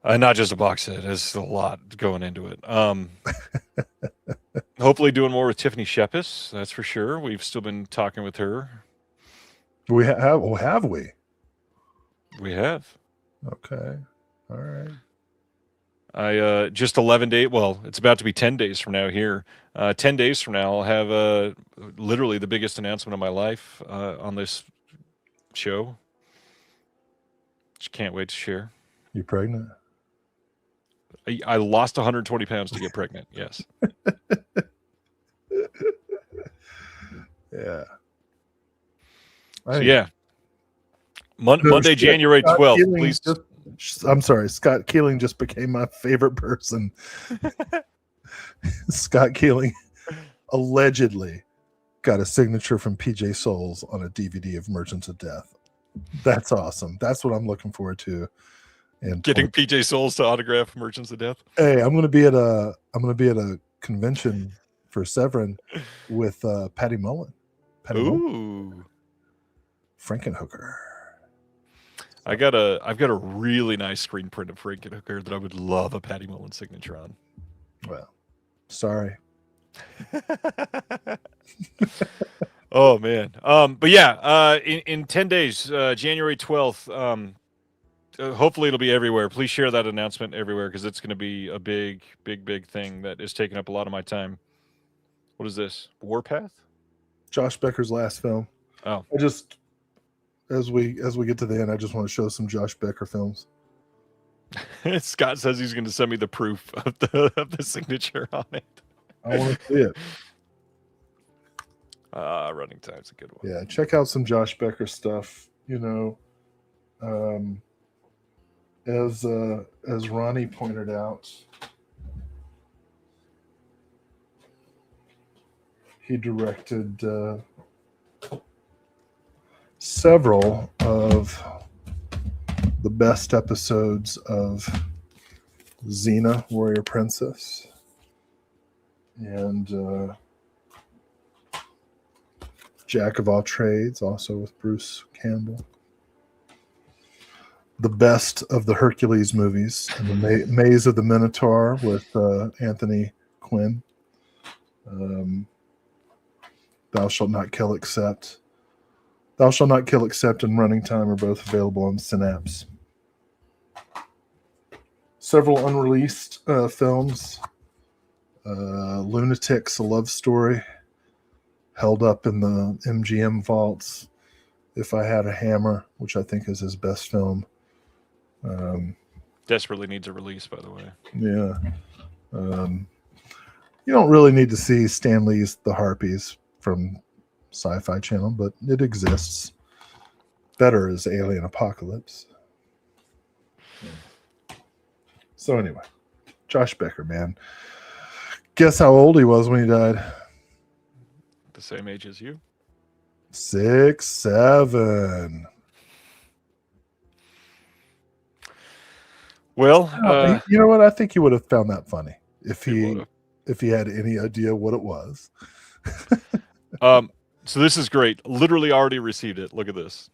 Not just a box set. There's a lot going into it. Hopefully doing more with Tiffany Shepis, that's for sure. We've still been talking with her. We have. Oh, have we? We have. Okay. All right. I just 11 days. Well, it's about to be 10 days from now here. 10 days from now, I'll have literally the biggest announcement of my life on this show. Just can't wait to share. You pregnant? I lost 120 pounds to get pregnant. Yes. Yeah. So, Monday, January 12th. Please. I'm sorry. Scott Keeling just became my favorite person. Scott Keeling allegedly got a signature from PJ Souls on a DVD of Merchants of Death. That's awesome. That's what I'm looking forward to. And getting PJ Souls to autograph Merchants of Death. Hey, I'm gonna be at a convention for Severin with Patty Mullen. Ooh. Frankenhooker. I've got a really nice screen print of Frankenhooker that I would love a Patty Mullen signature on. Well, sorry. Oh man. But yeah, in 10 days, January 12th, hopefully it'll be everywhere. Please share that announcement everywhere, because it's going to be a big thing that is taking up a lot of my time. What is this? Warpath? Josh Becker's last film. Oh. I just, as we get to the end, I just want to show some Josh Becker films. Scott says he's going to send me the proof of the signature on it. I want to see it. Running Time's a good one. Yeah, check out some Josh Becker stuff. As Ronnie pointed out, he directed several of the best episodes of Xena, Warrior Princess, and Jack of All Trades, also with Bruce Campbell. The best of the Hercules movies, and the Maze of the Minotaur with Anthony Quinn. Thou Shalt Not Kill Except. Thou Shalt Not Kill Except and Running Time are both available on Synapse. Several unreleased films. Lunatics, A Love Story, held up in the MGM vaults. If I Had a Hammer, which I think is his best film. Desperately needs a release, by the way. Yeah. You don't really need to see Stan Lee's The Harpies from Sci-Fi Channel, but it exists. Better is Alien Apocalypse. So anyway, Josh Becker, man. Guess how old he was when he died? The same age as you? 6'7". Well, you know what? I think he would have found that funny if he had any idea what it was. So this is great. Literally already received it. Look at this.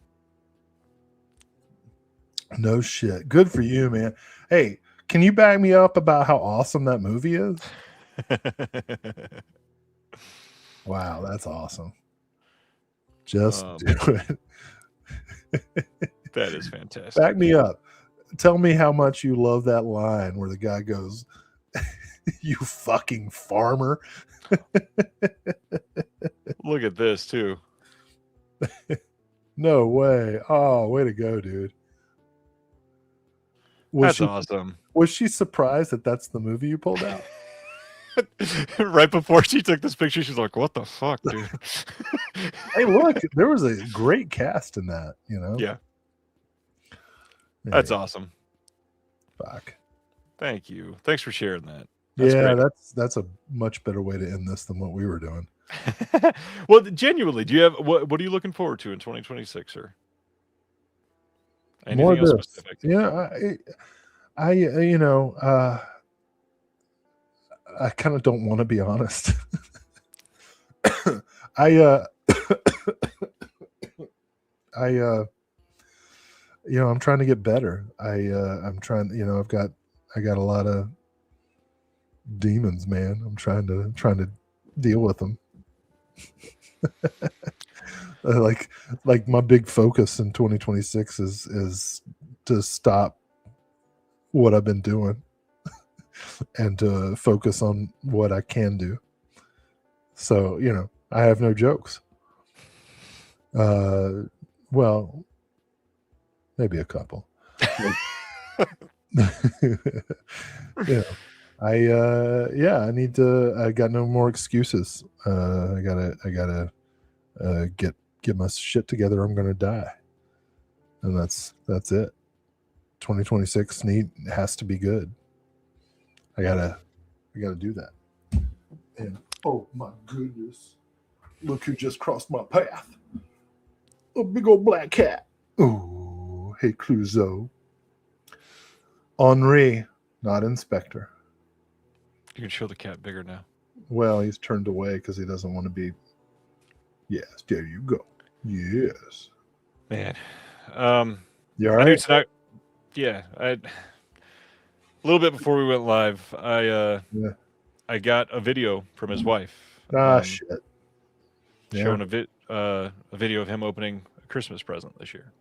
No shit. Good for you, man. Hey, can you back me up about how awesome that movie is? Wow, that's awesome. Just do it. That is fantastic. Back me up. Tell me how much you love that line where the guy goes, "You fucking farmer." Look at this too. No way. Oh, way to go, dude. That's awesome. Was she surprised that that's the movie you pulled out? Right before she took this picture, she's like, "What the fuck, dude?" Hey, look, there was a great cast in that, you know? Yeah. That's awesome. Fuck. Thank you. Thanks for sharing that. Great. That's a much better way to end this than what we were doing. Well, genuinely, do you have what are you looking forward to in 2026, sir? Anything More of else this. specific? Yeah, I kind of don't want to be honest. I'm trying to get better. I'm trying, I got a lot of demons, man. I'm trying to deal with them. like my big focus in 2026 is to stop what I've been doing and to focus on what I can do. So, I have no jokes. Well, maybe a couple. I need to. I got no more excuses. I gotta get my shit together. I'm gonna die, and that's it. 2026 has to be good. I gotta do that. And oh my goodness, look who just crossed my path! A big old black cat. Oh, hey Clouseau. Henri, not Inspector. You can show the cat bigger now. Well, he's turned away because he doesn't want to be. Yes, there you go. Yes, man. You all right? Yeah, a little bit before we went live, I got a video from his wife. Shit. Showing a video of him opening a Christmas present this year.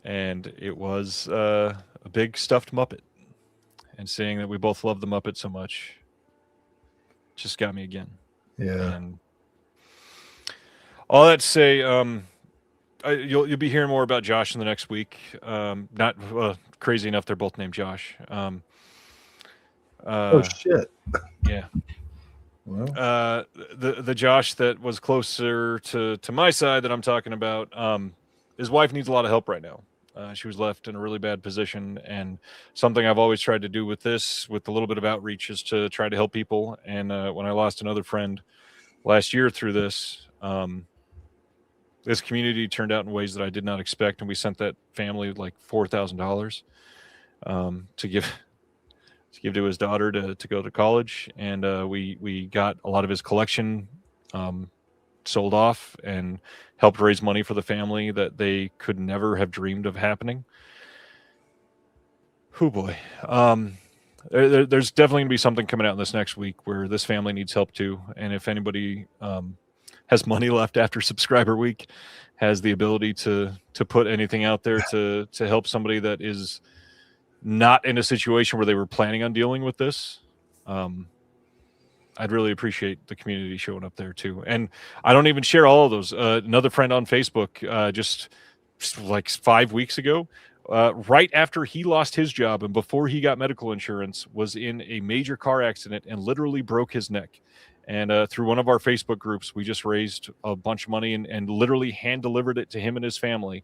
And it was a big stuffed Muppet. And seeing that we both love the Muppet so much just got me again. Yeah. And all that to say, you'll be hearing more about Josh in the next week. Not crazy enough, they're both named Josh. Oh shit. Yeah. Well. The Josh that was closer to my side that I'm talking about, his wife needs a lot of help right now. She was left in a really bad position, and something I've always tried to do with a little bit of outreach, is to try to help people. And when I lost another friend last year through this, this community turned out in ways that I did not expect, and we sent that family like $4,000 to give to his daughter to go to college, and we got a lot of his collection sold off and helped raise money for the family that they could never have dreamed of happening. Oh boy. There's definitely going to be something coming out in this next week where this family needs help too. And if anybody has money left after subscriber week, has the ability to put anything out there to help somebody that is not in a situation where they were planning on dealing with this, I'd really appreciate the community showing up there too. And I don't even share all of those. Another friend on Facebook, just like 5 weeks ago, right after he lost his job and before he got medical insurance, was in a major car accident and literally broke his neck. And through one of our Facebook groups, we just raised a bunch of money and literally hand delivered it to him and his family,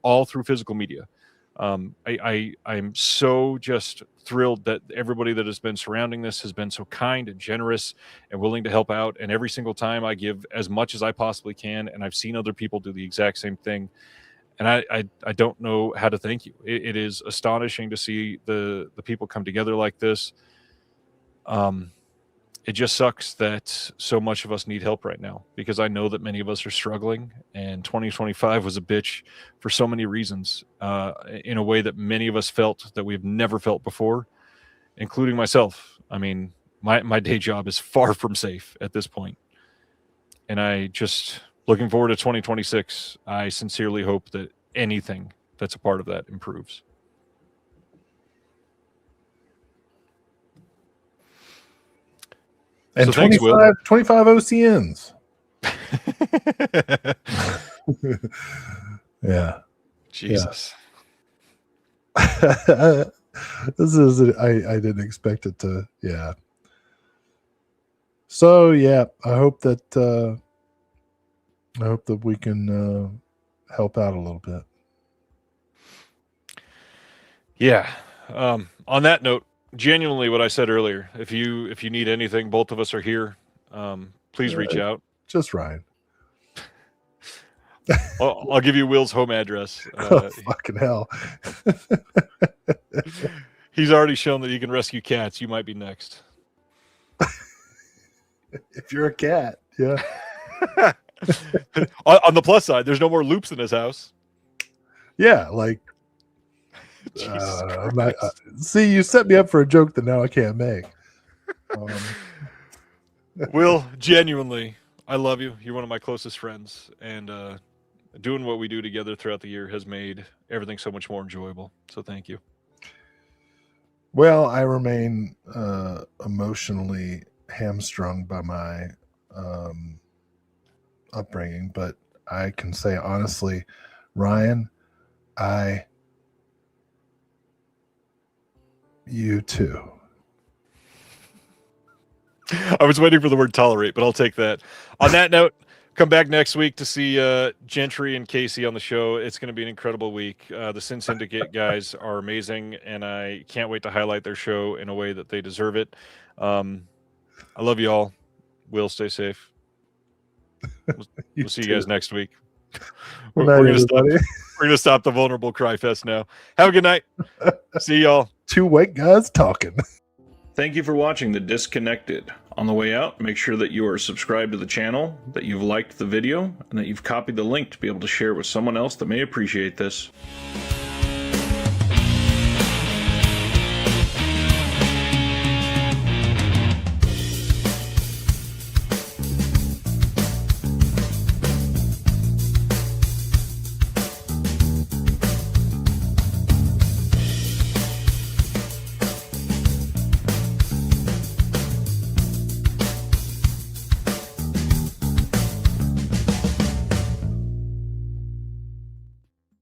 all through physical media. I'm so just thrilled that everybody that has been surrounding this has been so kind and generous and willing to help out. And every single time I give as much as I possibly can. And I've seen other people do the exact same thing. And I don't know how to thank you. It is astonishing to see the people come together like this. It just sucks that so much of us need help right now, because I know that many of us are struggling, and 2025 was a bitch for so many reasons, in a way that many of us felt that we've never felt before, including myself. I mean, my day job is far from safe at this point. And I just looking forward to 2026. I sincerely hope that anything that's a part of that improves. And so 25 OCNs. Yeah. Jesus. Yeah. This is, I didn't expect it to, yeah. So, yeah, I hope that we can help out a little bit. Yeah. On that note, genuinely what I said earlier, if you need anything, both of us are here. Please reach out. Just Ryan. I'll give you Will's home address. Oh, fucking hell. He's already shown that he can rescue cats. You might be next. If you're a cat, yeah. On the plus side, there's no more loops in his house. Yeah, like see, you set me up for a joke that now I can't make. Will, genuinely, I love you. You're one of my closest friends, and doing what we do together throughout the year has made everything so much more enjoyable. So thank you. Well, I remain emotionally hamstrung by my upbringing, but I can say honestly, Ryan, you too. I was waiting for the word tolerate, but I'll take that. On that note, come back next week to see Gentry and Casey on the show. It's going to be an incredible week. The Sin Syndicate guys are amazing, and I can't wait to highlight their show in a way that they deserve it. I love you all. Will, stay safe. We'll see you guys next week. We're going to stop the vulnerable cry fest now. Have a good night. See y'all. Two white guys talking. Thank you for watching The Disconnected. On the way out, make sure that you are subscribed to the channel, that you've liked the video, and that you've copied the link to be able to share it with someone else that may appreciate this.